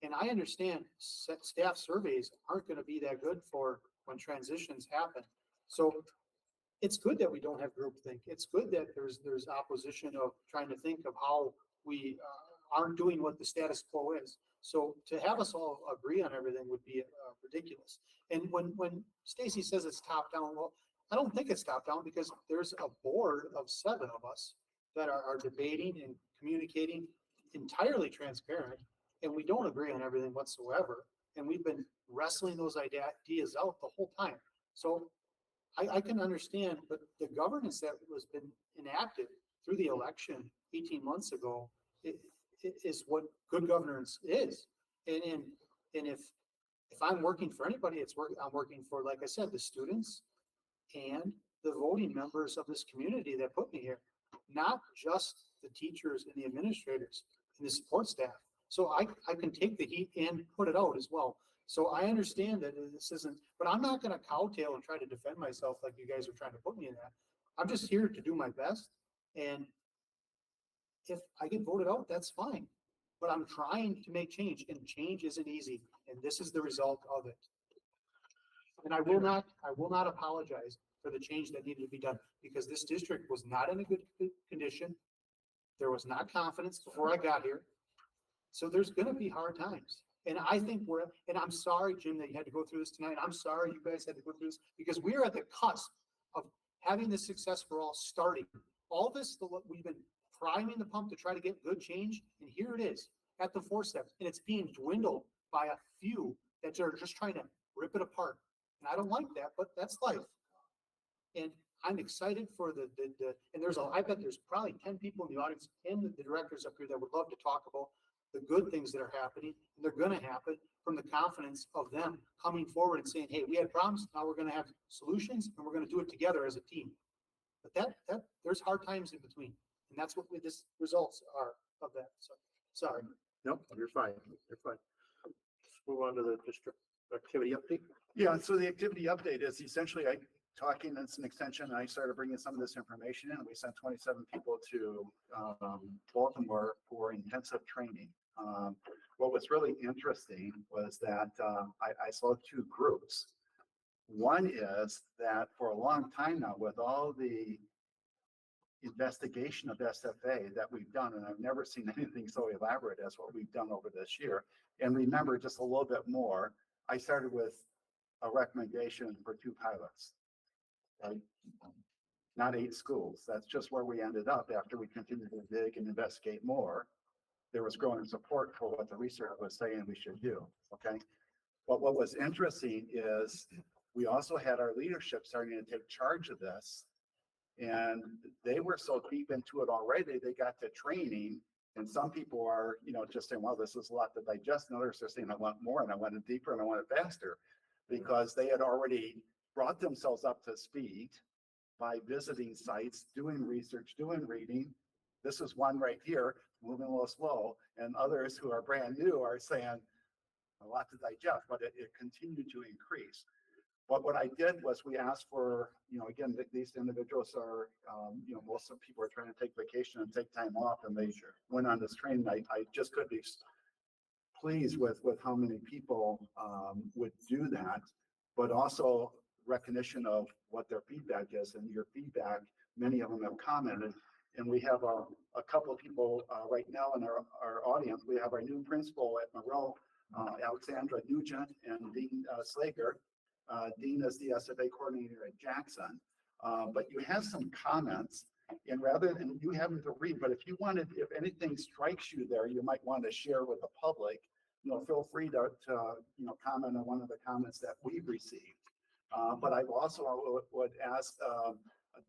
And I understand staff surveys aren't going to be that good for when transitions happen. So it's good that we don't have groupthink. It's good that there's opposition of trying to think of how we aren't doing what the status quo is. So to have us all agree on everything would be ridiculous. And when Stacy says it's top down, well, I don't think it's top down because there's a board of 7 of us that are debating and communicating entirely transparent. And we don't agree on everything whatsoever. And we've been wrestling those ideas out the whole time. So I can understand, but the governance that was been enacted through the election 18 months ago is what good governance is. And if I'm working for anybody, I'm working for, like I said, the students and the voting members of this community that put me here, not just the teachers and the administrators and the support staff. So I can take the heat and put it out as well. So I understand that this isn't, but I'm not going to cowtail and try to defend myself like you guys are trying to put me in that. I'm just here to do my best. And if I get voted out, that's fine. But I'm trying to make change, and change isn't easy. And this is the result of it. And I will not apologize for the change that needed to be done, because this district was not in a good condition. There was not confidence before I got here. So there's going to be hard times. And I think and I'm sorry, Jim, that you had to go through this tonight. I'm sorry you guys had to go through this, because we're at the cusp of having the success for all starting. All this, we've been priming the pump to try to get good change. And here it is at the 4 steps, and it's being dwindled by a few that are just trying to rip it apart. And I don't like that, but that's life. And I'm excited for and I bet there's probably 10 people in the audience and the directors up here that would love to talk about the good things that are happening, and they're gonna happen from the confidence of them coming forward and saying, hey, we had problems, now we're gonna have solutions, and we're gonna do it together as a team. But there's hard times in between, and that's what this results are of that, so, sorry. Nope, you're fine, you're fine. Let's move on to the district activity update. Yeah, so the activity update is essentially talking, it's an extension, and I started bringing some of this information in. We sent 27 people to Baltimore for intensive training. What was really interesting was that I saw two groups. One is that for a long time now, with all the investigation of SFA that we've done, and I've never seen anything so elaborate as what we've done over this year. And remember, just a little bit more, I started with a recommendation for 2 pilots, right? Not 8 schools. That's just where we ended up after we continued to dig and investigate more. There was growing support for what the research was saying we should do, okay? But what was interesting is we also had our leadership starting to take charge of this, and they were so deep into it already, they got to training, and some people are, just saying, well, this is a lot to digest, and others are saying, I want more, and I want it deeper, and I want it faster, because they had already brought themselves up to speed by visiting sites, doing research, doing reading. This is one right here, moving a little slow, and others who are brand new are saying a lot to digest, but it continued to increase. But what I did was we asked for, again, these individuals are, most of the people are trying to take vacation and take time off, and they went on this training. I just couldn't be pleased with how many people would do that, but also recognition of what their feedback is, and your feedback, many of them have commented. And we have a couple of people right now in our audience. We have our new principal at Monroe, Alexandra Nugent, and Dean Slager. Dean is the SFA coordinator at Jackson. But you have some comments, and rather than you having to read, but if anything strikes you there, you might want to share with the public, feel free to comment on one of the comments that we've received. But I also would ask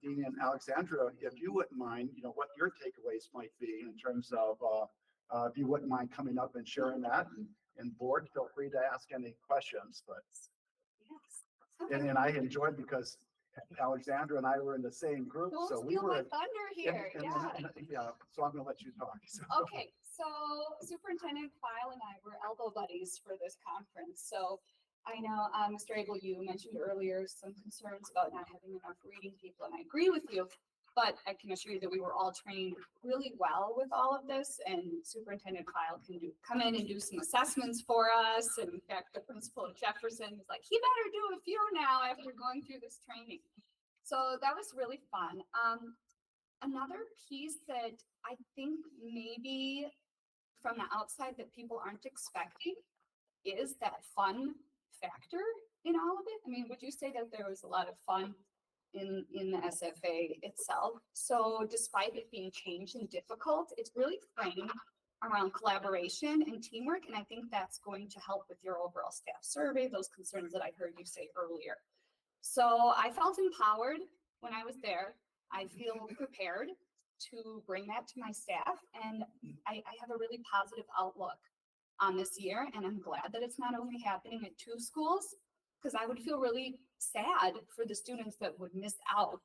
Dean and Alexandra, if you wouldn't mind, what your takeaways might be in terms of, if you wouldn't mind coming up and sharing that, and board, feel free to ask any questions, but. Yes. And I enjoyed because Alexandra and I were in the same group, Don't so we steal were. my thunder here, yeah. Yeah, so I'm gonna let you talk. So. Okay, so Superintendent File and I were elbow buddies for this conference. So I know, Mr. Abel, you mentioned earlier some concerns about not having enough reading people, and I agree with you. But I can assure you that we were all trained really well with all of this, and Superintendent File can come in and do some assessments for us. And in fact, the principal at Jefferson was like, he better do a few now after going through this training. So that was really fun. Another piece that I think maybe from the outside that people aren't expecting is that fun factor in all of it. I mean, would you say that there was a lot of fun in the SFA itself? So despite it being changed and difficult, it's really framed around collaboration and teamwork. And I think that's going to help with your overall staff survey, those concerns that I heard you say earlier. So I felt empowered when I was there. I feel prepared to bring that to my staff, and I have a really positive outlook on this year. And I'm glad that it's not only happening at 2 schools, because I would feel really sad for the students that would miss out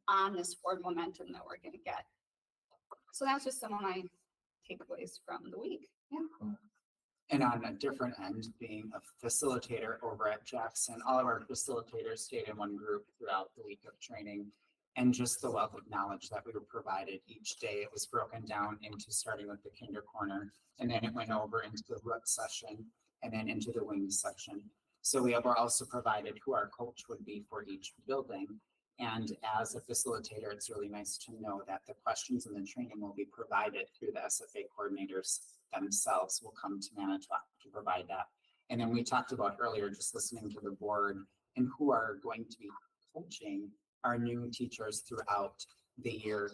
on this forward momentum that we're going to get. So that's just some of my takeaways from the week. Yeah. And on a different end, being a facilitator over at Jackson, all of our facilitators stayed in one group throughout the week of training, and just the wealth of knowledge that we were provided each day. It was broken down into starting with the kinder corner, and then it went over into the root session, and then into the wings section. So we were also provided who our coach would be for each building. And as a facilitator, it's really nice to know that the questions and the training will be provided through the SFA coordinators themselves will come to Manitowoc to provide that. And then we talked about earlier, just listening to the board and who are going to be coaching our new teachers throughout the year.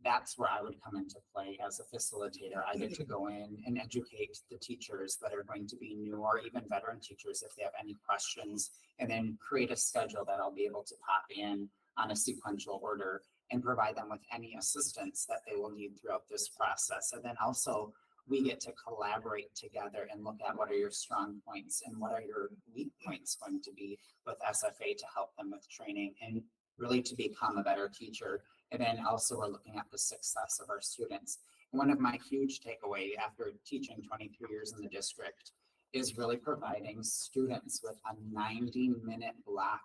that's where I would come into play as a facilitator. I get to go in and educate the teachers that are going to be new or even veteran teachers if they have any questions, and then create a schedule that I'll be able to pop in on a sequential order and provide them with any assistance that they will need throughout this process. And then also we get to collaborate together and look at what are your strong points and what are your weak points going to be with SFA to help them with training and really to become a better teacher. And then also we're looking at the success of our students. One of my huge takeaway after teaching 23 years in the district is really providing students with a 90-minute block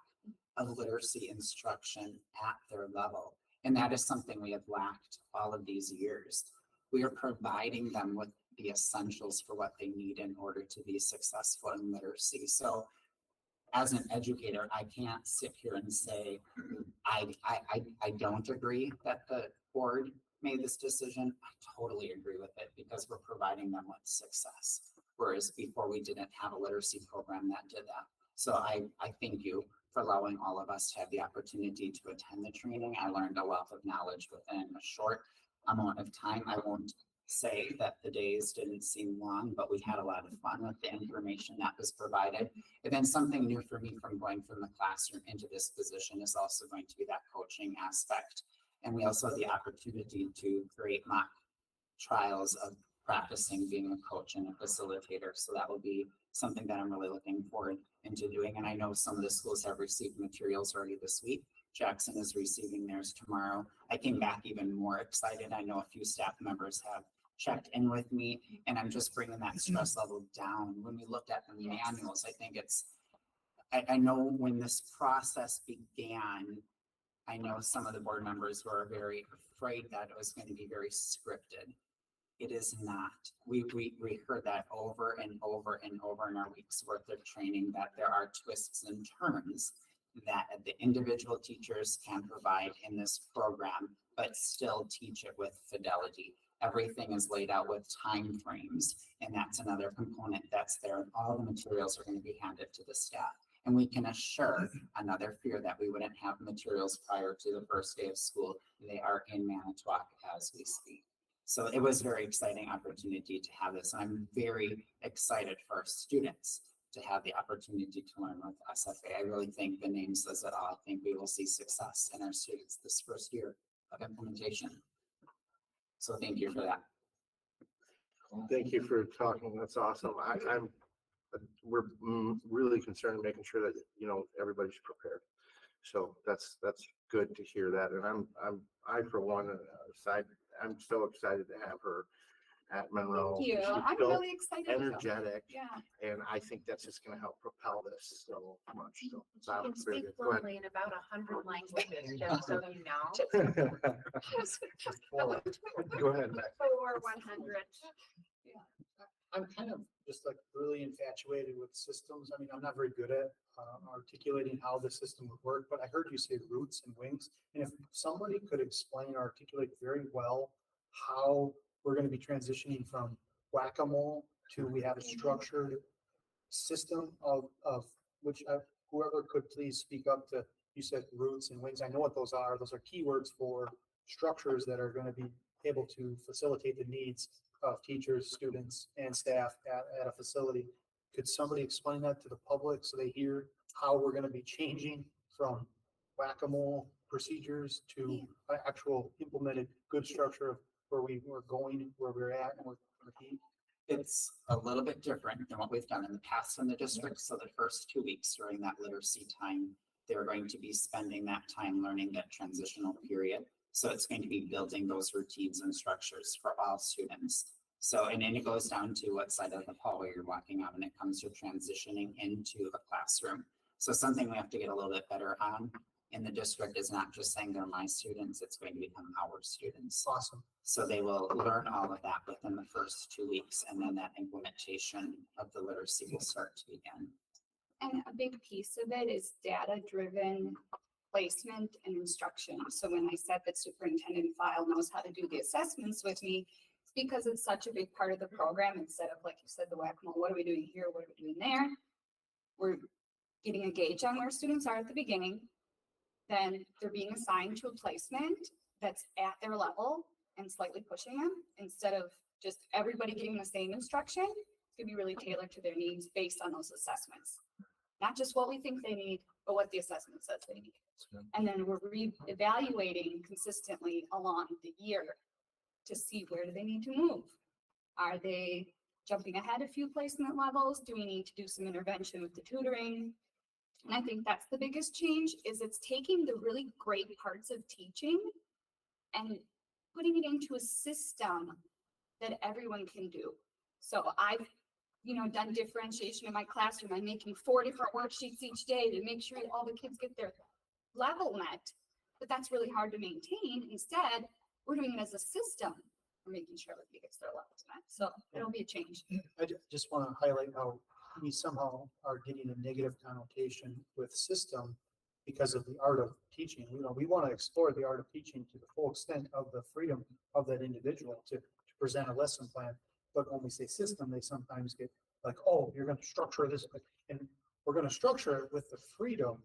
of literacy instruction at their level. And that is something we have lacked all of these years. We are providing them with the essentials for what they need in order to be successful in literacy. So as an educator, I can't sit here and say, I don't agree that the board made this decision. I totally agree with it because we're providing them with success. Whereas before we didn't have a literacy program that did that. So I thank you for allowing all of us to have the opportunity to attend the training. I learned a wealth of knowledge within a short amount of time. I won't say that the days didn't seem long, but we had a lot of fun with the information that was provided. And then something new for me from going from the classroom into this position is also going to be that coaching aspect. And we also have the opportunity to create mock trials of practicing being a coach and a facilitator. So that will be something that I'm really looking forward into doing. And I know some of the schools have received materials already this week. Jackson is receiving theirs tomorrow. I came back even more excited. I know a few staff members have checked in with me, and I'm just bringing that stress level down. When we looked at the manuals, I think I know when this process began, I know some of the board members were very afraid that it was going to be very scripted. It is not. We heard that over and over and over in our week's worth of training, that there are twists and turns that the individual teachers can provide in this program, but still teach it with fidelity. Everything is laid out with time frames, and that's another component that's there. All the materials are going to be handed to the staff. And we can assure another fear that we wouldn't have materials prior to the first day of school. They are in Manitowoc as we speak. So it was a very exciting opportunity to have this. I'm very excited for our students to have the opportunity to learn with SFA. I really think the name says it all. I think we will see success in our students this first year of implementation. So thank you for that. Thank you for talking. That's awesome. We're really concerned making sure that, you know, everybody's prepared. So that's good to hear that. And I for one, I'm so excited to have her at Monroe. Thank you. She's I'm so really excited. energetic. Yeah. And I think that's just going to help propel this so much. So She can very speak good. Go ahead. fluently in about 100 languages, just so you know. Go ahead. Or 100. I'm kind of just like really infatuated with systems. I mean, I'm not very good at articulating how the system would work, but I heard you say roots and wings. And if somebody could explain or articulate very well how we're going to be transitioning from whack-a-mole to we have a structured system of which whoever could please speak up to, you said roots and wings. I know what those are. Those are keywords for structures that are going to be able to facilitate the needs of teachers, students, and staff at a facility. Could somebody explain that to the public so they hear how we're going to be changing from whack-a-mole procedures to actual implemented good structure of where we're going, where we're at, and we're going to be? It's a little bit different than what we've done in the past in the district. So the first 2 weeks during that literacy time, they're going to be spending that time learning that transitional period. So it's going to be building those routines and structures for all students. So, and then it goes down to what side of the hallway you're walking out when it comes to transitioning into a classroom. So something we have to get a little bit better on in the district is not just saying they're my students, it's going to become our students. Awesome. So they will learn all of that within the first 2 weeks, and then that implementation of the literacy will start to begin. And a big piece of it is data-driven placement and instruction. So when I said that Superintendent File knows how to do the assessments with me, it's because it's such a big part of the program. Instead of, like you said, the whack-a-mole, what are we doing here? What are we doing there? We're getting a gauge on where students are at the beginning. Then they're being assigned to a placement. that's at their level and slightly pushing them instead of just everybody getting the same instruction. It's gonna be really tailored to their needs based on those assessments. Not just what we think they need, but what the assessment says they need. And then we're re-evaluating consistently along the year to see where do they need to move. Are they jumping ahead a few placement levels? Do we need to do some intervention with the tutoring? And I think that's the biggest change is it's taking the really great parts of teaching and putting it into a system that everyone can do. So I've, done differentiation in my classroom. I'm making 4 different worksheets each day to make sure all the kids get their level met. But that's really hard to maintain. Instead, we're doing it as a system. We're making sure everybody gets their levels met. So it'll be a change. I just want to highlight how we somehow are getting a negative connotation with system because of the art of teaching. We want to explore the art of teaching to the full extent of the freedom of that individual to present a lesson plan. But when we say system, they sometimes get like, oh, you're going to structure this, and we're going to structure it with the freedom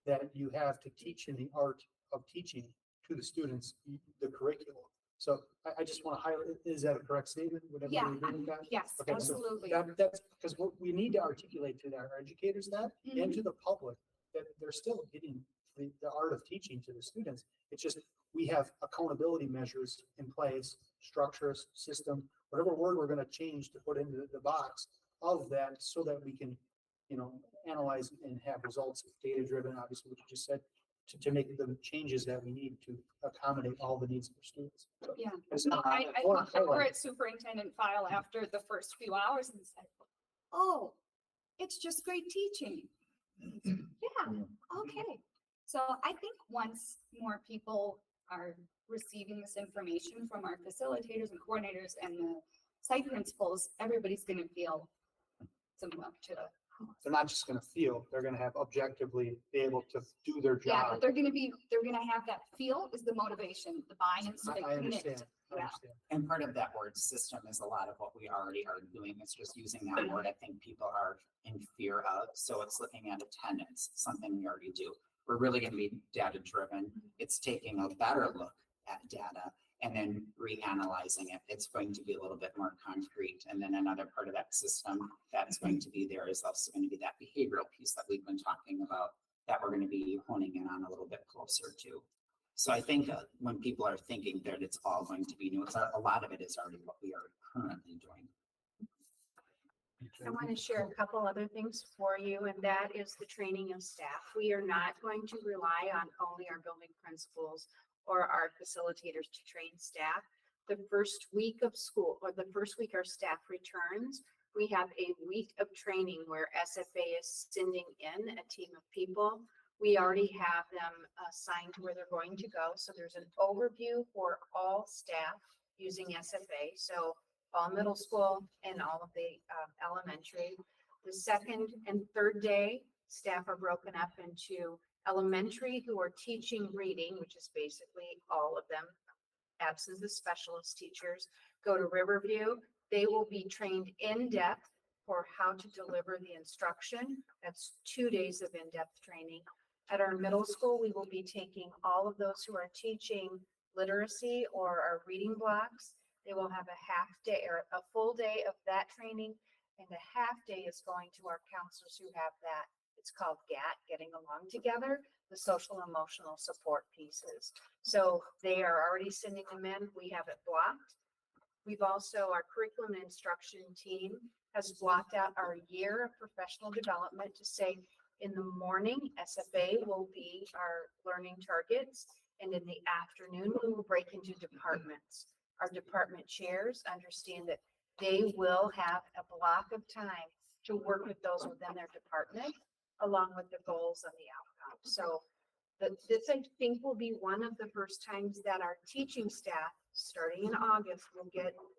that you have to teach in the art of teaching to the students, the curriculum. So I just want to highlight, is that a correct statement? Would everybody agree with that? Yes, Okay, so absolutely. that's because what we need to articulate to our educators and to the public that they're still getting the art of teaching to the students. It's just we have accountability measures in place, structures, system, whatever word we're going to change to put into the box of that so that we can, analyze and have results, data driven, obviously, what you just said, to make the changes that we need to accommodate all the needs of our students. Yeah. It's No, not- I Well, read superintendent file after the first few hours and said, oh, it's just great teaching. Yeah, okay. So I think once more people are receiving this information from our facilitators and coordinators and the site principals, everybody's gonna feel similar to They're not just going to feel, they're going to have objectively be able to do their yeah, job. they're gonna have that feel is the motivation, the buy-in, so they I commit. understand. I Yeah. understand. And part of that word system is a lot of what we already are doing. It's just using that word I think people are in fear of. So it's looking at attendance, something we already do. We're really going to be data driven. It's taking a better look at data and then reanalyzing it. It's going to be a little bit more concrete. And then another part of that system that's going to be there is also going to be that behavioral piece that we've been talking about that we're going to be honing in on a little bit closer to. So I think when people are thinking that it's all going to be new, a lot of it is already what we are currently doing. I want to share a couple other things for you, and that is the training of staff. We are not going to rely on only our building principals or our facilitators to train staff. The first week of school, or the first week our staff returns, we have a week of training where SFA is sending in a team of people. We already have them assigned where they're going to go. So there's an overview for all staff using SFA. So all middle school and all of the elementary. The second and third day, staff are broken up into elementary who are teaching reading, which is basically all of them, absent the specialist teachers, go to Riverview. They will be trained in depth for how to deliver the instruction. That's 2 days of in-depth training. At our middle school, we will be taking all of those who are teaching literacy or are reading blocks. They will have a half day or a full day of that training, and a half day is going to our counselors who have that. It's called GAT, Getting Along Together, the social emotional support pieces. So they are already sending them in. We have it blocked. We've also, our curriculum and instruction team has blocked out our year of professional development to say in the morning, SFA will be our learning targets. And in the afternoon, we will break into departments. Our department chairs understand that they will have a block of time to work with those within their department, along with the goals and the outcomes. So this, I think, will be one of the first times that our teaching staff, starting in August, will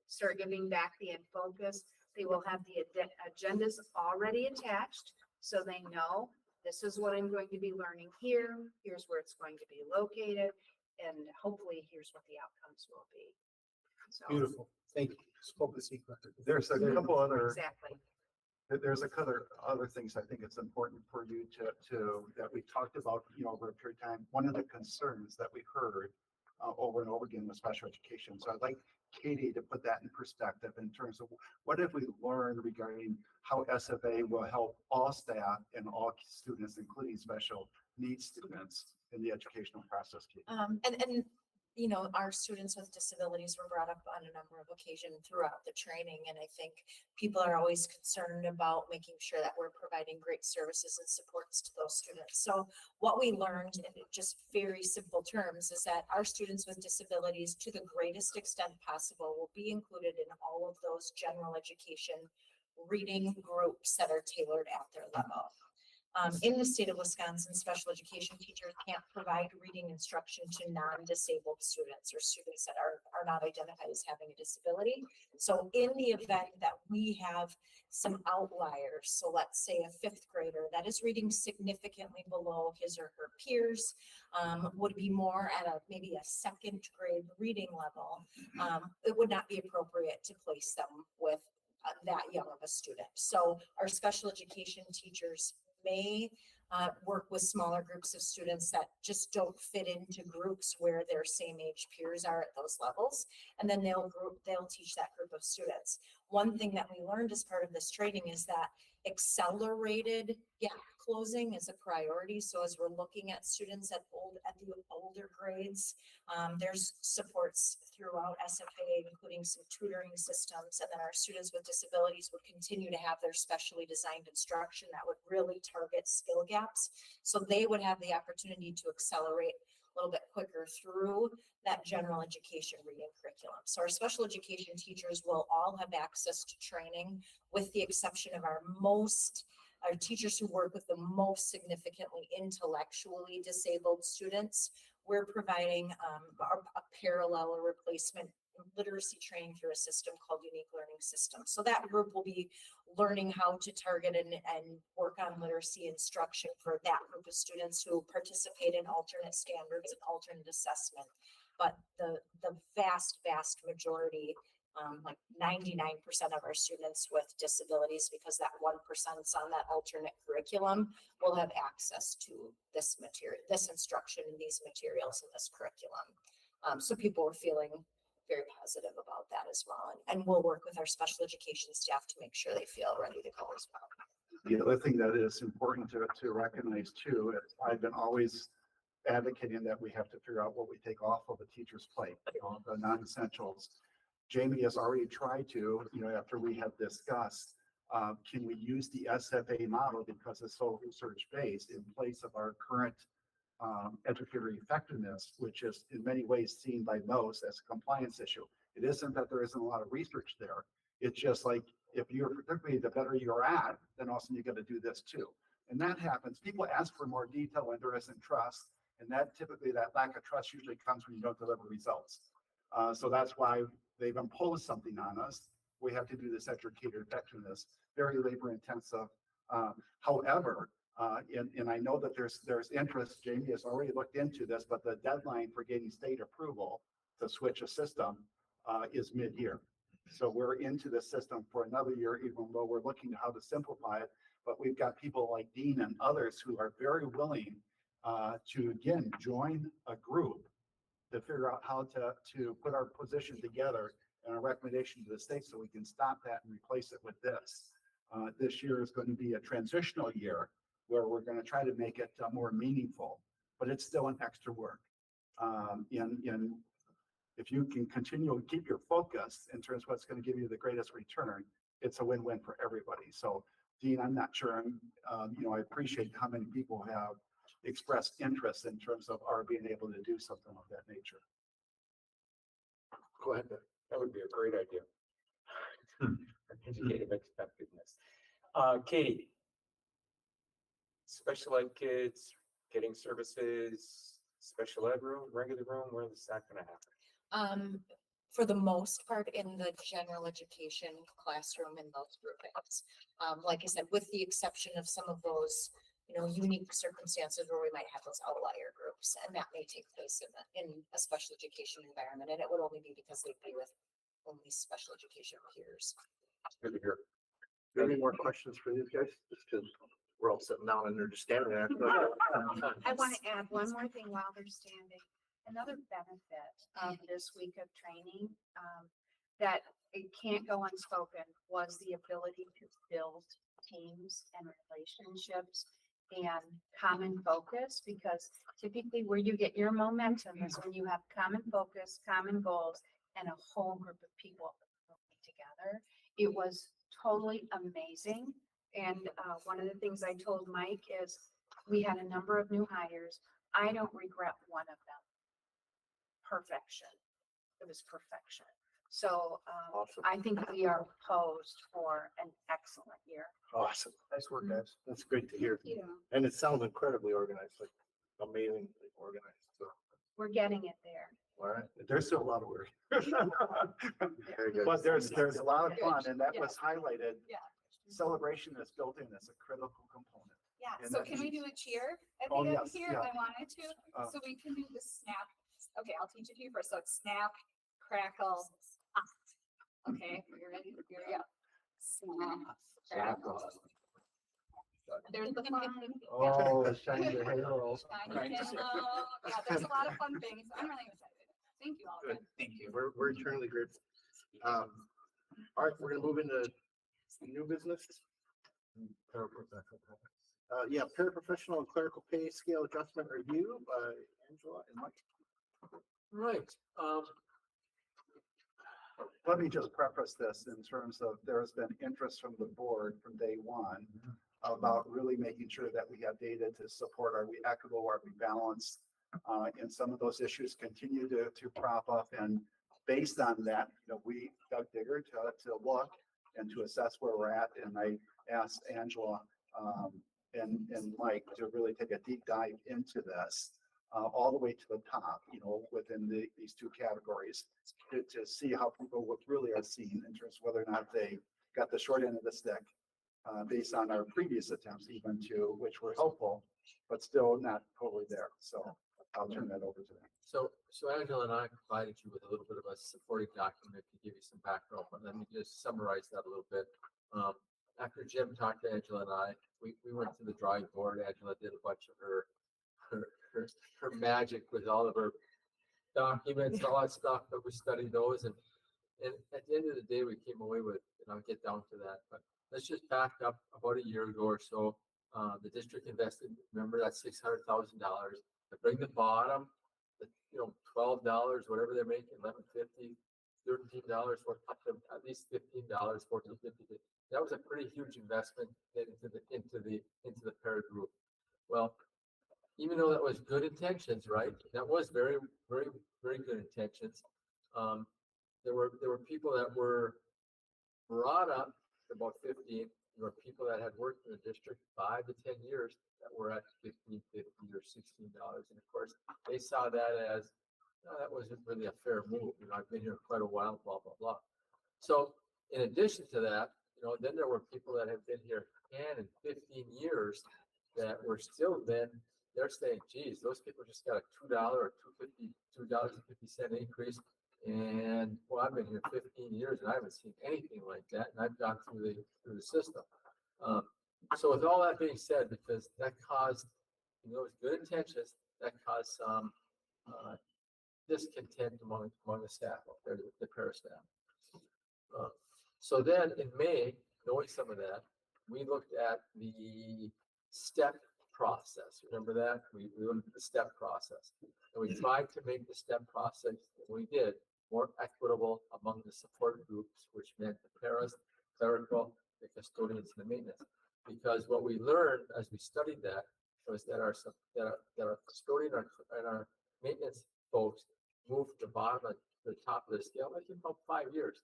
start giving back the in focus. They will have the agendas already attached, so they know this is what I'm going to be learning here. Here's where it's going to be located, and hopefully here's what the outcomes will be. So, Beautiful. Thank you. Spoke the secret. There's a couple other, exactly. there's a couple other things I think it's important for you to, that we talked about, over a period of time. One of the concerns that we heard over and over again with special education. So I'd like Katie to put that in perspective in terms of what have we learned regarding how SFA will help all staff and all students, including special needs students in the educational process. And you know, our students with disabilities were brought up on a number of occasions throughout the training. And I think people are always concerned about making sure that we're providing great services and supports to those students. So what we learned in just very simple terms is that our students with disabilities, to the greatest extent possible, will be included in all of those general education reading groups that are tailored at their level. In the state of Wisconsin, special education teachers can't provide reading instruction to non-disabled students or students that are not identified as having a disability. So in the event that we have some outliers, so let's say a 5th grader that is reading significantly below his or her peers, would be more at maybe a 2nd grade reading level, it would not be appropriate to place them with that young of a student. So our special education teachers may work with smaller groups of students that just don't fit into groups where their same age peers are at those levels. And then they'll teach that group of students. One thing that we learned as part of this training is that accelerated gap closing is a priority. So as we're looking at students at the older grades, there's supports throughout SFA, including some tutoring systems, and then our students with disabilities would continue to have their specially designed instruction that would really target skill gaps. So they would have the opportunity to accelerate a little bit quicker through that general education reading curriculum. So our special education teachers will all have access to training, with the exception of our teachers who work with the most significantly intellectually disabled students. We're providing a parallel or replacement literacy training through a system called Unique Learning System. So that group will be learning how to target and work on literacy instruction for that group of students who participate in alternate standards and alternate assessment. But the vast majority, like 99% of our students with disabilities, because that 1% is on that alternate curriculum, will have access to this material, this instruction, and these materials in this curriculum. So people are feeling very positive about that as well. And we'll work with our special education staff to make sure they feel ready to go as well. The other thing that is important to recognize too, is I've been always advocating that we have to figure out what we take off of a teacher's plate, the non-essentials. Jamie has already tried to, after we have discussed, can we use the SFA model, because it's so research-based, in place of our current educator effectiveness, which is in many ways seen by most as a compliance issue. It isn't that there isn't a lot of research there. It's just like, if you're particularly the better you're at, then also you got to do this too. And that happens. People ask for more detail when there isn't trust. And that typically, that lack of trust usually comes when you don't deliver results. So that's why they've imposed something on us. We have to do this educator effectiveness, very labor intensive. However, and I know that there's interest. Jamie has already looked into this, but the deadline for getting state approval to switch a system is mid-year. So we're into the system for another year, even though we're looking at how to simplify it. But we've got people like Dean and others who are very willing to, again, join a group to figure out how to put our position together and a recommendation to the state so we can stop that and replace it with this. This year is going to be a transitional year where we're going to try to make it more meaningful, but it's still an extra work. And if you can continue to keep your focus in terms of what's going to give you the greatest return, it's a win-win for everybody. So Dean, I'm not sure, I appreciate how many people have expressed interest in terms of our being able to do something of that nature. Go ahead. That would be a great idea. Educative effectiveness. Katie, special ed kids getting services, special ed room, regular room, where is that going to happen? For the most part, in the general education classroom in those groupings. Like I said, with the exception of some of those, unique circumstances where we might have those outlier groups, and that may take place in a special education environment, and it would only be because they'd be with only special education peers. Good to hear. Any more questions for these guys? Just because we're all sitting down and they're just standing there. I want to add one more thing while they're standing. another benefit of this week of training, that it can't go unspoken was the ability to build teams and relationships and common focus, because typically where you get your momentum is when you have common focus, common goals, and a whole group of people working together. It was totally amazing. And one of the things I told Mike is we had a number of new hires. I don't regret one of them. Perfection. It was perfection. So Awesome. I think we are posed for an excellent year. Awesome. Nice work, guys. That's great to hear. Yeah. And it sounds incredibly organized, like amazingly organized. So, We're getting it there. all right. There's still a lot of work. Very good. But there's a lot of fun, and that Yeah. was highlighted. Yeah. Celebration is built in as a critical component. Yeah, And so that- can we do a cheer at Oh, the end yes, here? yeah. I wanted to, so we can do the snap. Okay, I'll teach it to you first. So it's snap, crackle, pop. Okay, you ready? Here we go. Snap, crackle. There's the fun. Oh, shine your halo. Shiny halo. Yeah, there's a lot of fun things. I'm really excited. Thank you all. Good. Thank you. We're eternally grateful. All right, we're gonna move into new business. Yeah, paraprofessional and clerical pay scale adjustment review by Angela and Mike. Right. Let me just preface this in terms of there has been interest from the board from day one about really making sure that we have data to support, are we equitable, are we balanced? And some of those issues continue to crop up, and based on that, we dug digger to look and to assess where we're at. And I asked Angela and Mike to really take a deep dive into this, all the way to the top, within these two categories, to see how people really are seeing in terms of whether or not they got the short end of the stick, based on our previous attempts, even to, which were helpful, but still not totally there. So I'll turn that over to them. So Angela and I provided you with a little bit of a supporting document to give you some background, but let me just summarize that a little bit. After Jim talked to Angela and I, we went to the drawing board. Angela did a bunch of her magic with all of her documents, all that stuff, but we studied those, and at the end of the day, we came away with, and I'll get down to that, but let's just back up about a year ago or so. The district invested, remember that $600,000 to bring the bottom, the $12, whatever they're making, $11.50, $13, for up to at least $15, $14.50. That was a pretty huge investment into the para group. Well, even though that was good intentions, right? That was very, very, very good intentions. There were people that were brought up to about 15. There were people that had worked in the district 5 to 10 years that were at $15.50 or $16, and of course they saw that as that wasn't really a fair move. I've been here quite a while, blah blah blah. So in addition to that, then there were people that had been here 10 and 15 years that were still then. They're saying, geez, those people just got a $2 or $2.50 increase. And well, I've been here 15 years and I haven't seen anything like that. And I've gone through the system. So with all that being said, because that caused, those good intentions, that caused some discontent among the staff up there, the para staff. So then in May, knowing some of that, we looked at the step process. Remember that? We looked at the step process. And we tried to make the step process, we did, more equitable among the support groups, which meant the paras, clerical, the custodians, and the maintenance. Because what we learned as we studied that was that our custodian and our maintenance folks moved to the bottom of the top of the scale like in about 5 years.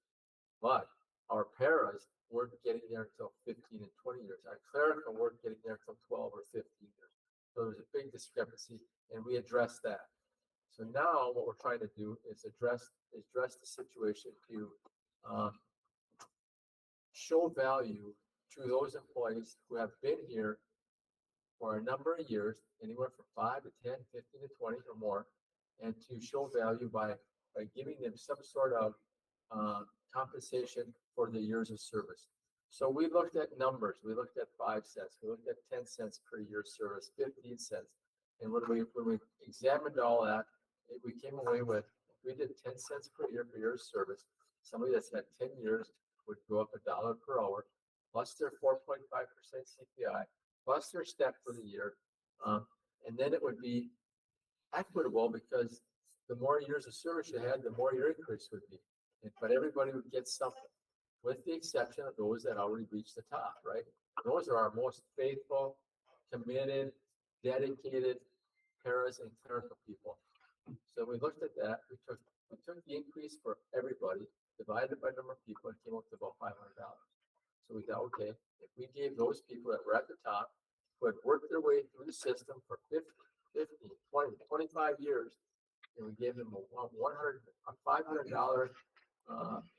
But our paras weren't getting there until 15 and 20 years. Our clerical weren't getting there until 12 or 15 years. So there was a big discrepancy, and we addressed that. So now what we're trying to do is address the situation to show value to those employees who have been here for a number of years, anywhere from 5 to 10, 15 to 20 or more, and to show value by giving them some sort of compensation for the years of service. So we looked at numbers. We looked at 5 cents. We looked at 10 cents per year service, 15 cents. And when we examined all that, we came away with, if we did 10 cents per year for your service, somebody that's had 10 years would go up $1 per hour, plus their 4.5% CPI, plus their step for the year. And then it would be equitable because the more years of service you had, the more your increase would be. But everybody would get something, with the exception of those that already reached the top, right? Those are our most faithful, committed, dedicated paras and clerical people. So we looked at that. We took the increase for everybody, divided it by number of people, and came up to about $500. So we thought, okay, if we gave those people that were at the top, who had worked their way through the system for 50, 20, 25 years, and we gave them a $500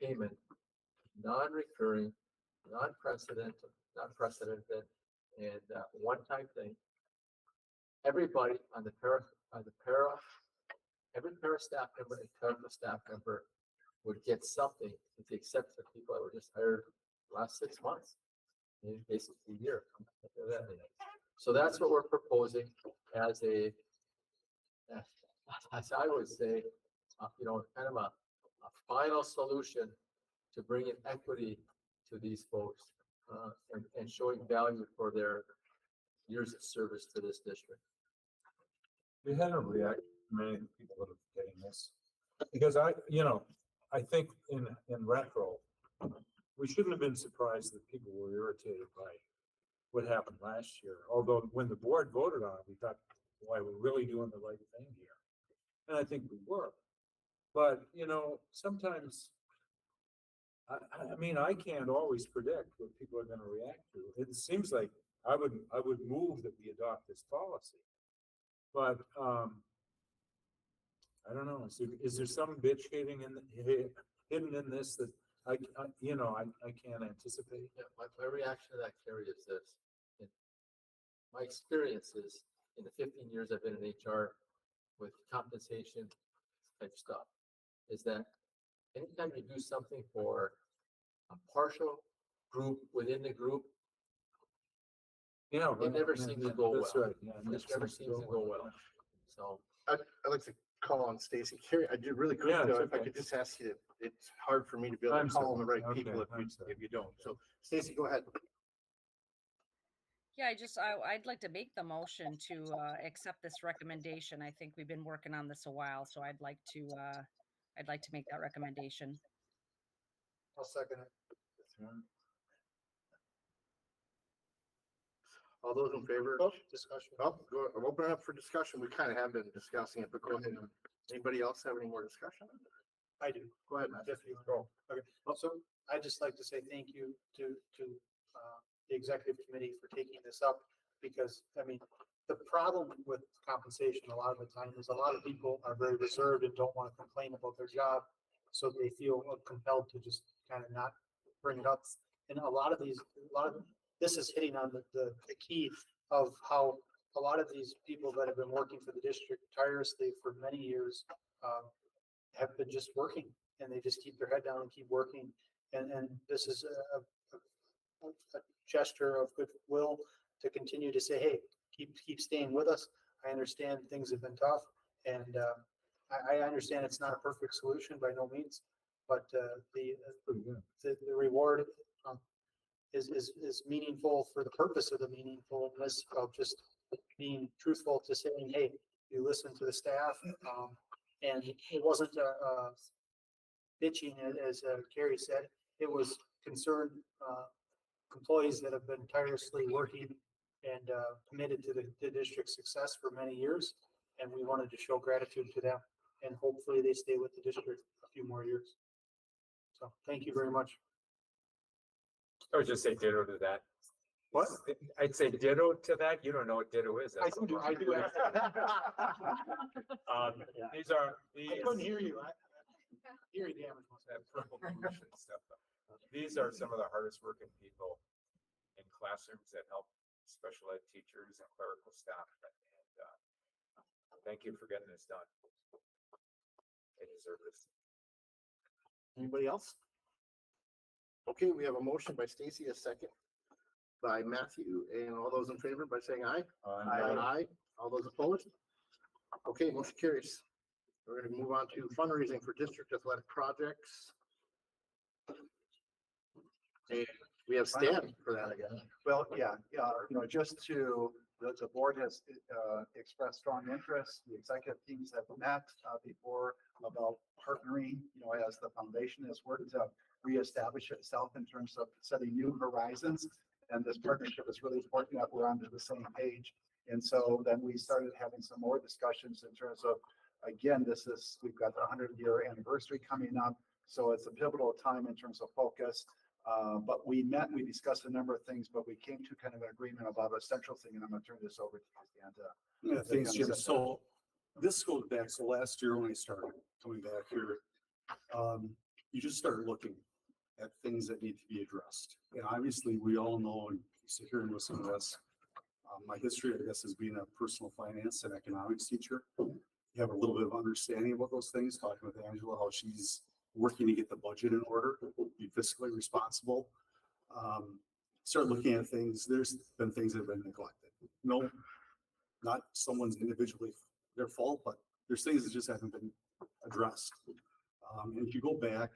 payment, non-recurring, non-precedented, and one-time thing. Everybody on the every para staff member and clerical staff member would get something, with the exception of people that were just hired the last 6 months, basically a year. So that's what we're proposing as as I would say, kind of a final solution to bring in equity to these folks and showing value for their years of service to this district. We had a reaction, many people that are getting this, because I think in retro, we shouldn't have been surprised that people were irritated by what happened last year. Although when the board voted on it, we thought, why, we're really doing the right thing here. And I think we were. But, sometimes, I mean, I can't always predict what people are going to react to. It seems like I would move that we adopt this policy. But I don't know. Is there some bitch hidden in this that I can't anticipate? Yeah, my reaction to that, Carrie, is this. My experiences in the 15 years I've been in HR with compensation type stuff is that anytime you do something for a partial group within the group, it never seems to go well. That's right. Yeah, It never seems to go well. So I'd like to call on Stacy. Carrie, I do really quick, Yeah, though, it's if I okay. could just ask you, it's hard for me to be able to I'm call on the sorry. right people Okay, if you don't. So Stacy, go ahead. Yeah, I'd like to make the motion to accept this recommendation. I think we've been working on this a while, so I'd like to make that recommendation. I'll second it. All those in favor? Discussion. Oh, I'm opening up for discussion. We kind of have been discussing it, but go ahead. Anybody else have any more discussion? I do. Go ahead, Matt. If you go. Okay. So I'd just like to say thank you to the executive committee for taking this up, because, I mean, the problem with compensation a lot of the time is a lot of people are very reserved and don't want to complain about their job. So they feel compelled to just kind of not bring it up. And a lot of this is hitting on the key of how a lot of these people that have been working for the district tirelessly for many years have been just working, and they just keep their head down and keep working. And this is a gesture of goodwill to continue to say, hey, keep staying with us. I understand things have been tough, and I understand it's not a perfect solution by no means, but the reward is meaningful for the purpose of the meaningfulness of just being truthful to saying, hey, you listen to the staff, and it wasn't bitching, as Carrie said. It was concerned employees that have been tirelessly working and committed to the district's success for many years, and we wanted to show gratitude to them, and hopefully they stay with the district a few more years. So thank you very much. I would just say ditto to that. What? I'd say ditto to that. You don't know what ditto is. I do. These are I couldn't hear you. Hearing damage. that purple pollution stuff. These are some of the hardest working people in classrooms that help special ed teachers and clerical staff. And thank you for getting this done. They deserve this. Anybody else? Okay, we have a motion by Stacy, a second by Matthew, and all those in favor by saying aye. Aye. All those opposed? Okay, motion carries. We're gonna move on to fundraising for district athletic projects. And we have Stan for that again. Well, yeah, just the board has expressed strong interest. The executive teams have met before about partnering, as the foundation has worked to reestablish itself in terms of setting new horizons. And this partnership is really important that we're onto the same page. And so then we started having some more discussions in terms of, again, we've got the 100-year anniversary coming up. So it's a pivotal time in terms of focus. But we discussed a number of things, but we came to kind of an agreement about a central thing, and I'm gonna turn this over to you, Yeah, thanks, Jim. So this goes back, so last year when I started coming back here, you just start looking at things that need to be addressed. And obviously we all know, and sit here and listen to this, my history, I guess, is being a personal finance and economics teacher. You have a little bit of understanding about those things, talking with Angela, how she's working to get the budget in order, be fiscally responsible. Start looking at things. There's been things that have been neglected. No, not someone's individually their fault, but there's things that just haven't been addressed. And if you go back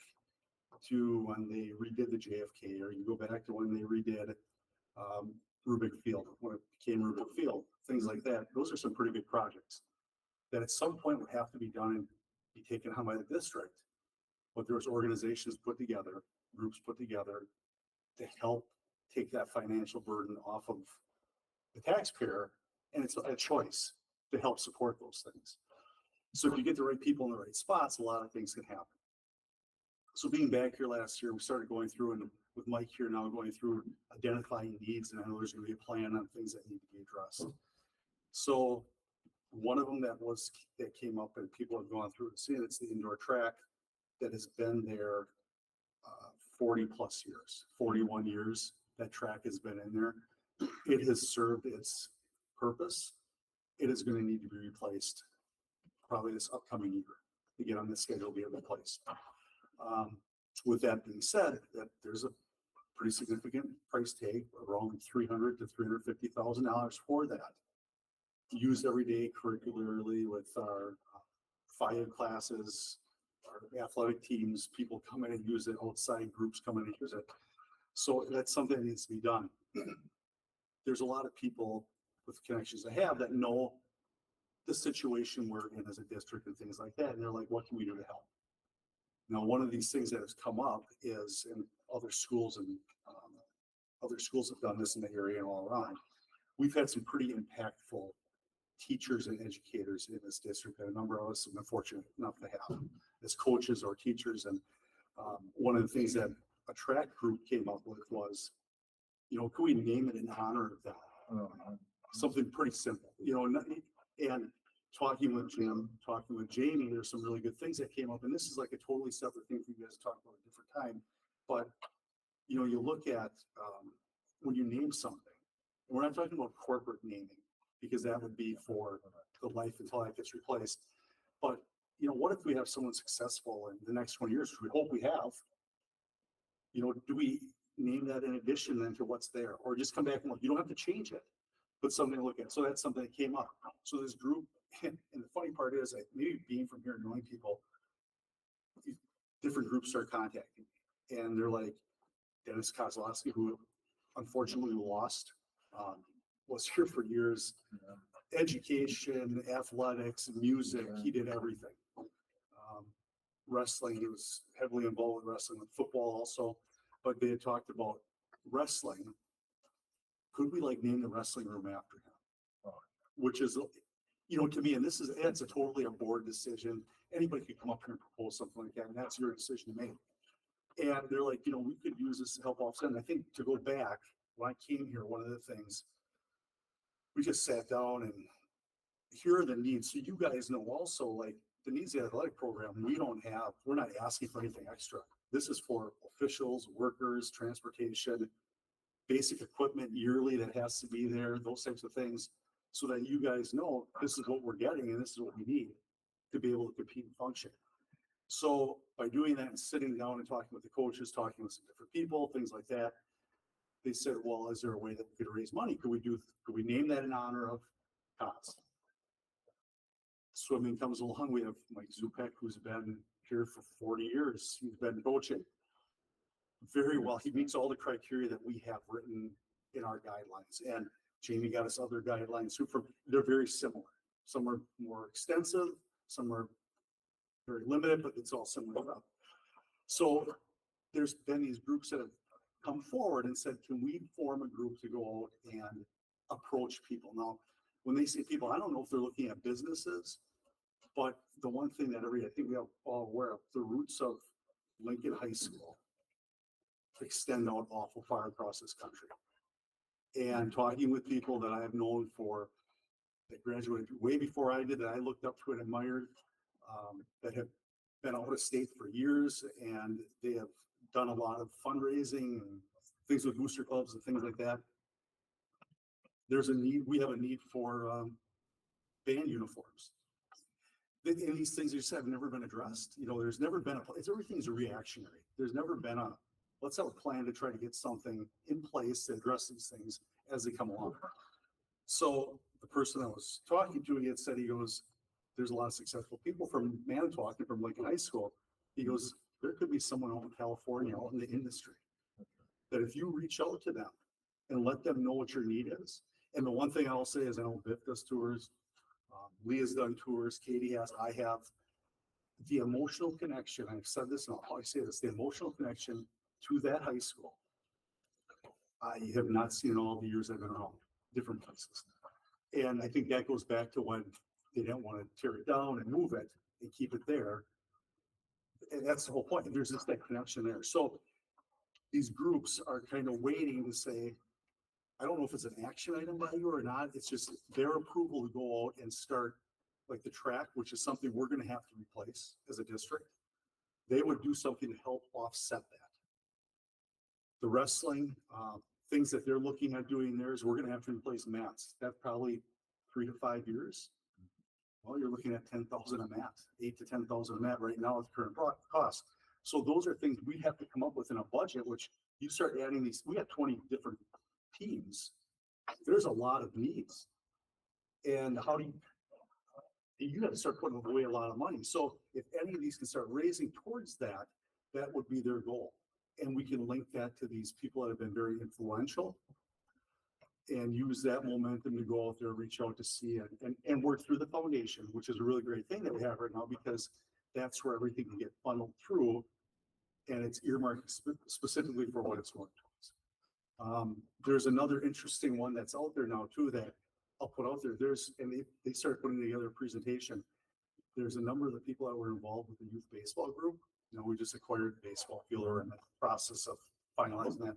to when they redid the JFK, or you go back to when they redid Rubik Field, when it became Rubik Field, things like that, those are some pretty big projects that at some point would have to be done and be taken on by the district. But there was organizations put together, groups put together to help take that financial burden off of the taxpayer, and it's a choice to help support those things. So if you get the right people in the right spots, a lot of things can happen. So being back here last year, we started going through, and with Mike here now going through identifying needs, and I know there's going to be a plan on things that need to be addressed. So one of them that came up and people have gone through and seen, it's the indoor track that has been there 40 plus years, 41 years. That track has been in there. It has served its purpose. It is going to need to be replaced probably this upcoming year to get on the schedule to be replaced. With that being said, that there's a pretty significant price tag, around $300,000 to $350,000 for that. Used every day curricularly with our FIA classes, our athletic teams, people come in and use it, outside groups come in and use it. So that's something that needs to be done. There's a lot of people with connections I have that know the situation we're in as a district and things like that. And they're like, what can we do to help? Now, one of these things that has come up is, in other schools, and other schools have done this in the area and all around, we've had some pretty impactful teachers and educators in this district, and a number of us have been fortunate enough to have as coaches or teachers. And one of the things that a track group came up with was, can we name it in honor of that? Something pretty simple, and talking with Jim, talking with Jamie, there's some really good things that came up, and this is like a totally separate thing for you guys to talk about at a different time. But, you look at when you name something, and we're not talking about corporate naming, because that would be for the life until that gets replaced. But, what if we have someone successful in the next 20 years, which we hope we have, do we name that in addition then to what's there, or just come back and look? You don't have to change it, but something to look at. So that's something that came up. So this group, and the funny part is that maybe being from here and knowing people, different groups start contacting me, and they're like, Dennis Kozlowski, who unfortunately lost, was here for years. Education, athletics, music, he did everything. Wrestling, he was heavily involved with wrestling, with football also, but they had talked about wrestling. Could we name the wrestling room after him? Which is, to me, and it's a totally a board decision. Anybody could come up here and propose something like that, and that's your decision to make. And they're like, we could use this to help offset. And I think, to go back, when I came here, one of the things, we just sat down and here are the needs. So you guys know also, the needs of the athletic program, we're not asking for anything extra. This is for officials, workers, transportation, basic equipment yearly that has to be there, those types of things, so that you guys know this is what we're getting and this is what we need to be able to compete and function. So by doing that and sitting down and talking with the coaches, talking with some different people, things like that, they said, well, is there a way that we could raise money? Could we name that in honor of Cots? Swimming comes along. We have Mike Zupek, who's been here for 40 years. He's been coaching very well. He meets all the criteria that we have written in our guidelines. And Jamie got us other guidelines who they're very similar. Some are more extensive, some are very limited, but it's all similar stuff. So there's been these groups that have come forward and said, can we form a group to go out and approach people? Now, when they say people, I don't know if they're looking at businesses, but the one thing that I think we are all aware of, the roots of Lincoln High School extend out awful far across this country. And talking with people that I have known that graduated way before I did, that I looked up to and admired, that have been out of state for years, and they have done a lot of fundraising and things with booster clubs and things like that. There's a need, we have a need for band uniforms. And these things just have never been addressed. You know, there's never been everything's a reactionary. There's never been let's have a plan to try to get something in place to address these things as they come along. So the person I was talking to, he had said, he goes, there's a lot of successful people from Manitowoc and from Lincoln High School. He goes, there could be someone out in California, out in the industry, that if you reach out to them and let them know what your need is. And the one thing I'll say is, I know Biff does tours, Leah's done tours, Katie has, I have. The emotional connection, I've said this and I'll always say this, the emotional connection to that high school, I have not seen in all the years I've been around different places. And I think that goes back to when they didn't want to tear it down and move it and keep it there. And that's the whole point. There's just that connection there. So these groups are kind of waiting to say, I don't know if it's an action item by you or not. It's just their approval to go out and start like the track, which is something we're going to have to replace as a district. They would do something to help offset that. The wrestling, things that they're looking at doing there is we're going to have to replace mats. That's probably 3 to 5 years. Well, you're looking at 10,000 a mat, 8 to 10,000 a mat right now at the current cost. So those are things we have to come up with in a budget, which you start adding these, we have 20 different teams. There's a lot of needs. And how do you got to start putting away a lot of money. So if any of these can start raising towards that, that would be their goal. And we can link that to these people that have been very influential and use that momentum to go out there, reach out to see it and work through the foundation, which is a really great thing that we have right now, because that's where everything can get funneled through and it's earmarked specifically for what it's going towards. There's another interesting one that's out there now too, that I'll put out there. They started putting together a presentation. There's a number of the people that were involved with the youth baseball group. You know, we just acquired the baseball field, or in the process of finalizing that.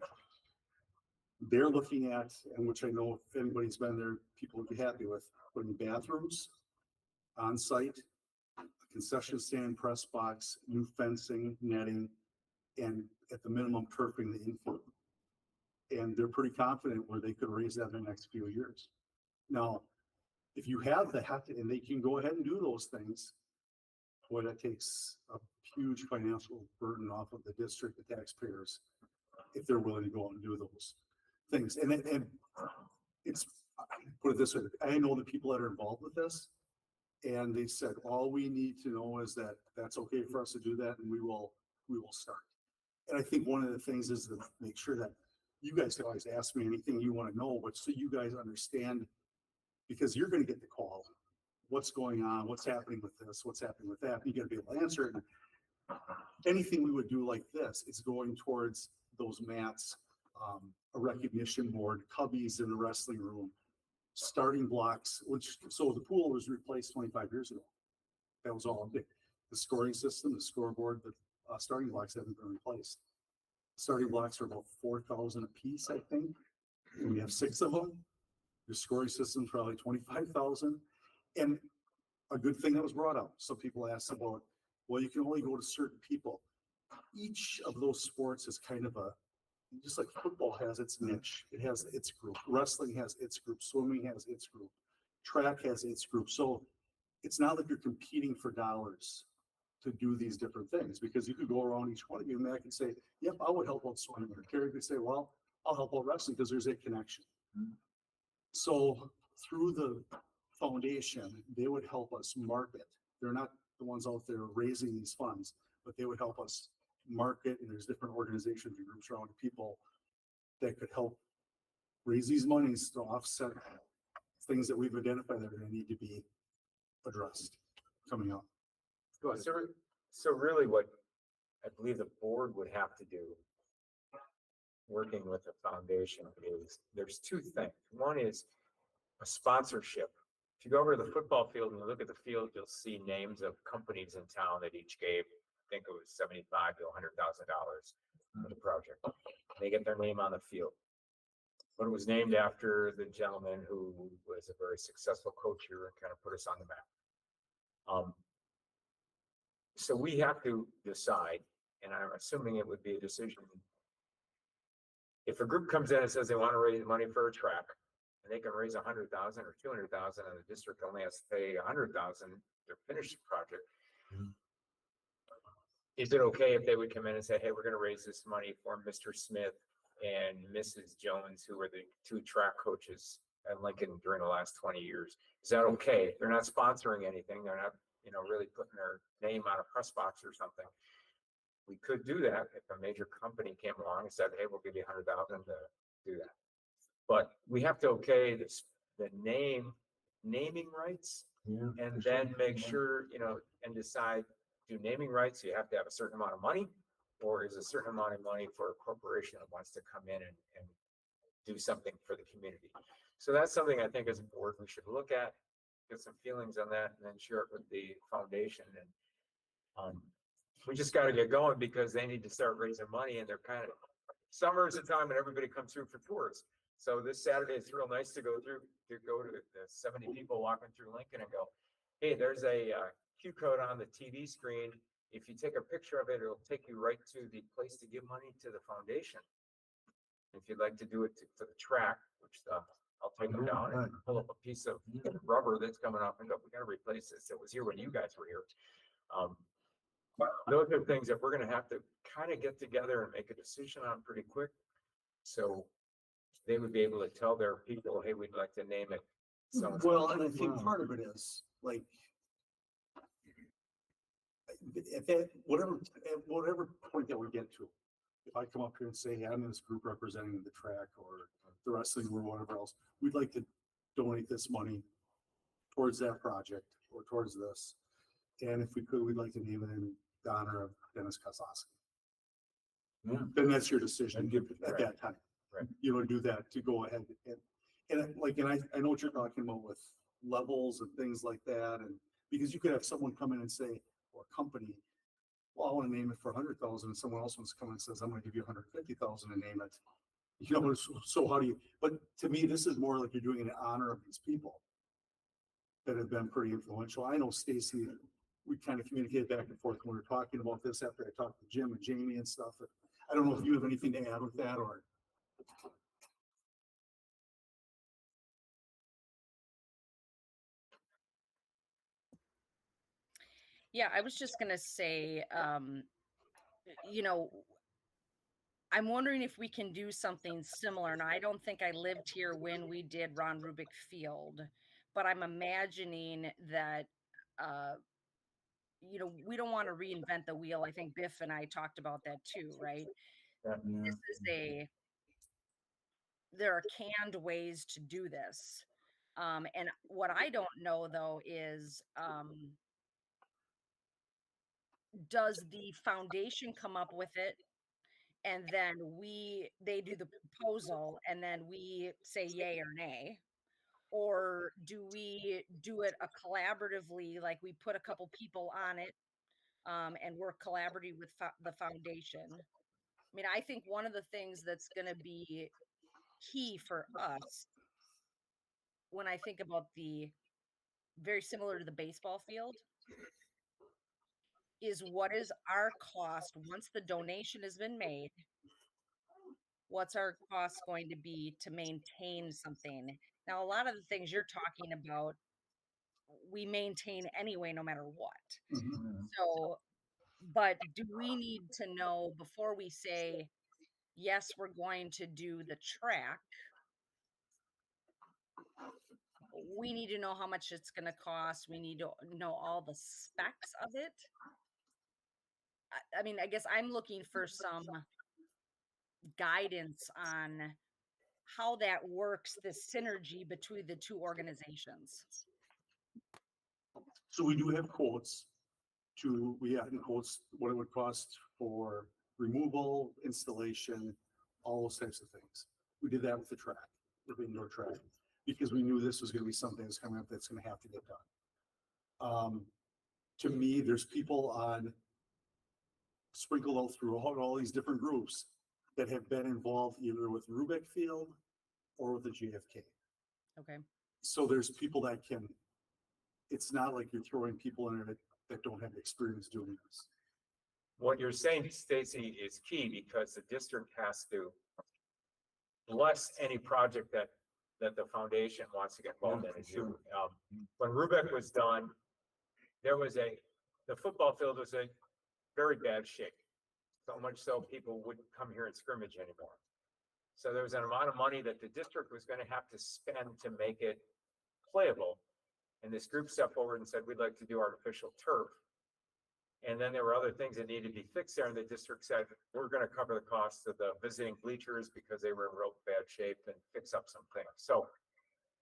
They're looking at, and which I know if anybody's been there, people would be happy with, putting bathrooms on site, a concession stand, press box, new fencing, netting, and at the minimum turfing the infield. And they're pretty confident where they could raise that in the next few years. Now, if you have that and they can go ahead and do those things, boy, that takes a huge financial burden off of the district, the taxpayers, if they're willing to go out and do those things. And it's, put it this way, I know the people that are involved with this, and they said, all we need to know is that that's okay for us to do that, and we will start. And I think one of the things is to make sure that you guys can always ask me anything you want to know, but so you guys understand, because you're going to get the call. What's going on? What's happening with this? What's happening with that? You got to be able to answer it. Anything we would do like this, it's going towards those mats, a recognition board, cubbies in the wrestling room, starting blocks, so the pool was replaced 25 years ago. That was all big. The scoring system, the scoreboard, the starting blocks haven't been replaced. Starting blocks are about 4,000 a piece, I think. And we have 6 of them. The scoring system probably 25,000. And a good thing that was brought up, some people asked about, well, you can only go to certain people. Each of those sports is kind of just like football has its niche. It has its group. Wrestling has its group. Swimming has its group. Track has its group. So it's not like you're competing for dollars to do these different things, because you could go around each one of you and I could say, yep, I would help out swimming. Or Carrie could say, well, I'll help out wrestling, because there's a connection. So through foundation, they would help us market. They're not the ones out there raising these funds, but they would help us market, and there's different organizations and groups around people that could help raise these monies to offset things that we've identified that are gonna need to be addressed coming up. Go ahead. So really what I believe the board would have to do, working with the foundation, is there's two things. One is a sponsorship. If you go over to the football field and you look at the field, you'll see names of companies in town that each gave, I think it was $75,000 to $100,000 for the project. They get their name on the field. But it was named after the gentleman who was a very successful coach here and kind of put us on the map. So we have to decide, and I'm assuming it would be a decision. If a group comes in and says they want to raise money for a track, and they can raise 100,000 or 200,000, and the district only has to pay 100,000 to finish the project. Is it okay if they would come in and say, hey, we're going to raise this money for Mr. Smith and Mrs. Jones, who were the two track coaches at Lincoln during the last 20 years? Is that okay? They're not sponsoring anything. They're not, really putting their name on a press box or something. We could do that if a major company came along and said, hey, we'll give you 100,000 to do that. But we have to okay this, the naming rights, and then make sure, and decide, do naming rights, you have to have a certain amount of money, or is a certain amount of money for a corporation that wants to come in and do something for the community. So that's something I think as a board we should look at, get some feelings on that, and then share it with the foundation. And we just got to get going because they need to start raising money, and they're kind of, summer is the time when everybody comes through for tours. So this Saturday, it's real nice to go to the 70 people walking through Lincoln and go, hey, there's a Q code on the TV screen. If you take a picture of it, it'll take you right to the place to give money to the foundation. If you'd like to do it for the track, which I'll take them down and pull up a piece of rubber that's coming off and go, we got to replace this. It was here when you guys were here. Those are things that we're going to have to kind of get together and make a decision on pretty quick. So they would be able to tell their people, hey, we'd like to name it. Well, and I think part of it is like, at whatever point that we get to, if I come up here and say, hey, I'm in this group representing the track or the wrestling or whatever else, we'd like to donate this money towards that project or towards this. And if we could, we'd like to name it in honor of Dennis Kozlowski. Then that's your decision at that time. Right. Do that, to go ahead and I know what you're talking about with levels and things like that. And because you could have someone come in and say, or a company, well, I want to name it for 100,000, and someone else wants to come in and says, I'm going to give you 150,000 and name it. So how do you, but to me, this is more like you're doing it in honor of these people that have been pretty influential. I know Stacy, we kind of communicated back and forth when we were talking about this after I talked to Jim and Jamie and stuff. I don't know if you have anything to add with that or. Yeah, I was just going to say, I'm wondering if we can do something similar. And I don't think I lived here when we did Ron Rubik Field, but I'm imagining that, we don't want to reinvent the wheel. I think Biff and I talked about that too, right? This is there are canned ways to do this. And what I don't know though is, does the foundation come up with it and then they do the proposal and then we say yay or nay? Or do we do it collaboratively, like we put a couple people on it and work collaboratively with the foundation? I mean, I think one of the things that's going to be key for us when I think about very similar to the baseball field is what is our cost once the donation has been made? What's our cost going to be to maintain something? Now, a lot of the things you're talking about, we maintain anyway, no matter what. So, but do we need to know before we say, yes, we're going to do the track, we need to know how much it's gonna cost. We need to know all the specs of it. I mean, I guess I'm looking for some guidance on how that works, the synergy between the two organizations. So we do have quotes we had in quotes what it would cost for removal, installation, all those types of things. We did that with the track, with the indoor track, because we knew this was gonna be something that's coming up that's gonna have to get done. To me, there's people sprinkled all throughout all these different groups that have been involved either with Rubik Field or with the JFK. Okay. So there's people that it's not like you're throwing people in it that don't have experience doing this. What you're saying, Stacy, is key because the district has to bless any project that the foundation wants to get involved in. Too. When Rubik was done, the football field was in very bad shape. So much so people wouldn't come here and scrimmage anymore. So there was an amount of money that the district was going to have to spend to make it playable. And this group stepped forward and said, we'd like to do artificial turf. And then there were other things that needed to be fixed there. And the district said, we're going to cover the cost of the visiting bleachers because they were in real bad shape and fix up some things. So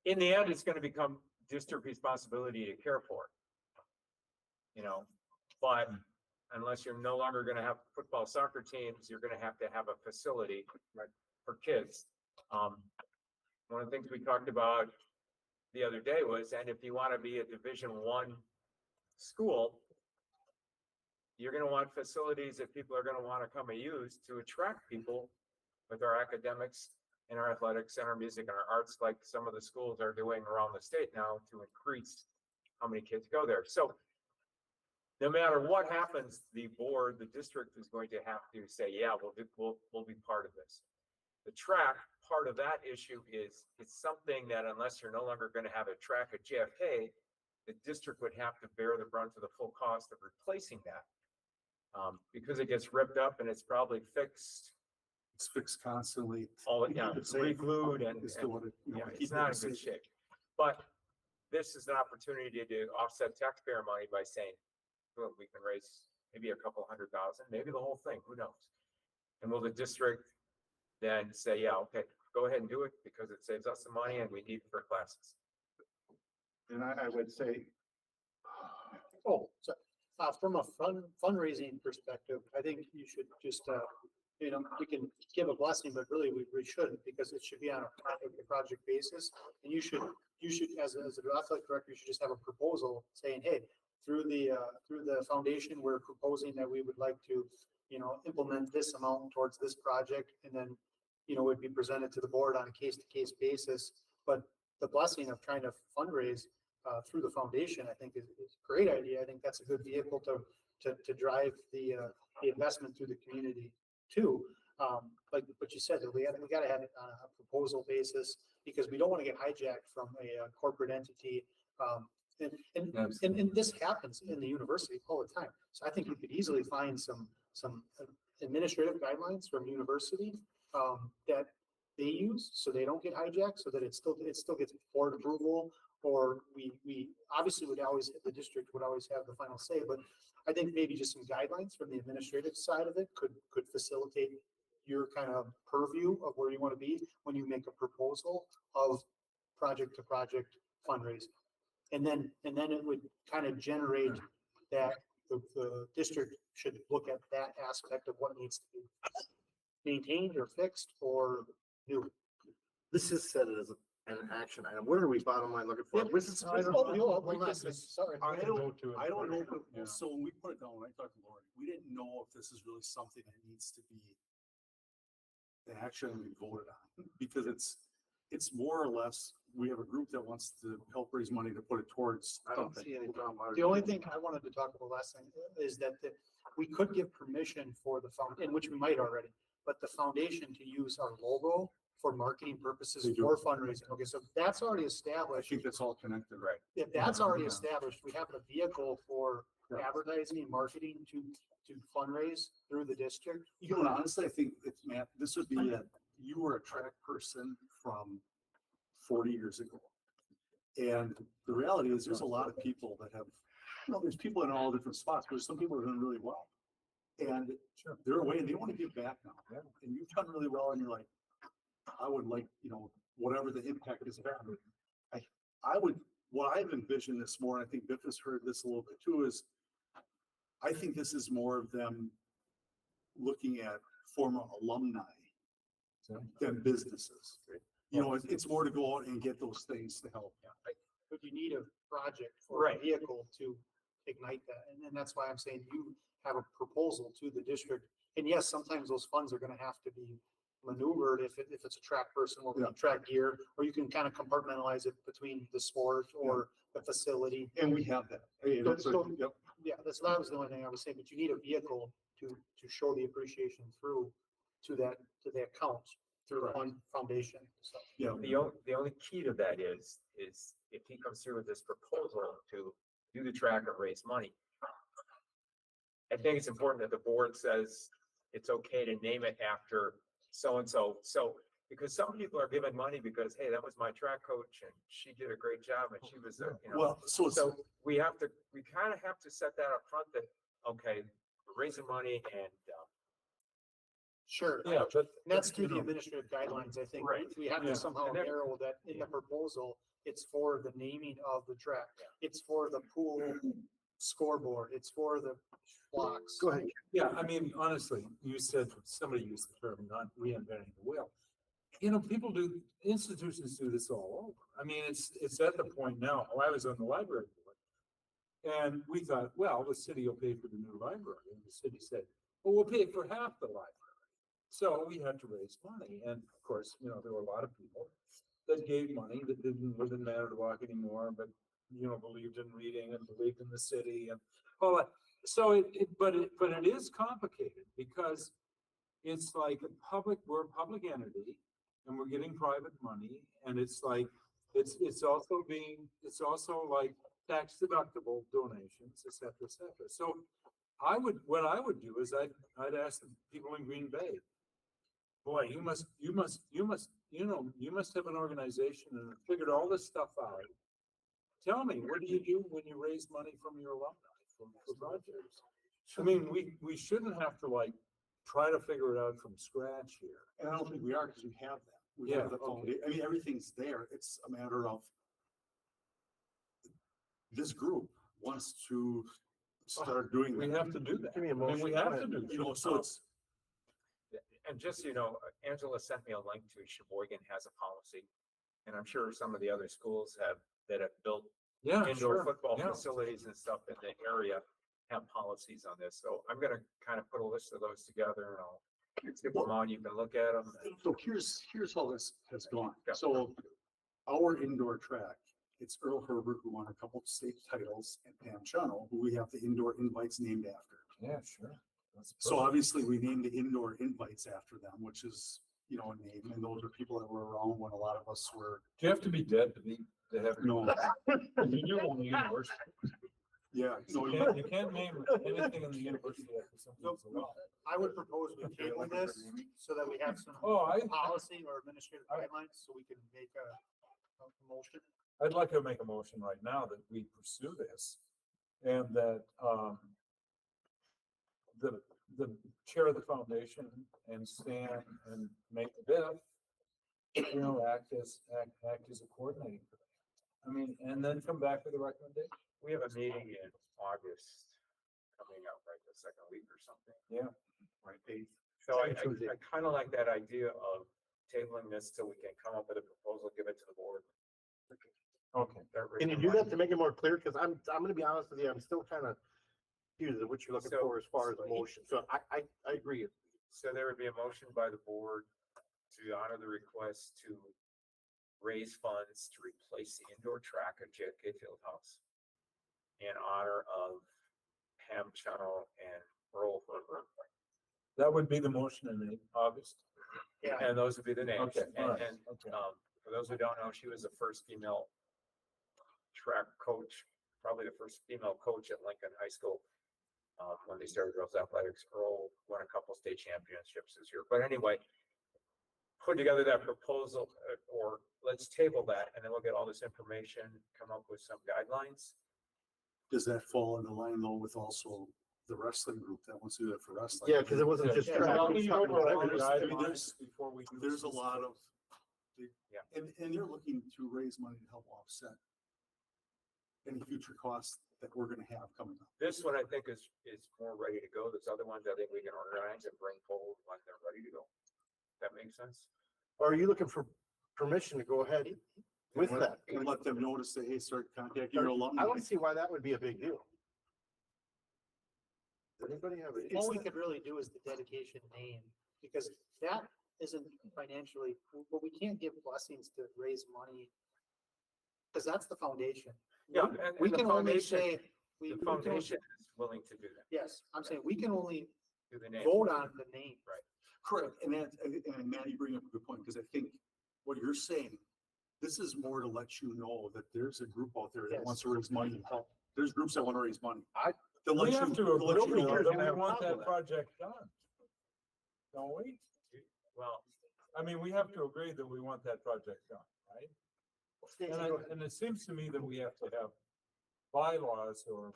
in the end, it's going to become district responsibility to care for it. But unless you're no longer going to have football, soccer teams, you're going to have a facility for kids. One of the things we talked about the other day was, and if you want to be a Division I school, you're going to want facilities that people are going to want to come and use to attract people with our academics and our athletics and our music and our arts, like some of the schools are doing around the state now to increase how many kids go there. So no matter what happens, the board, the district is going to have to say, yeah, we'll be part of this. The track, part of that issue is it's something that unless you're no longer going to have a track at JFK, the district would have to bear the brunt of the full cost of replacing that. Because it gets ripped up and it's probably fixed. It's fixed constantly. It's re-glued and it's not in good shape. But this is an opportunity to offset taxpayer money by saying, well, we can raise maybe a couple $100,000, maybe the whole thing, who knows? And will the district then say, yeah, okay, go ahead and do it because it saves us some money and we need it for classes. And I would say, from a fundraising perspective, I think you should just, we can give a blessing, but really we shouldn't because it should be on a project basis. And you should, as an athletic director, you should just have a proposal saying, hey, through the foundation, we're proposing that we would like to, implement this amount towards this project. And then, it would be presented to the board on a case-to-case basis. But the blessing of trying to fundraise through the foundation, I think is a great idea. I think that's a good vehicle to drive the investment through the community too. But you said that we got to have it on a proposal basis because we don't want to get hijacked from a corporate entity. And this happens in the university all the time. So I think you could easily find some administrative guidelines from university that they use so they don't get hijacked, so that it still gets board approval. Or we obviously the district would always have the final say, but I think maybe just some guidelines from the administrative side of it could facilitate your kind of purview of where you want to be when you make a proposal of project to project fundraising. And then it would kind of generate that the district should look at that aspect of what needs to be maintained or fixed or new. This is said as an action item. What are we bottom line looking for? I don't know, so when we put it down, when I talked to Lori, we didn't know if this is really something that needs to be the action we voted on, because it's more or less, we have a group that wants to help raise money to put it towards. I don't see any problem. The only thing I wanted to talk about last thing is that we could give permission for the foundation, which we might already, but the foundation to use our logo for marketing purposes for fundraising. Okay, so that's already established. I think that's all connected, right? If that's already established, we have a vehicle for advertising and marketing to fundraise through the district. Honestly, I think Matt, this would be you were a track person from 40 years ago. And the reality is there's a lot of people that have, there's people in all different spots, but some people are doing really well. And they're away and they want to give back now. And you've done really well and you're like, I would like, whatever the impact is having. I would, what I've envisioned this more, and I think Biff has heard this a little bit too, is I think this is more of them looking at former alumni than businesses. It's more to go out and get those things to help. But you need a project or a vehicle to ignite that. And then that's why I'm saying you have a proposal to the district. And yes, sometimes those funds are gonna have to be maneuvered if it's a track person or track gear, or you can kind of compartmentalize it between the sport or the facility. And we have that. Yeah, that's the only thing I was saying, but you need a vehicle to show the appreciation through to that account, through the foundation. So. Yeah. The only key to that is if he comes through with this proposal to do the track and raise money, I think it's important that the board says it's okay to name it after so-and-so. So, because some people are giving money because, hey, that was my track coach and she did a great job and she was, Well, so we kind of have to set that up front that, okay, we're raising money and, Sure. Yeah, but that's through the administrative guidelines, I think. Right. We have Yeah. to somehow And then- narrow that in the proposal. It's for the naming of the track. It's for the pool scoreboard. It's for the blocks. Go ahead. Yeah, I mean, honestly, somebody used the term not reinventing the wheel. People do, institutions do this all over. I mean, it's at the point now, I was on the library board. And we thought, well, the city will pay for the new library. And the city said, well, we'll pay for half the library. So we had to raise money. And of course, there were a lot of people that gave money that didn't live in Manitowoc anymore, but, believed in reading and believed in the city and all that. So but it is complicated because it's like we're a public entity and we're getting private money. And it's like, it's also like tax deductible donations, et cetera, et cetera. So what I would do is I'd ask the people in Green Bay, boy, you must have an organization and figured all this stuff out. Tell me, what do you do when you raise money from your alumni for projects? I mean, we shouldn't have to try to figure it out from scratch here. And I don't think we are because we have that. We have the foundation. I mean, everything's there. It's a matter of this group wants to start doing that. We have to do that. Give me a motion. We have to do that. So it's, and just, Angela sent me a link to Sheboygan has a policy. And I'm sure some of the other schools that have built indoor football facilities and stuff in the area have policies on this. So I'm going to kind of put a list of those together and I'll skip them on. You can look at them. So here's how this has gone. So our indoor track, it's Earl Herbert, who won a couple of state titles, and Pam Channel, who we have the indoor invites named after. Yeah, sure. So obviously we named the indoor invites after them, which is, a name, and those are people that were around when a lot of us were. Do you have to be dead to have? No. You do in the university. Yeah. So you can't name anything in the university after something's allowed. I would propose we table this so that we have some policy or administrative guidelines so we can make a motion. I'd like to make a motion right now that we pursue this and that the chair of the foundation and Stan and make Biff, act as a coordinating. I mean, and then come back with a recommendation. We have a meeting in August coming up, right, the second week or something. Yeah. Right. So I kind of like that idea of tabling this till we can come up with a proposal, give it to the board. Okay. Can you do that to make it more clear? Because I'm going to be honest with you, I'm still kind of confused at what you're looking for as far as motion. So I agree. So there would be a motion by the board to honor the request to raise funds to replace the indoor track at JFK Fieldhouse in honor of Pam Channel and Earl Herbert. That would be the motion in August. Yeah. And those would be the names. Okay. And for those who don't know, she was the first female track coach, probably the first female coach at Lincoln High School when they started girls athletics. Earl won a couple state championships this year. But anyway, put together that proposal, or let's table that, and then we'll get all this information, come up with some guidelines. Does that fall in line though with also the wrestling group that wants to do that for wrestling? Yeah, because it wasn't just Yeah, track. well, it was you talking know, about I everything. mean, there's a lot of, Yeah. and they're looking to raise money to help offset any future costs that we're gonna have coming up. This one I think is more ready to go. Those other ones I think we can organize and bring forward when they're ready to go. That makes sense? Or are you looking for permission to go ahead with And that? And let them know to say, hey, start contacting your alumni. I don't see why that would be a big deal. Does anybody have it? All we could really do is the dedication name, because that isn't financially, but we can't give blessings to raise money. Because that's the foundation. Yeah, We and the can only foundation, say. we the can only- foundation is willing to do that. Yes, I'm saying we can only Do the name. vote on the name. Right. Correct, and Matt, you bring up a good point, because I think what you're saying, this is more to let you know that there's a group out there that wants to raise money and help. There's groups that want to raise money. They'll let We you- have to they'll let you agree know that that we have a want problem that with project done. Don't we? Well, I mean, we have to agree that we want that project done, right? Stacy, And go ahead. and it seems to me that we have to have bylaws or,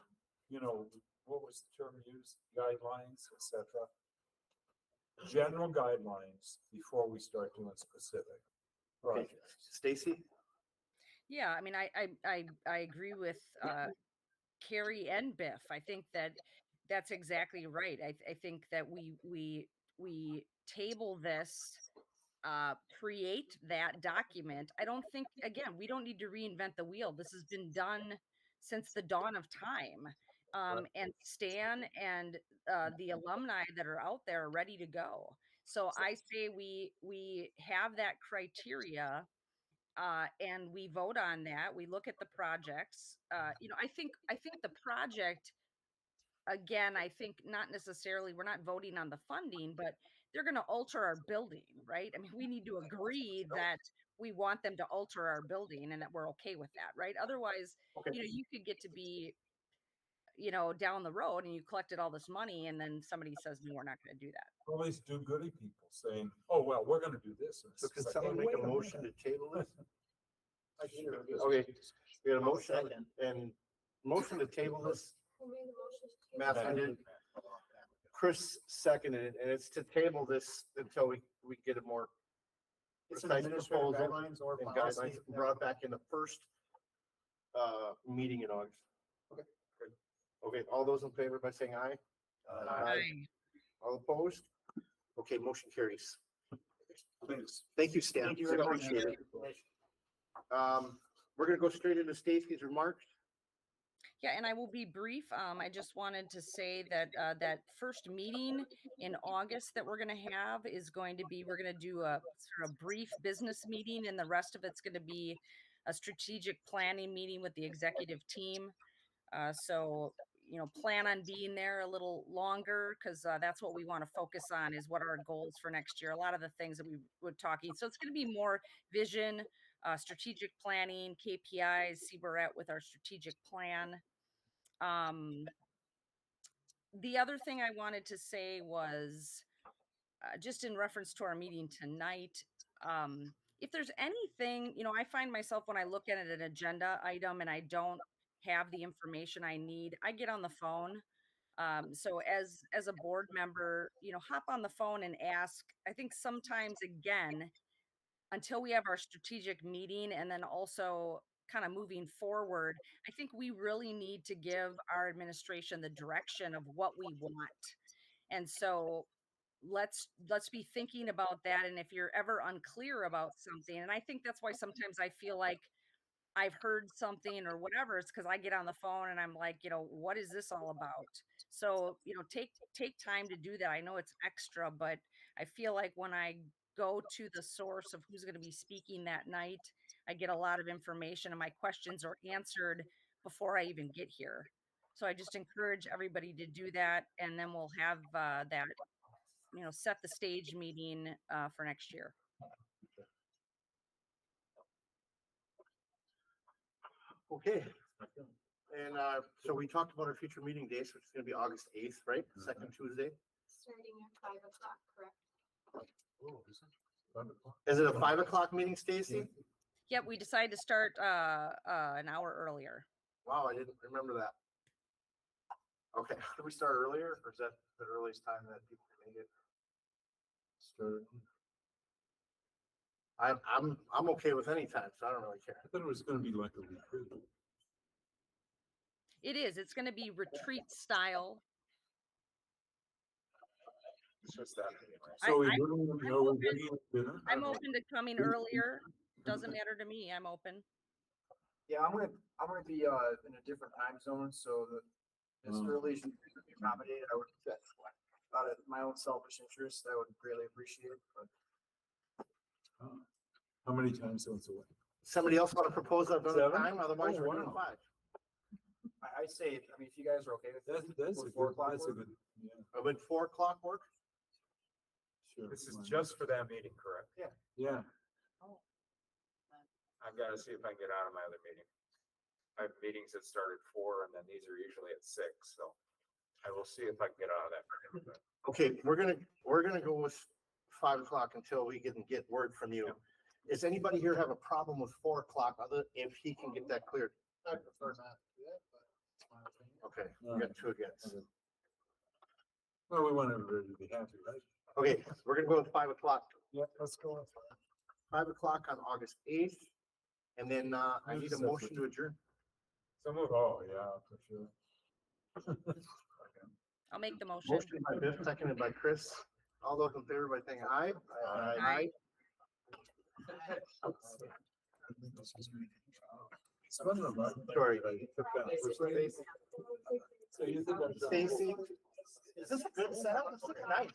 what was the term used? Guidelines, et cetera. General guidelines before we start doing specific Okay, projects. Stacy? Yeah, I mean, I agree with Carrie and Biff. I think that that's exactly right. I think that we table this, create that document. I don't think, again, we don't need to reinvent the wheel. This has been done since the dawn of time. And Stan and the alumni that are out there are ready to go. So I say we have that criteria, and we vote on that. We look at the projects. I think the project, again, I think not necessarily, we're not voting on the funding, but they're going to alter our building, right? I mean, we need to agree that we want them to alter our building and that we're okay with that, right? Otherwise, you could get to be, down the road and you collected all this money and then somebody says, no, we're not going to do that. All these do-goody people saying, oh, well, we're gonna do this. And So it's can like, someone hey, make a wait motion minute. to table this? Okay. Okay, we got a motion and motion to table this. Who made the motion to table? Matthew did. Chris seconded it, and it's to table this until we get a more It's an precise administrative proposal guidelines or and policy. guidelines brought back in the first meeting in August. Okay. Good. Okay, all those in favor by saying aye? Aye. All opposed? Okay, motion carries. Thanks. Thank you, Stan. Thank you I very much. appreciate it. We're gonna go straight into Stacy's remarks. Yeah, and I will be brief. I just wanted to say that that first meeting in August that we're going to have is going to be, we're going to do a sort of brief business meeting, and the rest of it's going to be a strategic planning meeting with the executive team. So, plan on being there a little longer, because that's what we want to focus on, is what are our goals for next year. A lot of the things that we were talking. So it's going to be more vision, strategic planning, KPIs, see where we're at with our strategic plan. The other thing I wanted to say was, just in reference to our meeting tonight, if there's anything, I find myself when I look at an agenda item and I don't have the information I need, I get on the phone. So as a board member, hop on the phone and ask. I think sometimes, again, until we have our strategic meeting and then also kind of moving forward, I think we really need to give our administration the direction of what we want. And so let's be thinking about that. And if you're ever unclear about something, and I think that's why sometimes I feel like I've heard something or whatever, it's because I get on the phone and I'm like, what is this all about? So, take time to do that. I know it's extra, but I feel like when I go to the source of who's going to be speaking that night, I get a lot of information and my questions are answered before I even get here. So I just encourage everybody to do that, and then we'll have that, set the stage meeting for next year. Okay. And so we talked about our future meeting dates, which is gonna be August 8th, right? Second Tuesday. Starting at 5 o'clock, correct? Oh, is it? Is it a 5 o'clock meeting, Stacy? Yep, we decided to start an hour earlier. Wow, I didn't remember that. Okay, Could we start earlier, or is that the earliest time that people can make it? I'm okay with any time, so I don't really care. I thought it was gonna be like a retreat. It is. It's going to be retreat style. It's just that. So we I'm bringing dinner? I'm open to coming earlier. Doesn't matter to me. I'm open. Yeah, I'm gonna be, in a different time zone, so that as early as you can be accommodated, I would, out of my own selfish interest, I would greatly appreciate it, but. How many time zones away? Somebody else want to propose another 7? time? Otherwise, Oh, we're doing wow. 5. I say, I mean, if you guys are okay with that. That's a would 4 good, o'clock that's a work? good, yeah, Would 4 o'clock work? sure. This is why not? just for that meeting, correct? Yeah, I've got to see if I can get out of my other meeting. I have meetings that start at 4 and then these are usually at 6, so I will see if I can get out of that. meeting. Okay, we're gonna go with 5 o'clock until we can get word from you. Does anybody here have a problem with 4 o'clock, other if he can get that cleared? I prefer not to do that, but it's my opinion. Okay, we got 2 against. well, we want everybody to be happy, right? Okay, we're gonna go with 5 o'clock. Yeah, let's go on. 5 o'clock on August 8th. And then I need a motion to adjourn. So move, oh, yeah, for sure. I'll make the motion. Motion by Biff, seconded by Chris. All those in favor by saying aye. Aye. Sorry. So you think I'm- Stacy, is this a good setup? It's looking nice.